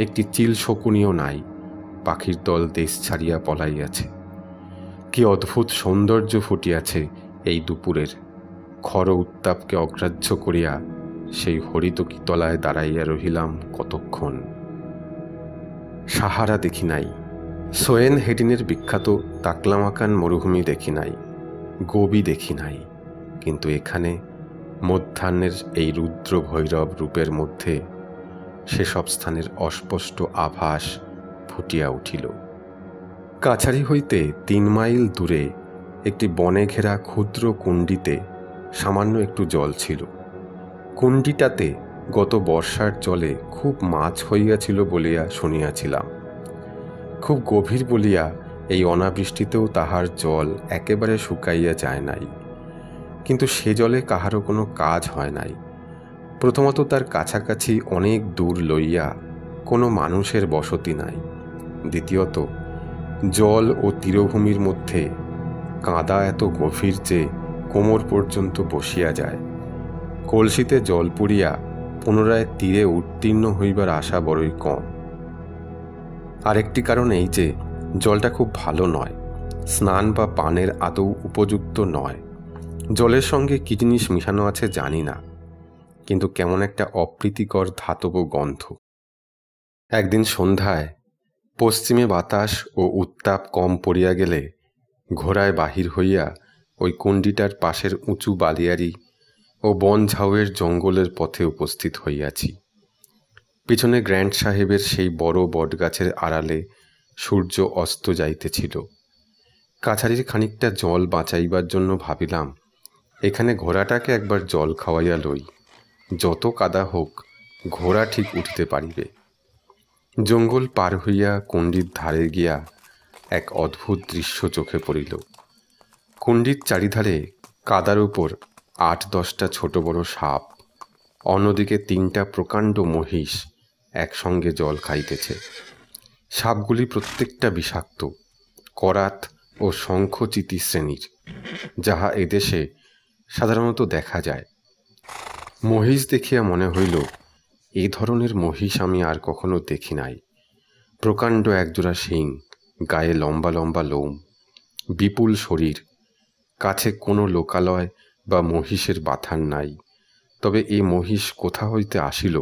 একটি চিল শকুনিও নাই। পাখির দল দেশ ছাড়িয়া পলাইয়াছে। কি অদ্ভুত সৌন্দর্য ফুটিয়াছে এই দুপুরের। খর উত্তাপকে অগ্রাহ্য করিয়া সেই হরিতকি তলায় দাঁড়াইয়া রহিলাম কতক্ষণ। সাহারা দেখি নাই, সোয়েন হেডিনের বিখ্যাত তাকলামাকান মরুভূমি দেখি নাই, গোবি দেখি নাই, কিন্তু এখানে মধ্যাহ্নের এই রুদ্র ভৈরব রূপের মধ্যে সেসব স্থানের অস্পষ্ট আভাস ফুটিয়া উঠিল। কাছারি হইতে 3 মাইল দূরে একটি বনে ঘেরা ক্ষুদ্র কুণ্ডিতে সামান্য একটু জল ছিল। কুণ্ডিটাতে গত বর্ষার জলে খুব মাছ হইয়াছিল বলিয়া শুনিয়াছিলাম। খুব গভীর বলিয়া এই অনাবৃষ্টিতেও তাহার জল একেবারে শুকাইয়া যায় নাই, কিন্তু সে জলে কাহারও কোনো কাজ হয় নাই। প্রথমত তার কাছাকাছি অনেক দূর লইয়া কোনো মানুষের বসতি নাই। দ্বিতীয়ত জল ও তীরভূমির মধ্যে কাদা এত গভীর যে কোমর পর্যন্ত বসিয়া যায়। কলসিতে জল পুড়িয়া পুনরায় তীরে উত্তীর্ণ হইবার আশা বড়ই কম। আরেকটি কারণ এই যে জলটা খুব ভালো নয়, স্নান বা পানের আদৌ উপযুক্ত নয়। জলের সঙ্গে কি জিনিস মিশানো আছে জানি না, কিন্তু কেমন একটা অপ্রীতিকর ধাতব গন্ধ। একদিন সন্ধ্যায় পশ্চিমে বাতাস ও উত্তাপ কম পড়িয়া গেলে ঘোড়ায় বাহির হইয়া ওই কুণ্ডিটার পাশের উঁচু বালিয়ারি ও বন ঝাউয়ের জঙ্গলের পথে উপস্থিত হইয়াছি। পিছনে গ্র্যান্ড সাহেবের সেই বড় বটগাছের আড়ালে সূর্য অস্ত যাইতেছিল। কাছারির খানিকটা জল বাঁচাইবার জন্য ভাবিলাম এখানে ঘোড়াটাকে একবার জল খাওয়াইয়া লই, যত কাদা হোক ঘোড়া ঠিক উঠিতে পারিবে। জঙ্গল পার হইয়া কুণ্ডির ধারে গিয়া এক অদ্ভুত দৃশ্য চোখে পড়িল। কুণ্ডির চারিধারে কাদার উপর 8-10টা ছোট বড় সাপ, অন্যদিকে 3টা প্রকাণ্ড মহিষ একসঙ্গে জল খাইতেছে। সাপগুলি প্রত্যেকটা বিষাক্ত, করাত ও শঙ্খচিতি শ্রেণীর, যাহা এদেশে সাধারণত দেখা যায়। মহিষ দেখিয়া মনে হইল এই ধরনের মহিষ আমি আর কখনো দেখি নাই। প্রকাণ্ড একজোড়া শিং, গায়ে লম্বা লম্বা লোম, বিপুল শরীর, কাছে কোনো লোকালয় বা মহিষের বাথান নাই। তবে এই মহিষ কোথা হইতে আসিল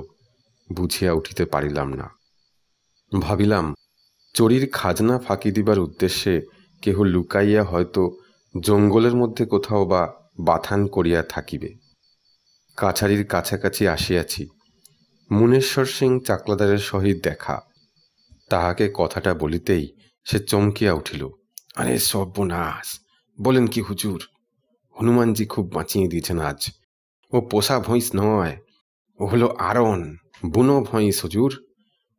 বুঝিয়া উঠিতে পারিলাম না। ভাবিলাম চোরির খাজনা ফাঁকি দিবার উদ্দেশ্যে কেহ লুকাইয়া হয়তো জঙ্গলের মধ্যে কোথাও বা বাথান করিয়া থাকিবে। কাছারির কাছাকাছি আসিয়াছি। মুনেশ্বর সিং চাকলাদারের সহিত দেখা। তাহাকে কথাটা বলিতেই সে চমকিয়া উঠিল। আরে সর্বনাশ, বলেন কি হুজুর? হনুমানজি খুব বাঁচিয়ে দিয়েছেন আজ। ও পোষা ভৈঁস নয়, ও হলো আরণ, বুনো ভৈঁস হুজুর।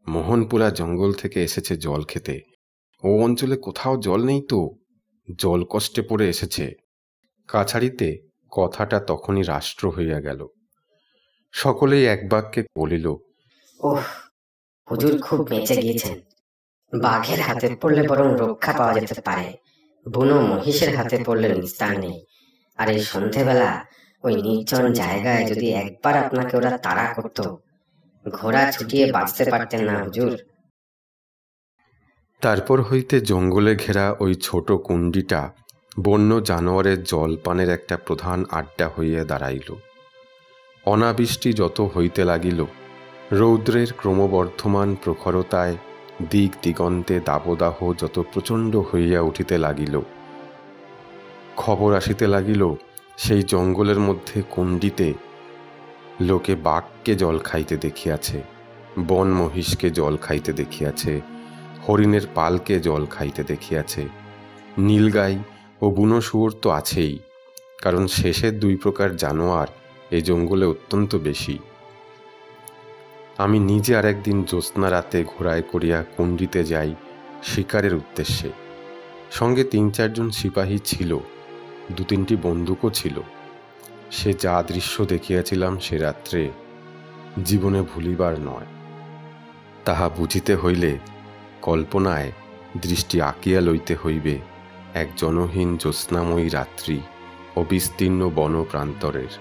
মোহনপুরা জঙ্গল থেকে এসেছে জল খেতে। ও অঞ্চলে কোথাও জল নেই তো, জল কষ্টে পড়ে এসেছে। কাছারিতে কথাটা তখনই রাষ্ট্র হইয়া গেল। সকলেই এক বাক্যে বলিল, ওহ, হুজুর খুব বেঁচে গিয়েছেন। বাঘের হাতে পড়লে বরং রক্ষা পাওয়া যেতে পারে, বুনো মহিষের হাতে পড়লে নিস্তার নেই। আর এই সন্ধেবেলা ওই নির্জন জায়গায় যদি একবার আপনাকে ওরা তাড়া করত, ঘোড়া ছুটিয়ে বাঁচতে পারতেন না হুজুর। তারপর হইতে জঙ্গলে ঘেরা ওই ছোট কুণ্ডিটা বন্য জানোয়ারের জলপানের একটা প্রধান আড্ডা হইয়া দাঁড়াইল। অনাবৃষ্টি যত হইতে লাগিল, রৌদ্রের ক্রমবর্ধমান প্রখরতায় দিক দিগন্তে দাবদাহ যত প্রচণ্ড হইয়া উঠিতে লাগিল, খবর আসিতে লাগিল সেই জঙ্গলের মধ্যে কুণ্ডিতে লোকে বাঘকে জল খাইতে দেখিয়াছে, বন মহিষকে জল খাইতে দেখিয়াছে, হরিণের পালকে জল খাইতে দেখিয়াছে। নীলগাই ও বুনো শুয়োর তো আছেই, কারণ শেষের দুই প্রকার জানোয়ার এই জঙ্গলে অত্যন্ত বেশি। আমি নিজে আর একদিন জ্যোৎস্না রাতে ঘোড়ায় করিয়া কুণ্ডিতে যাই শিকারের উদ্দেশ্যে। সঙ্গে ৩-৪ জন সিপাহী ছিল, ২-৩টি বন্দুকও ছিল। সে যা দৃশ্য দেখিয়াছিলাম সে রাত্রে জীবনে ভুলিবার নয়। তাহা বুঝিতে হইলে কল্পনায় দৃষ্টি আঁকিয়া লইতে হইবে এক জনহীন জ্যোৎস্নাময়ী রাত্রি ও বিস্তীর্ণ বনপ্রান্তরের।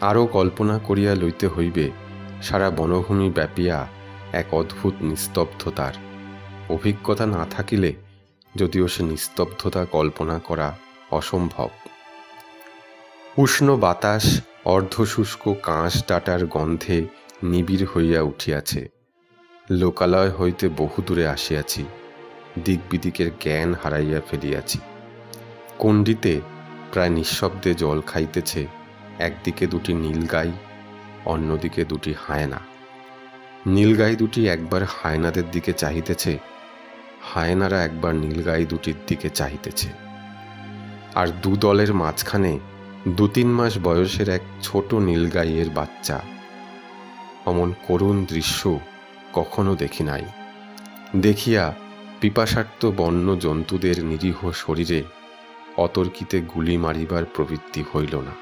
আরও কল্পনা করিয়া লইতে হইবে সারা বনভূমি ব্যাপিয়া এক অদ্ভুত নিস্তব্ধতার। অভিজ্ঞতা না থাকিলে যদিও সে নিস্তব্ধতা কল্পনা করা অসম্ভব। উষ্ণ বাতাস অর্ধশুষ্ক কাঁশ ডাটার গন্ধে নিবিড় হইয়া উঠিয়াছে। লোকালয় হইতে বহু দূরে আসিয়াছি, দিকবিদিকের জ্ঞান হারাইয়া ফেলিয়াছি। কুণ্ডিতে প্রায় নিঃশব্দে জল খাইতেছে একদিকে 2টি নীলগাই, অন্যদিকে 2টি হায়না। নীলগাই 2টি একবার হায়নাদের দিকে চাহিতেছে, হায়নারা একবার নীলগাই 2টির দিকে চাহিতেছে। আর 2 দলের মাঝখানে 2-3 মাস বয়সের এক ছোট নীলগাইয়ের বাচ্চা। অমন করুণ দৃশ্য কখনো দেখি নাই। দেখিয়া পিপাসার্ত বন্য জন্তুদের নিরীহ শরীরে অতর্কিতে গুলি মারিবার প্রবৃত্তি হইল না।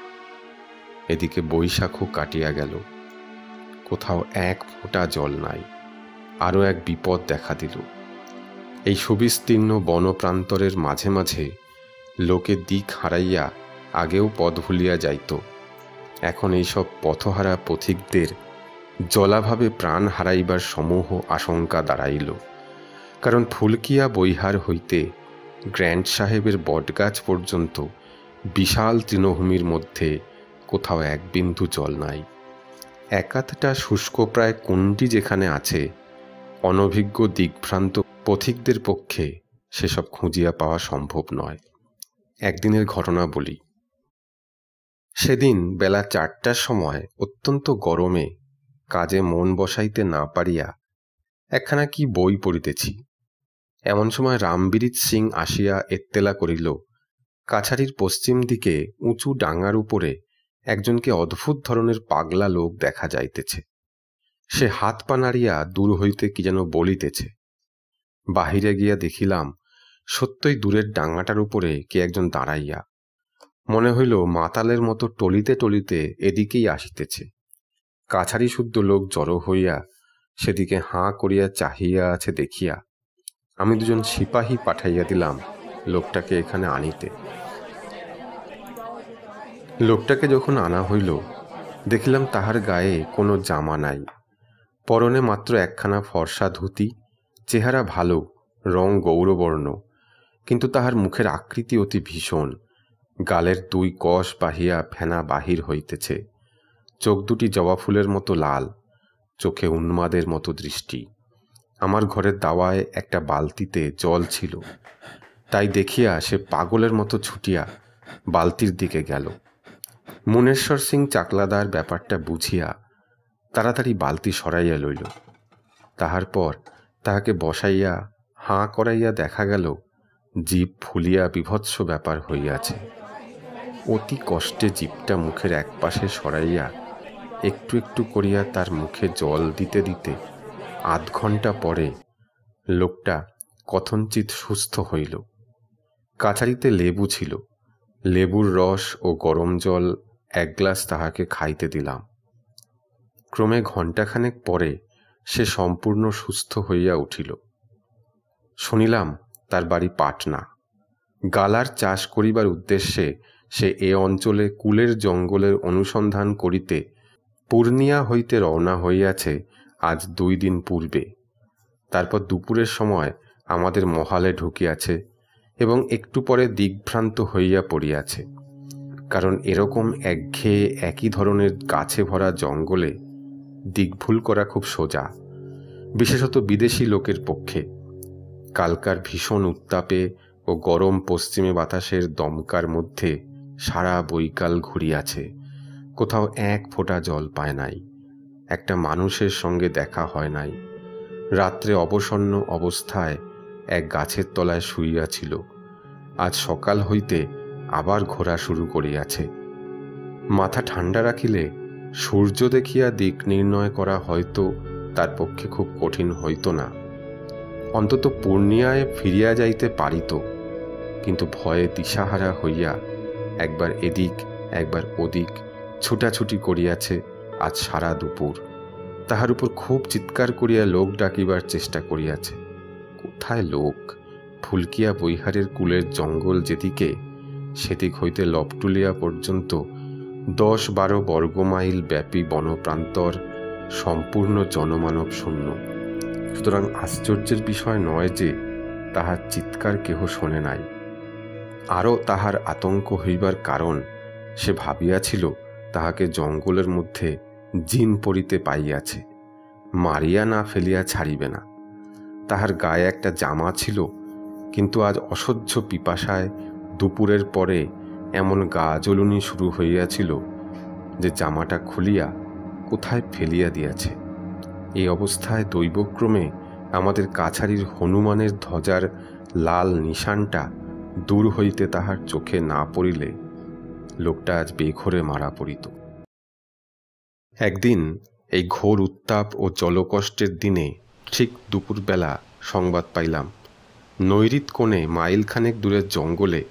এদিকে বৈশাখও কাটিয়া গেল, কোথাও এক ফোঁটা জল নাই। আরও এক বিপদ দেখা দিল। এই সুবিস্তীর্ণ বনপ্রান্তরের মাঝে মাঝে লোকে দিক হারাইয়া আগেও পথ ভুলিয়া যাইত। এখন এইসব পথহারা পথিকদের জলাভাবে প্রাণ হারাইবার সমূহ আশঙ্কা দাঁড়াইল। কারণ ফুলকিয়া বৈহার হইতে গ্র্যান্ড সাহেবের বটগাছ পর্যন্ত বিশাল তৃণভূমির মধ্যে কোথাও এক বিন্দু জল নাই। একাধটা শুষ্কপ্রায় কুণ্ডি যেখানে আছে, অনভিজ্ঞ দিকভ্রান্ত পথিকদের পক্ষে সেসব খুঁজিয়া পাওয়া সম্ভব নয়। একদিনের ঘটনা বলি। সেদিন বেলা 4টার সময় অত্যন্ত গরমে কাজে মন বসাইতে না পারিয়া একখানা কি বই পড়িতেছি। এমন সময় রামবীরিত সিং আসিয়া এত্তেলা করিল, কাছারির পশ্চিম দিকে উঁচু ডাঙার উপরে একজনকে অদ্ভুত ধরনের পাগলা লোক দেখা যাইতেছে। সে হাত পা নাড়িয়া দূর হইতে কি যেন বলিতেছে। বাহিরে গিয়া দেখিলাম সত্যই দূরের ডাঙাটার উপরে কে একজন দাঁড়াইয়া। মনে হইল মাতালের মতো টলিতে টলিতে এদিকেই আসিতেছে। কাছারি শুদ্ধ লোক জড়ো হইয়া সেদিকে হাঁ করিয়া চাহিয়া আছে দেখিয়া আমি 2 জন সিপাহী পাঠাইয়া দিলাম লোকটাকে এখানে আনিতে। লোকটাকে যখন আনা হইল, দেখিলাম তাহার গায়ে কোনো জামা নাই, পরনে মাত্র একখানা ফর্সা ধুতি। চেহারা ভালো, রং গৌরবর্ণ, কিন্তু তাহার মুখের আকৃতি অতি ভীষণ। গালের 2 কষ বাহিয়া ফেনা বাহির হইতেছে। চোখ 2টি জবা ফুলের মতো লাল, চোখে উন্মাদের মতো দৃষ্টি। আমার ঘরের দাওয়ায় একটা বালতিতে জল ছিল, তাই দেখিয়া সে পাগলের মতো ছুটিয়া বালতির দিকে গেল। মুনেশ্বর সিং চাকলাদার ব্যাপারটা বুঝিয়া তাড়াতাড়ি বালতি সরাইয়া লইল। তাহার পর তাহাকে বসাইয়া হাঁ করাইয়া দেখা গেল জিভ ফুলিয়া বিভৎস ব্যাপার হইয়াছে। অতি কষ্টে জিভটা মুখের একপাশে সরাইয়া একটু একটু করিয়া তার মুখে জল দিতে দিতে আধ ঘণ্টা পরে লোকটা কথঞ্চিত সুস্থ হইল। কাছারিতে লেবু ছিল, লেবুর রস ও গরম জল 1 গ্লাস তাহাকে খাইতে দিলাম। ক্রমে ঘণ্টাখানেক পরে সে সম্পূর্ণ সুস্থ হইয়া উঠিল। শুনিলাম তার বাড়ি পাটনা। গালার চাষ করিবার উদ্দেশ্যে সে এ অঞ্চলে কুলের জঙ্গলের অনুসন্ধান করিতে পূর্ণিয়া হইতে রওনা হইয়াছে আজ 2 দিন পূর্বে। তারপর দুপুরের সময় আমাদের মহালে ঢুকিয়াছে এবং একটু পরে দিগ্ভ্রান্ত হইয়া পড়িয়াছে, কারণ এরকম একঘেয়ে একই ধরনের গাছে ভরা জঙ্গলে দিকভুল করা খুব সোজা, বিশেষত বিদেশি লোকের পক্ষে। কালকার ভীষণ উত্তাপে ও গরম পশ্চিমে বাতাসের দমকার মধ্যে সারা বৈকাল ঘুরিয়াছে, কোথাও এক ফোঁটা জল পায় নাই, একটা মানুষের সঙ্গে দেখা হয় নাই। রাত্রে অবসন্ন অবস্থায় এক গাছের তলায় শুইয়াছিল। আজ সকাল হইতে আবার ঘোরা শুরু করিয়াছে। মাথা ঠান্ডা রাখিলে সূর্য দেখিয়া দিক নির্ণয় করা হয়তো তার পক্ষে খুব কঠিন হইত না। অন্তত পূর্ণিয়ায় ফিরিয়া যাইতে পারিত, কিন্তু ভয়ে দিশাহারা হইয়া একবার এদিক একবার ওদিক ছুটাছুটি করিয়াছে আজ সারা দুপুর। তাহার উপর খুব চিৎকার করিয়া লোক ডাকিবার চেষ্টা করিয়াছে। কোথায় লোক? ফুলকিয়া বৈহারের কুলের জঙ্গল যেদিকে, সেদিক হইতে লপটুলিয়া পর্যন্ত 10-12 বর্গমাইল ব্যাপী বনপ্রান্তর সম্পূর্ণ জনমানব শূন্য। সুতরাং আশ্চর্যের বিষয় নয় যে তাহার চিৎকার কেহ শোনে নাই। আরও তাহার আতঙ্ক হইবার কারণ, সে ভাবিয়াছিল তাহাকে জঙ্গলের মধ্যে জিন পড়িতে পাইয়াছে, মারিয়া না ফেলিয়া ছাড়িবে না। তাহার গায়ে একটা জামা ছিল, কিন্তু আজ অসহ্য পিপাসায় দুপুরের পরে এমন গা জ্বলুনি শুরু হইয়াছিল যে জামাটা খুলিয়া কোথায় ফেলিয়া দিয়াছে। এই অবস্থায় দৈবক্রমে আমাদের কাছারির হনুমানের ধ্বজার লাল নিশানটা দূর হইতে তাহার চোখে না পড়িলে লোকটা আজ বেঘরে মারা পড়িত। একদিন এই ঘোর উত্তাপ ও জলকষ্টের দিনে ঠিক দুপুরবেলা সংবাদ পাইলাম নৈরিত কোণে মাইলখানেক দূরের জঙ্গলে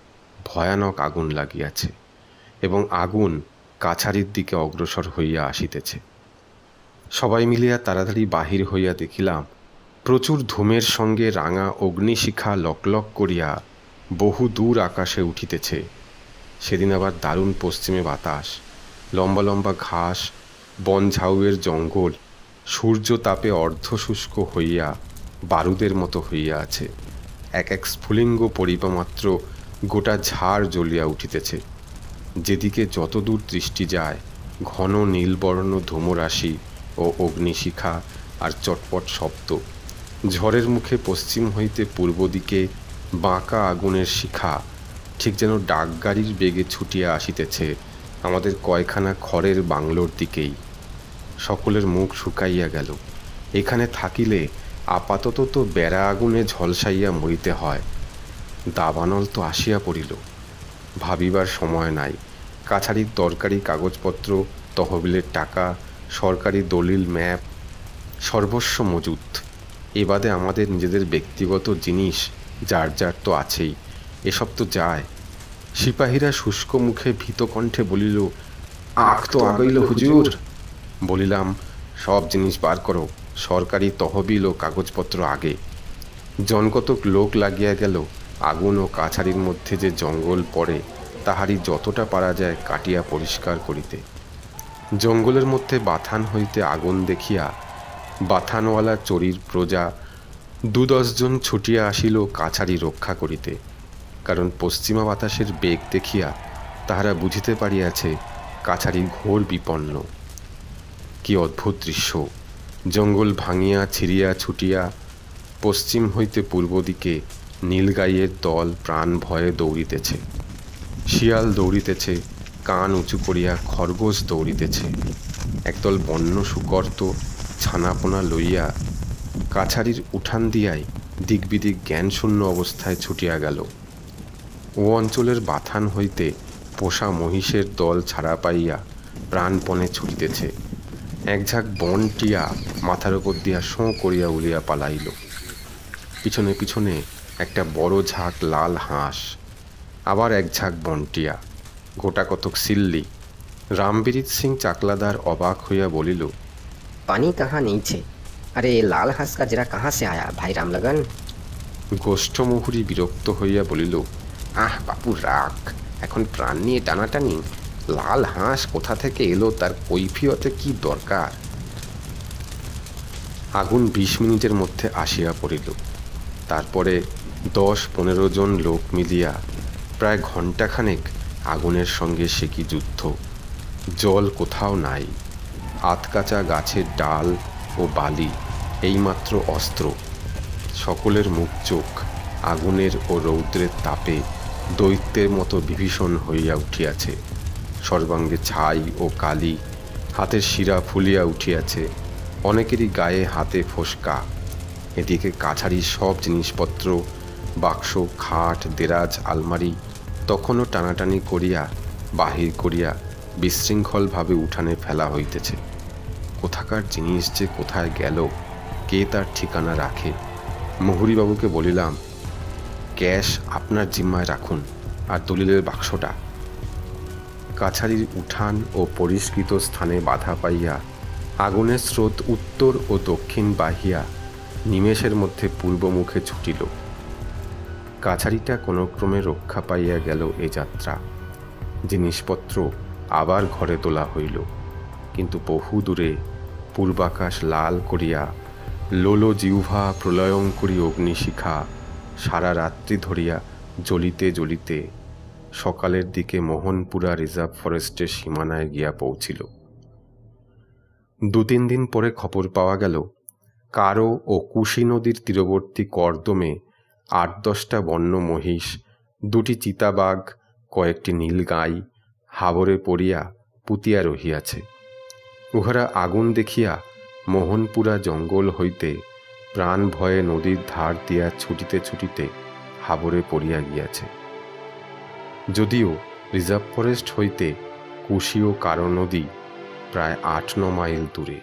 ভয়ানক আগুন লাগিয়াছে এবং আগুন কাছারির দিকে অগ্রসর হইয়া আসিতেছে। সবাই মিলিয়া তাড়াতাড়ি বাহির হইয়া দেখিলাম প্রচুর ধূমের সঙ্গে রাঙা অগ্নিশিখা লকলক করিয়া বহু দূর আকাশে উঠিতেছে। সেদিন আবার দারুণ পশ্চিমে বাতাস, লম্বা লম্বা ঘাস, বন ঝাউয়ের জঙ্গল সূর্য তাপে অর্ধশুষ্ক হইয়া বারুদের মতো হইয়া আছে। এক এক স্ফুলিঙ্গ পরিবামাত্র গোটা ঝাড় জ্বলিয়া উঠিতেছে। যেদিকে যতদূর দৃষ্টি যায় ঘন নীলবর্ণ ধূমরাশি ও অগ্নিশিখা আর চটপট শব্দ। ঝড়ের মুখে পশ্চিম হইতে পূর্ব দিকে বাঁকা আগুনের শিখা ঠিক যেন ডাকগাড়ির বেগে ছুটিয়া আসিতেছে আমাদের কয়খানা খড়ের বাংলোর দিকেই। সকলের মুখ শুকাইয়া গেল। এখানে থাকিলে আপাতত তো বেড়া আগুনে ঝলসাইয়া মরিতে হয়, দাবানল তো আসিয়া পড়িল। ভাবিবার সময় নাই। কাছারির দরকারি কাগজপত্র, তহবিলের টাকা, সরকারি দলিল, ম্যাপ সর্বস্ব মজুত। এ বাদে আমাদের নিজেদের ব্যক্তিগত জিনিস যার যার তো আছেই, এসব তো যায়। সিপাহীরা শুষ্ক মুখে ভীত কণ্ঠে বলিল, আখ তো আগাইল হুজুর। বলিলাম, সব জিনিস বার করো, সরকারি তহবিল ও কাগজপত্র আগে। জনকতক লোক লাগিয়া গেল আগুন ও কাছারির মধ্যে যে জঙ্গল পড়ে তাহারই যতটা পারা যায় কাটিয়া পরিষ্কার করিতে। জঙ্গলের মধ্যে বাথান হইতে আগুন দেখিয়া বাথানওয়ালা চোরির প্রজা 2-10 জন ছুটিয়া আসিল কাছারি রক্ষা করিতে, কারণ পশ্চিমা বাতাসের বেগ দেখিয়া তাহারা বুঝিতে পারিয়াছে কাছারি ঘোর বিপন্ন। কি অদ্ভুত দৃশ্য! জঙ্গল ভাঙিয়া ছিঁড়িয়া ছুটিয়া পশ্চিম হইতে পূর্ব দিকে নীলগাইয়ের দল প্রাণ ভয়ে দৌড়িতেছে। শিয়াল দৌড়িতেছে, কান উঁচু করিয়া খরগোশ দৌড়িতেছে। একদল বন্য শুকর তো ছানাপোনা লইয়া কাছারির উঠান দিয়াই দিকবিদিক জ্ঞানশূন্য অবস্থায় ছুটিয়া গেল। ও অঞ্চলের বাথান হইতে পোষা মহিষের দল ছাড়া পাইয়া প্রাণপণে ছুটিতেছে। এক ঝাঁক বন টিয়া মাথার উপর দিয়া শোঁ করিয়া উলিয়া পালাইল। পিছনে পিছনে একটা বড় ঝাঁক লাল হাঁস, আবার এক ঝাঁক বনটিয়া, গোটা কতক সিল্লি। রামবীরিত সিং চাকলাদার অবাক হইয়া বলিল, पानी कहाँ नहीं छे? अरे ये लाल हंस का जरा कहाँ से आया भाई रामलगन? গোষ্ঠমহুরী বিরক্ত হইয়া বলিল, আহ বাপু রাখ, এখন প্রাণ নিয়ে টানাটানি। লাল হাঁস কোথা থেকে এলো তার কৈফিয়তে কি দরকার? আগুন 20 মিনিটের মধ্যে আসিয়া পড়িল। তারপরে 10-15 জন লোক মিলিয়া প্রায় ঘণ্টাখানেক আগুনের সঙ্গে সে কি যুদ্ধ। জল কোথাও নাই, আতকাচা গাছের ডাল ও বালি এইমাত্র অস্ত্র। সকলের মুখ চোখ আগুনের ও রৌদ্রের তাপে দৈত্যের মতো বিভীষণ হইয়া উঠিয়াছে। সর্বাঙ্গে ছাই ও কালি, হাতের শিরা ফুলিয়া উঠিয়াছে, অনেকেরই গায়ে হাতে ফোসকা। এদিকে কাছারির সব জিনিসপত্র, বাক্স, খাট, দেরাজ, আলমারি তখনও টানাটানি করিয়া বাহির করিয়া বিশৃঙ্খলভাবে উঠানে ফেলা হইতেছে। কোথাকার জিনিস যে কোথায় গেল কে তার ঠিকানা রাখে? মুহুরীবাবুকে বলিলাম, ক্যাশ আপনার জিম্মায় রাখুন, আর দলিলের বাক্সটা। কাছারির উঠান ও পরিষ্কৃত স্থানে বাধা পাইয়া আগুনের স্রোত উত্তর ও দক্ষিণ বাহিয়া নিমেষের মধ্যে পূর্বমুখে ছুটিল। কাছারিটা কোনো ক্রমে রক্ষা পাইয়া গেল এ যাত্রা। জিনিসপত্র আবার ঘরে তোলা হইল, কিন্তু বহু দূরে পূর্বাকাশ লাল করিয়া লোলো জিহ্বা প্রলয়ঙ্করী অগ্নিশিখা সারা রাত্রি ধরিয়া জ্বলিতে জ্বলিতে সকালের দিকে মোহনপুরা রিজার্ভ ফরেস্টের সীমানায় গিয়া পৌঁছিল। 2-3 দিন পরে খবর পাওয়া গেল, কারো ও কুশি নদীর তীরবর্তী কর্দমে 8-10টা বন্য মহিষ, 2টি চিতাবাঘ, কয়েকটি নীলগাই হাবরে পড়িয়া পুতিয়া রহিয়াছে। উহারা আগুন দেখিয়া মোহনপুরা জঙ্গল হইতে প্রাণ ভয়ে নদীর ধার দিয়া ছুটিতে ছুটিতে হাবরে পড়িয়া গিয়াছে। যদিও রিজার্ভ ফরেস্ট হইতে কুশি ও কারো নদী প্রায় 8-9 মাইল দূরে।